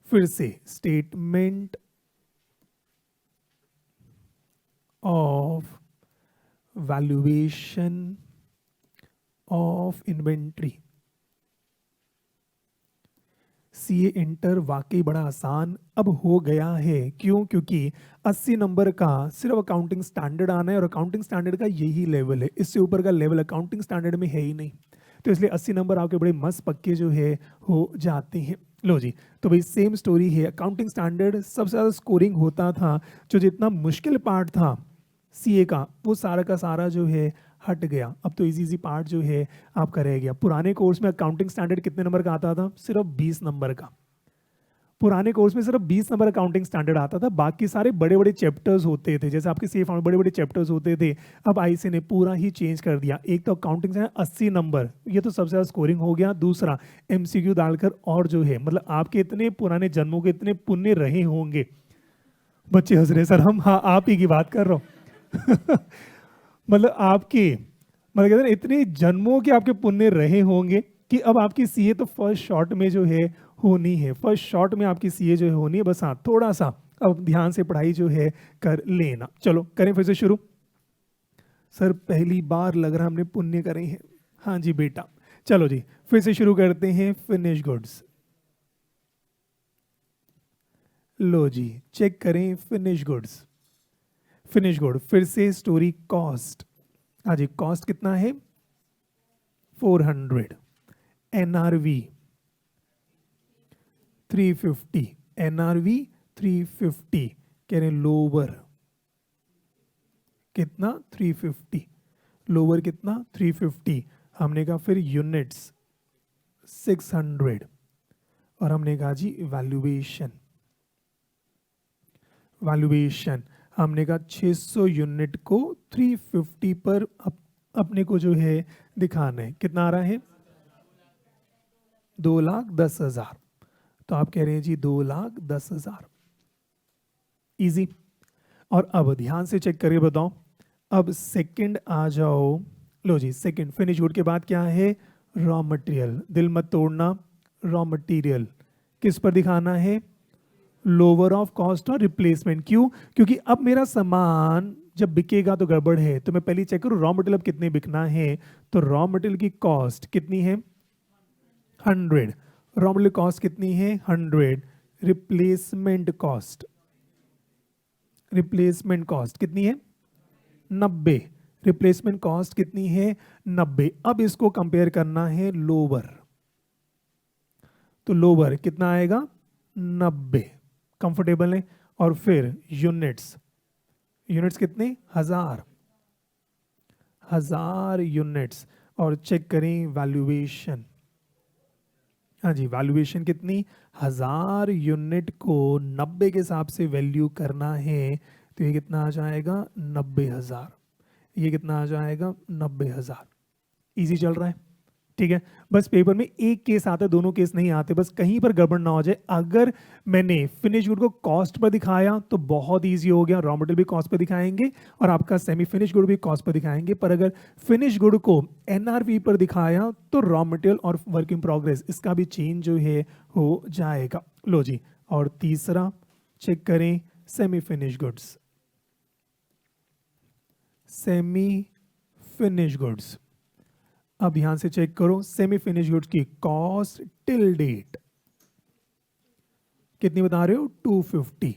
फिर से statement of valuation of inventory. CA inter वाकई बड़ा आसान अब हो गया है। क्यों? क्योंकि 80 नंबर का सिर्फ अकाउंटिंग स्टैंडर्ड आना है, और अकाउंटिंग स्टैंडर्ड का यही लेवल है, इससे ऊपर का लेवल अकाउंटिंग स्टैंडर्ड में है ही नहीं। तो इसलिए 80 नंबर आपके बड़े मस्त पक्के जो है हो जाते हैं। लो जी, तो भाई सेम स्टोरी है, अकाउंटिंग स्टैंडर्ड सबसे ज़्यादा स्कोरिंग होता था, जो जितना मुश्किल पार्ट था सीए का वो सारा का सारा जो है हट गया। अब तो इजी इजी पार्ट जो है आपका रह गया। पुराने कोर्स में अकाउंटिंग स्टैंडर्ड कितने नंबर का आता था, सिर्फ 20 नंबर का। पुराने कोर्स में सिर्फ 20 नंबर अकाउंटिंग स्टैंडर्ड आता था, बाकी सारे बड़े बड़े चैप्टर्स होते थे, जैसे आपके सीए में बड़े बड़े चैप्टर्स होते थे। अब आईसी ने पूरा ही चेंज कर दिया। एक तो अकाउंटिंग से 80 नंबर, ये तो सबसे ज़्यादा स्कोरिंग हो गया। दूसरा एमसीक्यू डालकर, और जो है मतलब आपके इतने पुराने जन्मों के इतने पुण्य रहे होंगे। बच्चे हंस रहे सर, हम हाँ आप ही की बात कर रहा हूँ मतलब आपके, मतलब कहते हैं ना, इतने जन्मों के आपके पुण्य रहे होंगे कि अब आपकी सीए तो फर्स्ट शॉट में जो है होनी है, फर्स्ट शॉट में आपकी सीए जो है होनी है। बस हाँ थोड़ा सा अब ध्यान से पढ़ाई जो है कर लेना। चलो करें फिर से शुरू। सर पहली बार लग रहा हमने पुण्य करे हैं। हाँ जी बेटा, चलो जी फिर से शुरू करते हैं। फिनिश गुड्स, लो जी चेक करें फिनिश गुड्स। फिनिश गुड फिर से स्टोरी कॉस्ट। हाँ जी कॉस्ट कितना है, 400। एनआरवी 350, एनआरवी 350 कह रहे लोअर कितना, 350, लोअर कितना 350। हमने कहा फिर यूनिट्स 600 और हमने कहा जी वैल्यूएशन हमने कहा 600 यूनिट को 350 पर अपने को जो है दिखाना है। कितना आ रहा है? 2,10,000। तो आप कह रहे हैं जी 2,10,000। इजी। और अब ध्यान से चेक करके बताओ, अब सेकंड आ जाओ। लो जी, सेकंड फिनिश गुड के बाद क्या है? Raw material. दिल मत तोड़ना, रॉ मटेरियल किस पर दिखाना है? लोअर ऑफ कॉस्ट और रिप्लेसमेंट। क्यों? क्योंकि अब मेरा सामान जब बिकेगा तो गड़बड़ है, तो मैं पहले चेक करूँ रॉ मटेरियल अब कितने बिकना है। तो रॉ मटेरियल की कॉस्ट कितनी है? 100। रॉ मटेरियल कॉस्ट कितनी है? 100। रिप्लेसमेंट कॉस्ट कितनी है? 90। रिप्लेसमेंट कॉस्ट कितनी है? 90। अब इसको कंपेयर करना है लोअर, तो लोअर कितना आएगा? 90। कंफर्टेबल है। और फिर यूनिट्स कितने? 1000 यूनिट्स। और चेक करें वैल्यूएशन। हाँ जी, वैल्यूएशन कितनी? 1000 यूनिट को 90 के हिसाब से वैल्यू करना है, तो ये कितना आ जाएगा? 90,000। ये कितना आ जाएगा? 90,000। इजी चल रहा है, ठीक है। बस पेपर में एक केस आता है, दोनों केस नहीं आते, बस कहीं पर गड़बड़ ना हो जाए। अगर मैंने फिनिश गुड को कॉस्ट पर दिखाया तो बहुत इजी हो गया, रॉ मटेरियल भी कॉस्ट पर दिखाएंगे और आपका सेमी फिनिश गुड भी कॉस्ट पर दिखाएंगे। पर अगर फिनिश गुड को एनआरवी पर दिखाया तो रॉ मटेरियल और वर्क इन प्रोग्रेस इसका भी चेंज जो है हो जाएगा। लो जी, और तीसरा चेक करें semi finish goods. Semi finish goods, अब ध्यान से चेक करो, सेमी फिनिश गुड्स की कॉस्ट टिल डेट कितनी बता रहे हो? 250।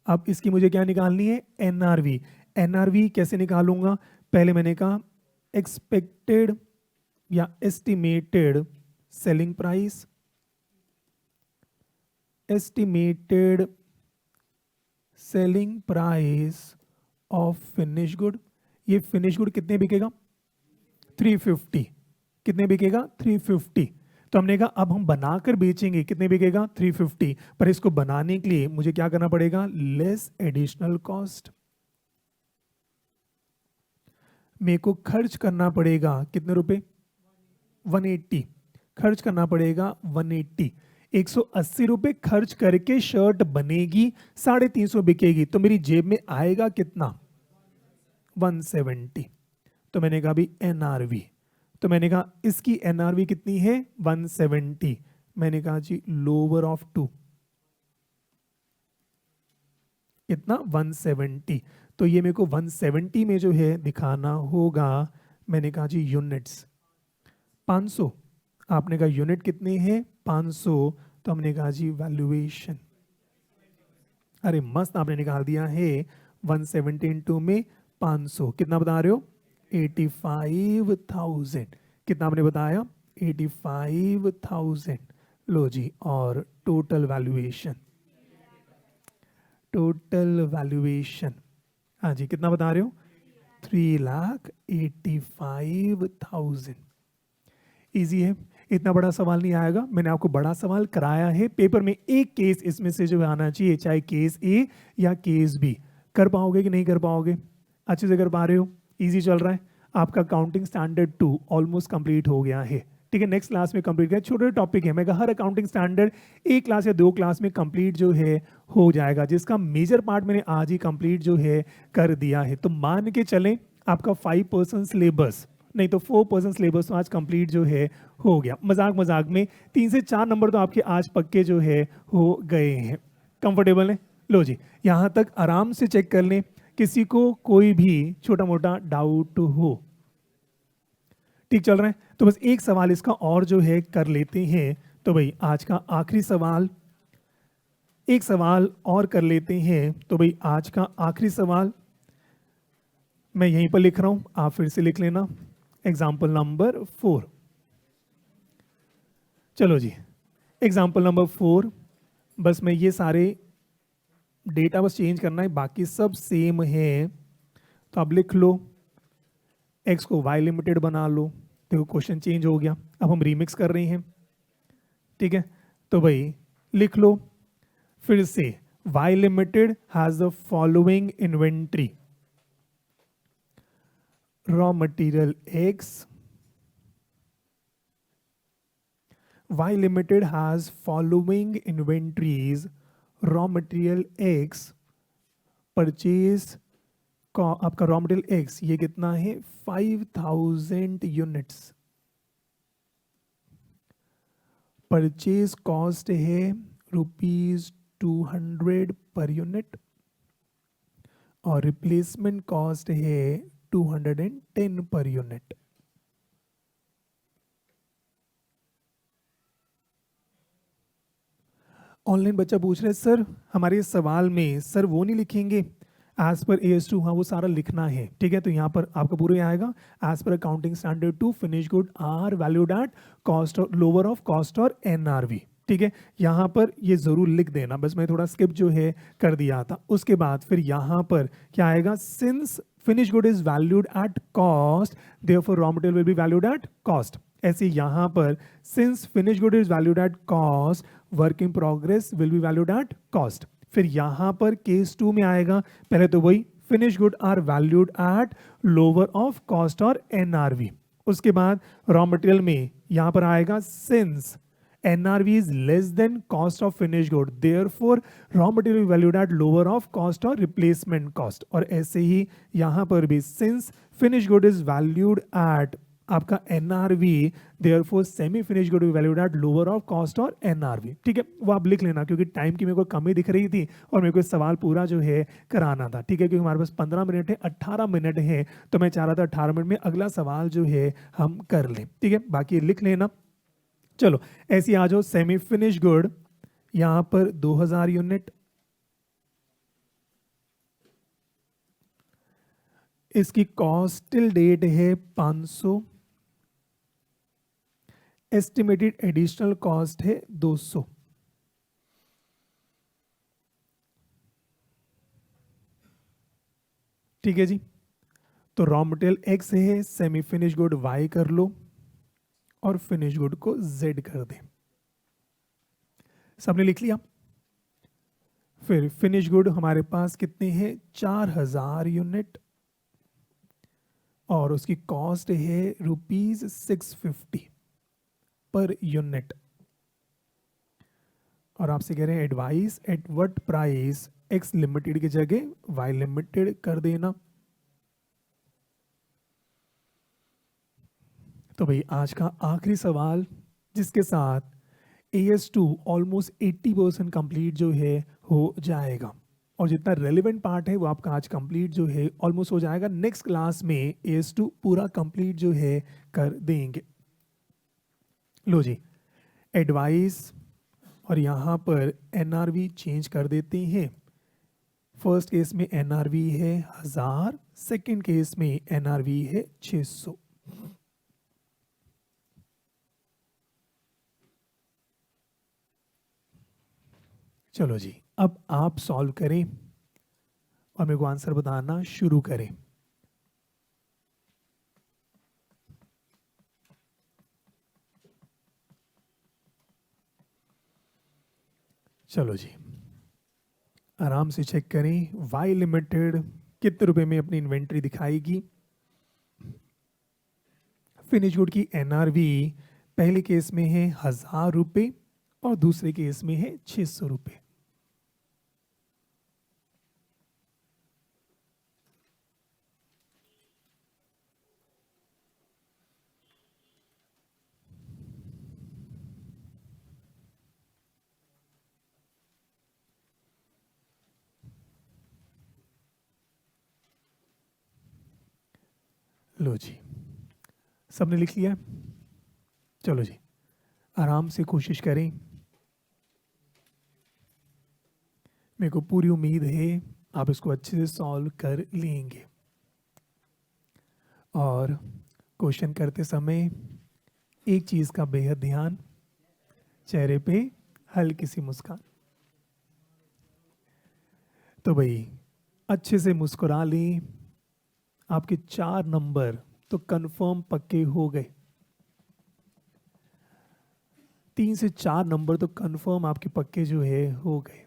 अब इसकी मुझे क्या निकालनी है? एनआरवी। एनआरवी कैसे निकालूंगा? पहले मैंने कहा एक्सपेक्टेड या estimated selling price, estimated selling price of finish good. ये फिनिश गुड कितने बिकेगा? 350। कितने बिकेगा? 350। तो हमने कहा अब हम बनाकर बेचेंगे, कितने बिकेगा? 350। पर इसको बनाने के लिए मुझे क्या करना पड़ेगा? Less additional cost. मेरे को खर्च करना पड़ेगा कितने रुपए? 180। खर्च करना पड़ेगा 180। 180 रुपए खर्च करके शर्ट बनेगी, 350 बिकेगी, तो मेरी जेब में आएगा कितना? 170। तो मैंने कहा भी एनआरवी, तो मैंने कहा इसकी एनआरवी कितनी है? 170। मैंने कहा जी लोअर ऑफ 2 कितना? 170। तो ये मेरे को 170 में जो है दिखाना होगा। मैंने कहा जी यूनिट्स 500। आपने कहा यूनिट कितने हैं? 500। तो हमने कहा जी वैल्यूएशन, अरे मस्त आपने निकाल दिया है। 170 इंटू में 500 कितना बता रहे हो? 85,000। कितना आपने बताया? 85,000। लो जी, और टोटल वैल्यूएशन, हाँ जी कितना बता रहे हो? 3,85,000। इजी है, इतना बड़ा सवाल नहीं आएगा। मैंने आपको बड़ा सवाल कराया है पेपर में, एक केस इसमें से जो आना चाहिए, चाहे केस ए या केस बी। कर पाओगे कि नहीं कर पाओगे? अच्छे से कर पा रहे हो? इजी चल रहा है। आपका अकाउंटिंग स्टैंडर्ड 2 ऑलमोस्ट कंप्लीट हो गया है, ठीक है। नेक्स्ट क्लास में कंप्लीट किया, छोटे टॉपिक है। मैं हर अकाउंटिंग स्टैंडर्ड एक क्लास या 2 क्लास में कंप्लीट जो है हो जाएगा, जिसका मेजर पार्ट मैंने आज ही कंप्लीट जो है कर दिया है। तो मान के चलें आपका 5% सिलेबस, नहीं तो 4% सिलेबस तो आज कंप्लीट जो है हो गया। मजाक मजाक में 3 से 4 नंबर तो आपके आज पक्के जो है हो गए हैं। कंफर्टेबल है? लो जी, यहाँ तक आराम से चेक कर लें, किसी को कोई भी छोटा मोटा डाउट हो? ठीक चल रहा है? तो बस एक सवाल इसका और जो है कर लेते हैं। तो भाई आज का आखिरी सवाल, एक सवाल और कर लेते हैं। तो भाई आज का आखिरी सवाल मैं यहीं पर लिख रहा हूं, आप फिर से लिख लेना। Example number 4। चलो जी, एग्जाम्पल नंबर 4। बस मैं ये सारे डेटा बस चेंज करना है, बाकी सब सेम है। तो आप लिख लो, एक्स को वाई लिमिटेड बना लो, देखो क्वेश्चन चेंज हो गया, अब हम रीमिक्स कर रहे हैं, ठीक है। तो भाई लिख लो फिर से, Y limited has the following inventory, raw material X, Y Limited has following inventories, raw material X, purchase का आपका रॉ मटेरियल X ये कितना है 5000 यूनिट्स, परचेज कॉस्ट है ₹200 पर यूनिट और रिप्लेसमेंट कॉस्ट है 210 पर यूनिट। ऑनलाइन बच्चा पूछ रहे सर हमारे सवाल में सर वो नहीं लिखेंगे एज पर AS2, हाँ वो सारा लिखना है, ठीक है। तो यहाँ पर आपका पूरा ये आएगा, as per accounting standard 2 finish good are valued at cost और लोअर ऑफ कॉस्ट और NRV, ठीक है। यहाँ पर ये जरूर लिख देना, बस मैं थोड़ा स्किप जो है कर दिया था। उसके बाद फिर यहाँ पर क्या आएगा, since finish good is valued at cost therefore raw material will be valued at cost. ऐसे यहाँ पर since finish good is valued at cost work in progress will be valued at cost. फिर यहाँ पर केस 2 में आएगा, पहले तो वही finish good are valued at lower of cost और NRV। उसके बाद रॉ मटेरियल में यहाँ पर आएगा since NRV is less than cost of finished good, therefore raw material valued at lower of cost or replacement cost। और ऐसे ही यहाँ पर भी since finished good is valued at आपका NRV, therefore semi finished good is valued at lower of cost और NRV, ठीक है। वो आप लिख लेना क्योंकि टाइम की मेरे को कमी दिख रही थी और मेरे को सवाल पूरा जो है कराना था, ठीक है। क्योंकि हमारे पास 15 मिनट है, 18 मिनट है, तो मैं चाह रहा था 18 मिनट में अगला सवाल जो है हम कर लें, ठीक है। बाकी लिख लेना। चलो ऐसी आ जाओ, सेमी फिनिश गुड यहां पर 2000 यूनिट, इसकी कॉस्ट टिल डेट है 500, एस्टिमेटेड एडिशनल कॉस्ट है 200, ठीक है जी। तो रॉ मटेरियल एक्स है, सेमी फिनिश गुड वाई कर लो और फिनिश गुड को Z कर दें। सबने लिख लिया। फिर फिनिश गुड हमारे पास कितने हैं, 4000 यूनिट और उसकी कॉस्ट है ₹650 पर यूनिट। और आपसे कह रहे हैं advice at what price x limited की जगह वाई लिमिटेड कर देना। तो भाई आज का आखिरी सवाल जिसके साथ AS2 ऑलमोस्ट 80% कंप्लीट जो है हो जाएगा और जितना रेलिवेंट पार्ट है वो आपका आज कंप्लीट जो है ऑलमोस्ट हो जाएगा। नेक्स्ट क्लास में AS2 पूरा कंप्लीट जो है कर देंगे। लो जी, एडवाइस और यहाँ पर NRV चेंज कर देते हैं। फर्स्ट केस में NRV है 1000, सेकेंड केस में NRV है 600। चलो जी, अब आप सॉल्व करें और मेरे को आंसर बताना शुरू करें। चलो जी, आराम से चेक करें। वाई लिमिटेड कितने रुपए में अपनी इन्वेंट्री दिखाएगी। फिनिश गुड की NRV पहले केस में है 1000 रुपये और दूसरे केस में है 600 रुपये। लो जी, सबने लिख लिया। चलो जी, आराम से कोशिश करें। मेरे को पूरी उम्मीद है आप इसको अच्छे से सॉल्व कर लेंगे। और क्वेश्चन करते समय एक चीज़ का बेहद ध्यान, चेहरे पे हल्की सी मुस्कान। तो भाई अच्छे से मुस्कुरा लें। आपके 4 नंबर तो कंफर्म पक्के हो गए। 3 से 4 नंबर तो कंफर्म आपके पक्के जो है हो गए।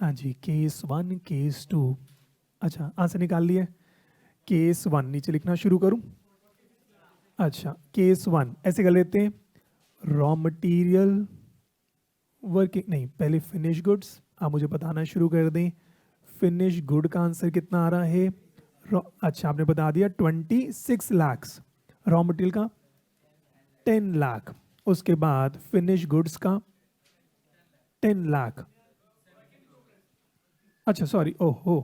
हाँ जी, केस 1 केस 2। अच्छा आंसर निकाल लिए। केस 1 नीचे लिखना शुरू करूं। अच्छा केस 1 ऐसे कर लेते हैं, रॉ मटेरियल वर्किंग नहीं, पहले फिनिश गुड्स आप मुझे बताना शुरू कर दें। फिनिश गुड का आंसर कितना आ रहा है? अच्छा आपने बता दिया 26 लाख। रॉ मटेरियल का 10 लाख। उसके बाद फिनिश गुड्स का 10 लाख। अच्छा सॉरी, ओहो,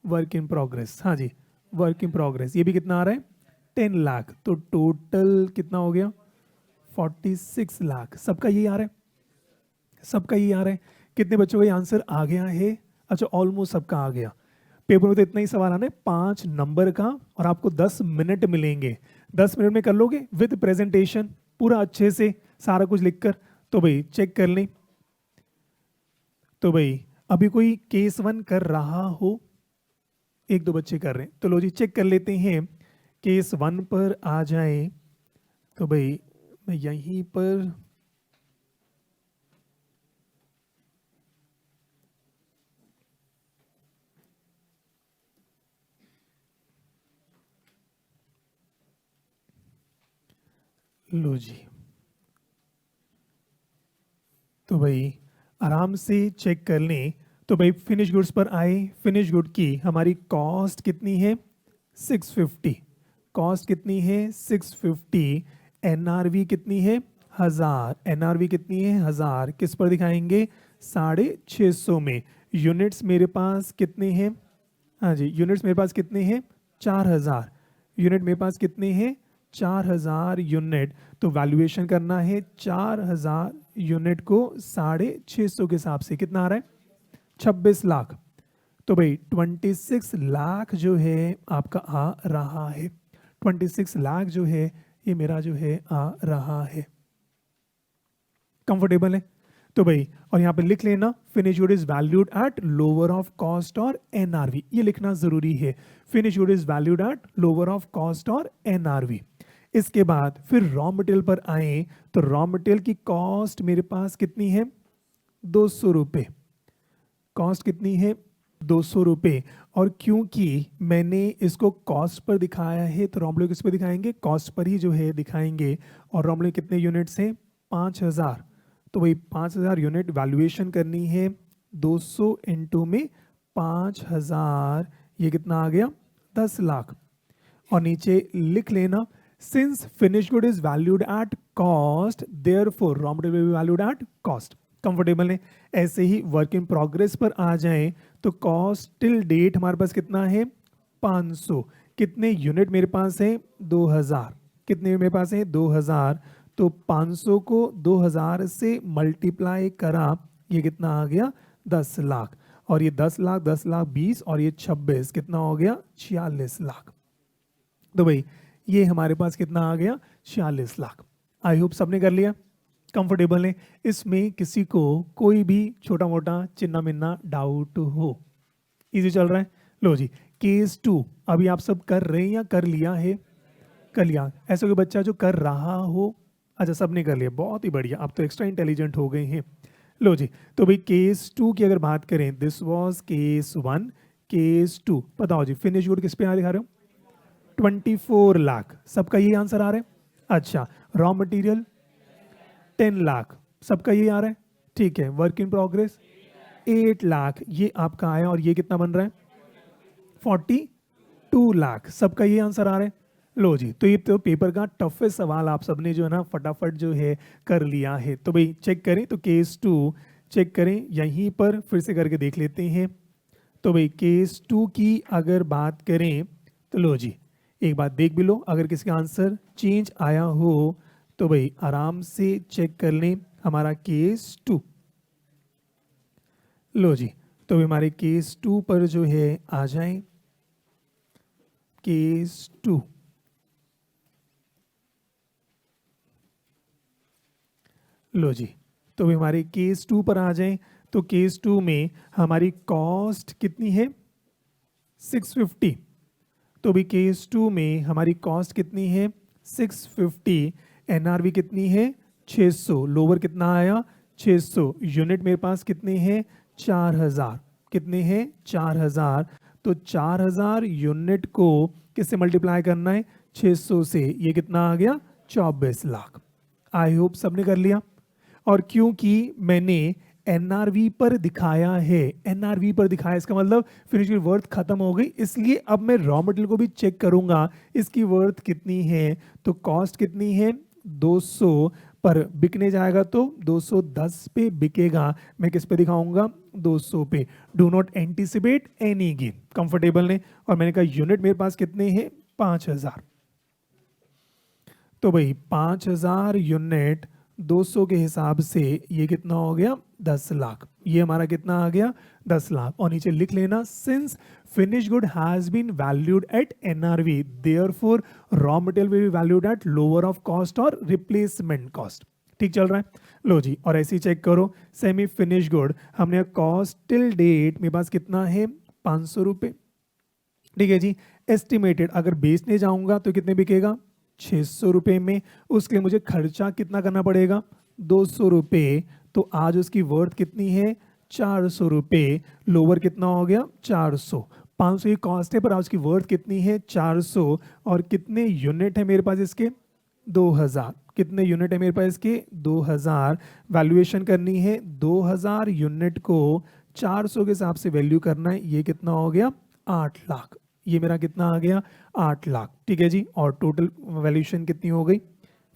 वर्क इन प्रोग्रेस, हाँ जी, वर्क इन प्रोग्रेस, ये भी कितना आ रहा है? 10 लाख। तो टोटल कितना हो गया? 46 लाख। सबका यही आ रहा है? सबका यही आ रहा है? कितने बच्चों का ये आंसर आ गया है? अच्छा ऑलमोस्ट सबका आ गया। पेपर में तो इतना ही सवाल आना है 5 नंबर का, और आपको 10 मिनट मिलेंगे। 10 मिनट में कर लोगे विद प्रेजेंटेशन पूरा अच्छे से सारा कुछ लिखकर? तो भाई चेक कर लें। तो भाई अभी कोई केस 1 कर रहा हो? एक दो बच्चे कर रहे हैं, तो लो जी चेक कर लेते हैं। केस 1 पर आ जाए तो भाई मैं यहीं पर लो जी, तो भाई आराम से चेक कर लें। तो भाई फिनिश गुड्स पर आए, फिनिश गुड की हमारी कॉस्ट कितनी है? 650। कॉस्ट कितनी है? 650। एनआरवी कितनी है? 1000। एनआरवी कितनी है? 1000। किस पर दिखाएंगे? 650 में। यूनिट्स मेरे पास कितने हैं? हाँ जी, यूनिट्स मेरे पास कितने हैं? 4000। यूनिट मेरे पास कितने हैं? 4000 यूनिट। तो वैल्यूएशन करना है 4000 यूनिट को 650 के हिसाब से, कितना आ रहा है? 26 लाख। तो भाई 26 लाख जो है आपका आ रहा है। 26 लाख जो है ये मेरा जो है आ रहा है। कंफर्टेबल है? तो भाई और यहाँ पे लिख लेना finish good is valued at lower of cost और एनआरवी, ये लिखना जरूरी है। Finish good is valued at lower of cost और एनआरवी। इसके बाद फिर रॉ मटेरियल पर आए, तो रॉ मटेरियल की कॉस्ट मेरे पास कितनी है? 200 रुपये। कॉस्ट कितनी है? 200 रुपये। और क्योंकि मैंने इसको कॉस्ट पर दिखाया है तो रॉ मटेरियल किस पर दिखाएंगे? कॉस्ट पर ही जो है दिखाएंगे। और रॉ मटेरियल कितने यूनिट्स हैं? 5000। तो वही 5000 यूनिट वैल्यूएशन करनी है। 200 इंटू में 5000, ये कितना आ गया? 10 लाख। और नीचे लिख लेना since finish good is valued at cost therefore raw material will be valued at cost. Comfortable है? ऐसे ही वर्क इन प्रोग्रेस पर आ जाएं तो कॉस्ट टिल डेट हमारे पास कितना है? 500। कितने यूनिट मेरे पास है? 2000। कितने मेरे पास है? 2000। तो 500 को 2000 से मल्टीप्लाई करा, ये कितना आ गया? 10 लाख। और ये 10 लाख, 10 लाख 20, और ये 26, कितना हो गया? 46 लाख। तो भाई ये हमारे पास कितना आ गया? 46 लाख। आई होप सबने कर लिया, कंफर्टेबल है? इसमें किसी को कोई भी छोटा मोटा चिन्ना मिन्ना डाउट हो? इजी चल रहा है? लो जी केस 2 अभी आप सब कर रहे हैं या कर लिया है? कर लिया। ऐसा कोई बच्चा जो कर रहा हो? अच्छा सबने कर लिया, बहुत ही बढ़िया, आप तो एक्स्ट्रा इंटेलिजेंट हो गए हैं। लो जी, तो भाई केस 2 की अगर बात करें, दिस वाज केस 1। केस 2 बताओ जी, फिनिश गुड किस पे आ दिखा रहे हो? 24 लाख। सबका यही आंसर आ रहा है? अच्छा रॉ मटेरियल 10 लाख। सबका यही आ रहा है? ठीक है। वर्क इन प्रोग्रेस 8 लाख, ये आपका आया। और ये कितना बन रहा है? 42 लाख। सबका ये आंसर आ रहा है? लो जी, तो ये तो पेपर का टफेस्ट सवाल आप सबने जो है ना फटाफट जो है कर लिया है। तो भाई चेक करें, तो केस 2 चेक करें, यहीं पर फिर से करके देख लेते हैं। तो भाई केस 2 की अगर बात करें तो लो जी, एक बात देख भी लो, अगर किसी का आंसर चेंज आया हो तो भाई आराम से चेक कर लें हमारा केस 2। लो जी, तो भाई हमारे केस 2 पर जो है आ जाएं, केस 2। लो जी, तो भाई हमारे केस 2 पर आ जाएं। तो केस 2 में हमारी कॉस्ट कितनी है? 650। तो भी केस 2 में हमारी कॉस्ट कितनी है? 650। एनआरवी कितनी है? 600। लोअर कितना आया? 600। यूनिट मेरे पास कितने हैं? 4000। कितने हैं? 4000। तो 4000 यूनिट को किससे मल्टीप्लाई करना है? 600 से। ये कितना आ गया? 24 लाख। आई होप सबने कर लिया। और क्योंकि मैंने एनआरवी पर दिखाया है, एनआरवी पर दिखाया, इसका मतलब फिनिश की वर्थ खत्म हो गई, इसलिए अब मैं रॉ मटेरियल को भी चेक करूंगा इसकी वर्थ कितनी है। तो कॉस्ट कितनी है? 200 पर बिकने जाएगा तो 210 पे बिकेगा। मैं किस पे दिखाऊंगा? 200 पे। Do not anticipate any gain. Comfortable ने? और मैंने कहा यूनिट मेरे पास कितने हैं? 5000। तो भाई 5000 यूनिट 200 के हिसाब से ये कितना हो गया? 10 लाख। ये हमारा कितना आ गया? 10 लाख। और नीचे लिख लेना, since finish good has been valued at NRV therefore raw material will be valued at lower of cost और रिप्लेसमेंट कॉस्ट। ठीक चल रहा है? लो जी, और ऐसे ही चेक करो सेमी फिनिश गुड, हमने कॉस्ट टिल डेट मेरे पास कितना है? 500 रुपये। ठीक है जी। एस्टिमेटेड अगर बेचने जाऊंगा तो कितने बिकेगा? 600 रुपये में। उसके लिए मुझे खर्चा कितना करना पड़ेगा? 200 रुपये। तो आज उसकी वर्थ कितनी है? 400 रुपये। लोअर कितना हो गया? 400। 500 की कॉस्ट है पर आज उसकी वर्थ कितनी है? 400। और कितने यूनिट है मेरे पास इसके? 2000। कितने यूनिट है मेरे पास इसके? 2000। वैल्यूएशन करनी है 2000 यूनिट को 400 के हिसाब से वैल्यू करना है। ये कितना हो गया? 8 लाख। ये मेरा कितना आ गया? 8 लाख। ठीक है जी। और टोटल वैल्यूएशन कितनी हो गई?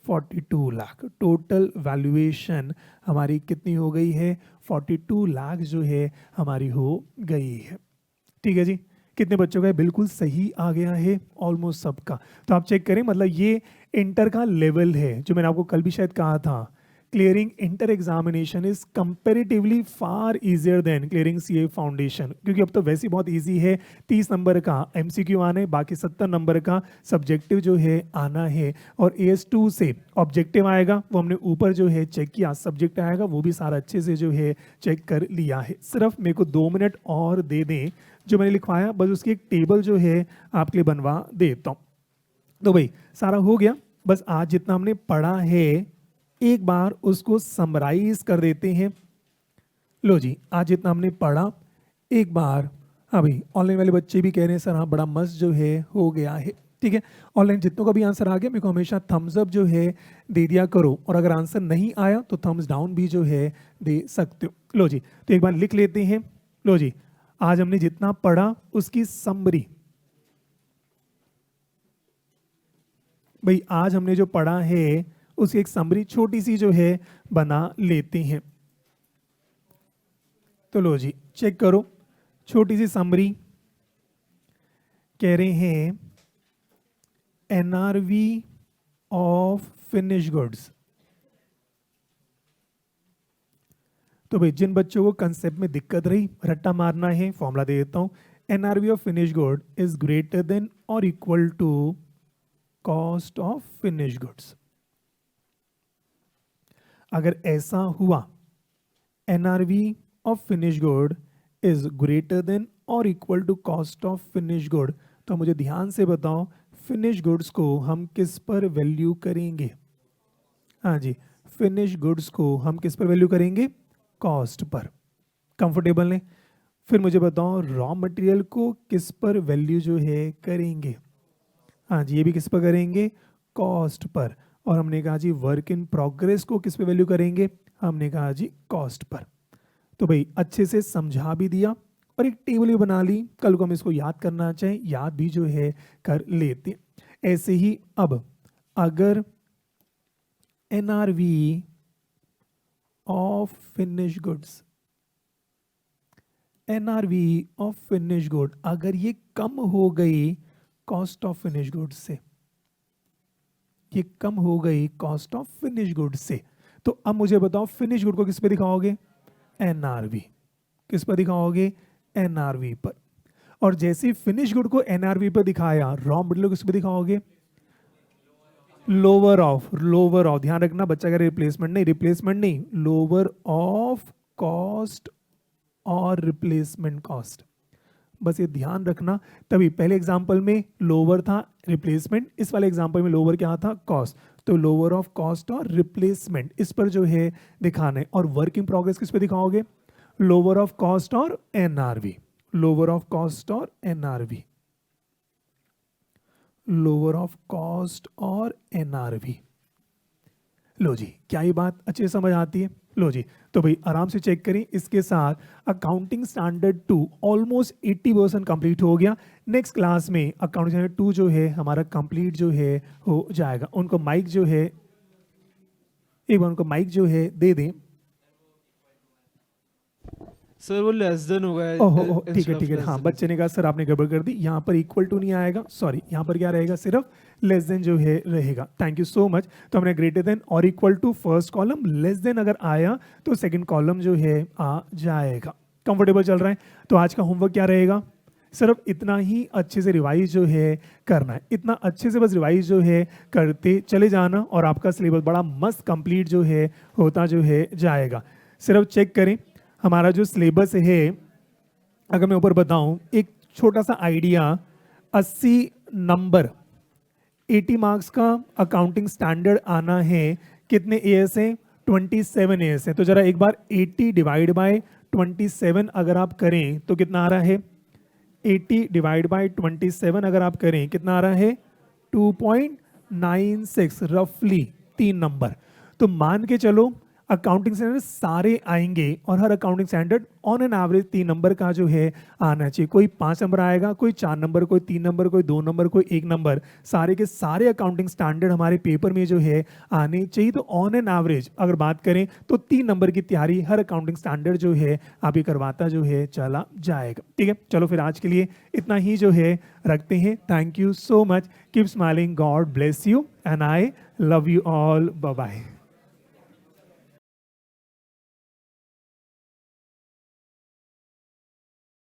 42 लाख। टोटल वैल्यूएशन हमारी कितनी हो गई है? 42 लाख जो है हमारी हो गई है। ठीक है जी। कितने बच्चों का है? बिल्कुल सही आ गया है, ऑलमोस्ट सबका। तो आप चेक करें, मतलब ये इंटर का लेवल है जो मैंने आपको कल भी शायद कहा था। Clearing inter examination is comparatively far easier than clearing CA foundation, क्योंकि अब तो वैसे ही बहुत इजी है। 30 नंबर का एमसीक्यू आना है, बाकी 70 नंबर का सब्जेक्टिव जो है आना है। और AS2 से ऑब्जेक्टिव आएगा, वो हमने ऊपर जो है चेक किया। सब्जेक्ट आएगा वो भी सारा अच्छे से जो है चेक कर लिया है। सिर्फ मेरे को 2 मिनट और दे दें, जो मैंने लिखवाया बस उसकी एक टेबल जो है आपके लिए बनवा देता हूँ। तो भाई सारा हो गया। बस आज जितना हमने पढ़ा है एक बार उसको समराइज कर देते हैं। लो जी, आज जितना हमने पढ़ा एक बार। हाँ भाई, ऑनलाइन वाले बच्चे भी कह रहे हैं सर हाँ बड़ा मस्त जो है हो गया है। ठीक है, ऑनलाइन जितनों का भी आंसर आ गया मेरे को हमेशा थम्स अप जो है दे दिया करो, और अगर आंसर नहीं आया तो थम्स डाउन भी जो है दे सकते हो। लो जी, तो एक बार लिख लेते हैं। लो जी, आज हमने जितना पढ़ा उसकी समरी। भाई आज हमने जो पढ़ा है उसकी एक समरी छोटी सी जो है बना लेते हैं। तो लो जी, चेक करो, छोटी सी समरी कह रहे हैं एनआरवी ऑफ फिनिश गुड्स। तो भाई जिन बच्चों को कंसेप्ट में दिक्कत रही, रट्टा मारना है, फॉर्मूला दे देता हूं। NRV of finish good is greater than और equal to cost of finish goods. अगर ऐसा हुआ, NRV of finish good is greater than और equal to cost of finish good, तो मुझे ध्यान से बताओ फिनिश गुड्स को हम किस पर वैल्यू करेंगे? हाँ जी, फिनिश गुड्स को हम किस पर वैल्यू करेंगे? Cost per. कंफर्टेबल ने? फिर मुझे बताओ रॉ मटेरियल को किस पर वैल्यू जो है करेंगे? हाँ जी, ये भी किस पर करेंगे? Cost per. और हमने कहा जी वर्क इन प्रोग्रेस को किस पे वैल्यू करेंगे? हमने कहा जी कॉस्ट पर। तो भाई अच्छे से समझा भी दिया और एक टेबल भी बना ली, कल को हम इसको याद करना चाहें याद भी जो है कर लेते हैं। ऐसे ही अब अगर NRV of finish goods, NRV of finish good अगर ये कम हो गई कॉस्ट ऑफ फिनिश गुड्स से, ये कम हो गई कॉस्ट ऑफ फिनिश गुड्स से, तो अब मुझे बताओ फिनिश गुड को किस पे दिखाओगे? NRV। किस पर दिखाओगे? NRV पर। और जैसे फिनिश गुड को NRV पर दिखाया, रॉ मटेरियल किस पे दिखाओगे? लोअर ऑफ, लोअर ऑफ, ध्यान रखना बच्चा का रिप्लेसमेंट नहीं, रिप्लेसमेंट नहीं, लोअर ऑफ कॉस्ट और रिप्लेसमेंट कॉस्ट, बस ये ध्यान रखना। तभी पहले एग्जांपल में लोअर था रिप्लेसमेंट, इस वाले एग्जांपल में लोअर क्या था? कॉस्ट। तो लोअर ऑफ कॉस्ट और रिप्लेसमेंट इस पर जो है दिखाना है। और वर्क इन प्रोग्रेस किस पे दिखाओगे? लोअर ऑफ कॉस्ट और NRV, लोअर ऑफ कॉस्ट और NRV, लोअर ऑफ कॉस्ट और NRV। लो जी, क्या ये बात अच्छे से समझ आती है? लो जी, तो भाई आराम से चेक करें। इसके साथ अकाउंटिंग स्टैंडर्ड 2 ऑलमोस्ट 80% कंप्लीट हो गया। नेक्स्ट क्लास में अकाउंटिंग स्टैंडर्ड 2 जो है हमारा कंप्लीट जो है हो जाएगा। उनको माइक जो है, एक बार उनको माइक जो है दे दें। सर वो लेस देन होगा। ओहो, ठीक है ठीक है, हाँ बच्चे ने कहा सर आपने गड़बड़ कर दी, यहाँ पर इक्वल टू नहीं आएगा, सॉरी, यहाँ पर क्या रहेगा? सिर्फ लेस देन जो है रहेगा। Thank you so much. तो हमने ग्रेटर देन और equal to first column, less than अगर आया तो सेकंड कॉलम जो है आ जाएगा। कंफर्टेबल चल रहा है? तो आज का होमवर्क क्या रहेगा? सिर्फ इतना ही अच्छे से रिवाइज जो है करना है, इतना अच्छे से बस रिवाइज जो है करते चले जाना और आपका सिलेबस बड़ा मस्त कंप्लीट जो है होता जो है जाएगा। सिर्फ चेक करें हमारा जो सिलेबस है, अगर मैं ऊपर बताऊं एक छोटा सा आइडिया, 80 नंबर 80 मार्क्स का अकाउंटिंग स्टैंडर्ड आना है। कितने AS हैं? 27 AS हैं। तो जरा एक बार 80 डिवाइड बाय 27 अगर आप करें तो कितना आ रहा है? 80 डिवाइड बाय 27 अगर आप करें कितना आ रहा है? 2.96 रफली 3 नंबर। तो मान के चलो अकाउंटिंग स्टैंडर्ड सारे आएंगे और हर accounting standard on an average 3 number का जो है आना चाहिए। कोई 5 नंबर आएगा, कोई 4 नंबर, कोई 3 नंबर, कोई 2 नंबर, कोई 1 नंबर, सारे के सारे अकाउंटिंग स्टैंडर्ड हमारे पेपर में जो है आने चाहिए। तो ऑन एन एवरेज अगर बात करें तो 3 नंबर की तैयारी हर अकाउंटिंग स्टैंडर्ड जो है आप ये करवाता जो है चला जाएगा। ठीक है, चलो फिर आज के लिए इतना ही जो है रखते हैं। Thank you so much, keep smiling, God bless you and I love you all, bye bye.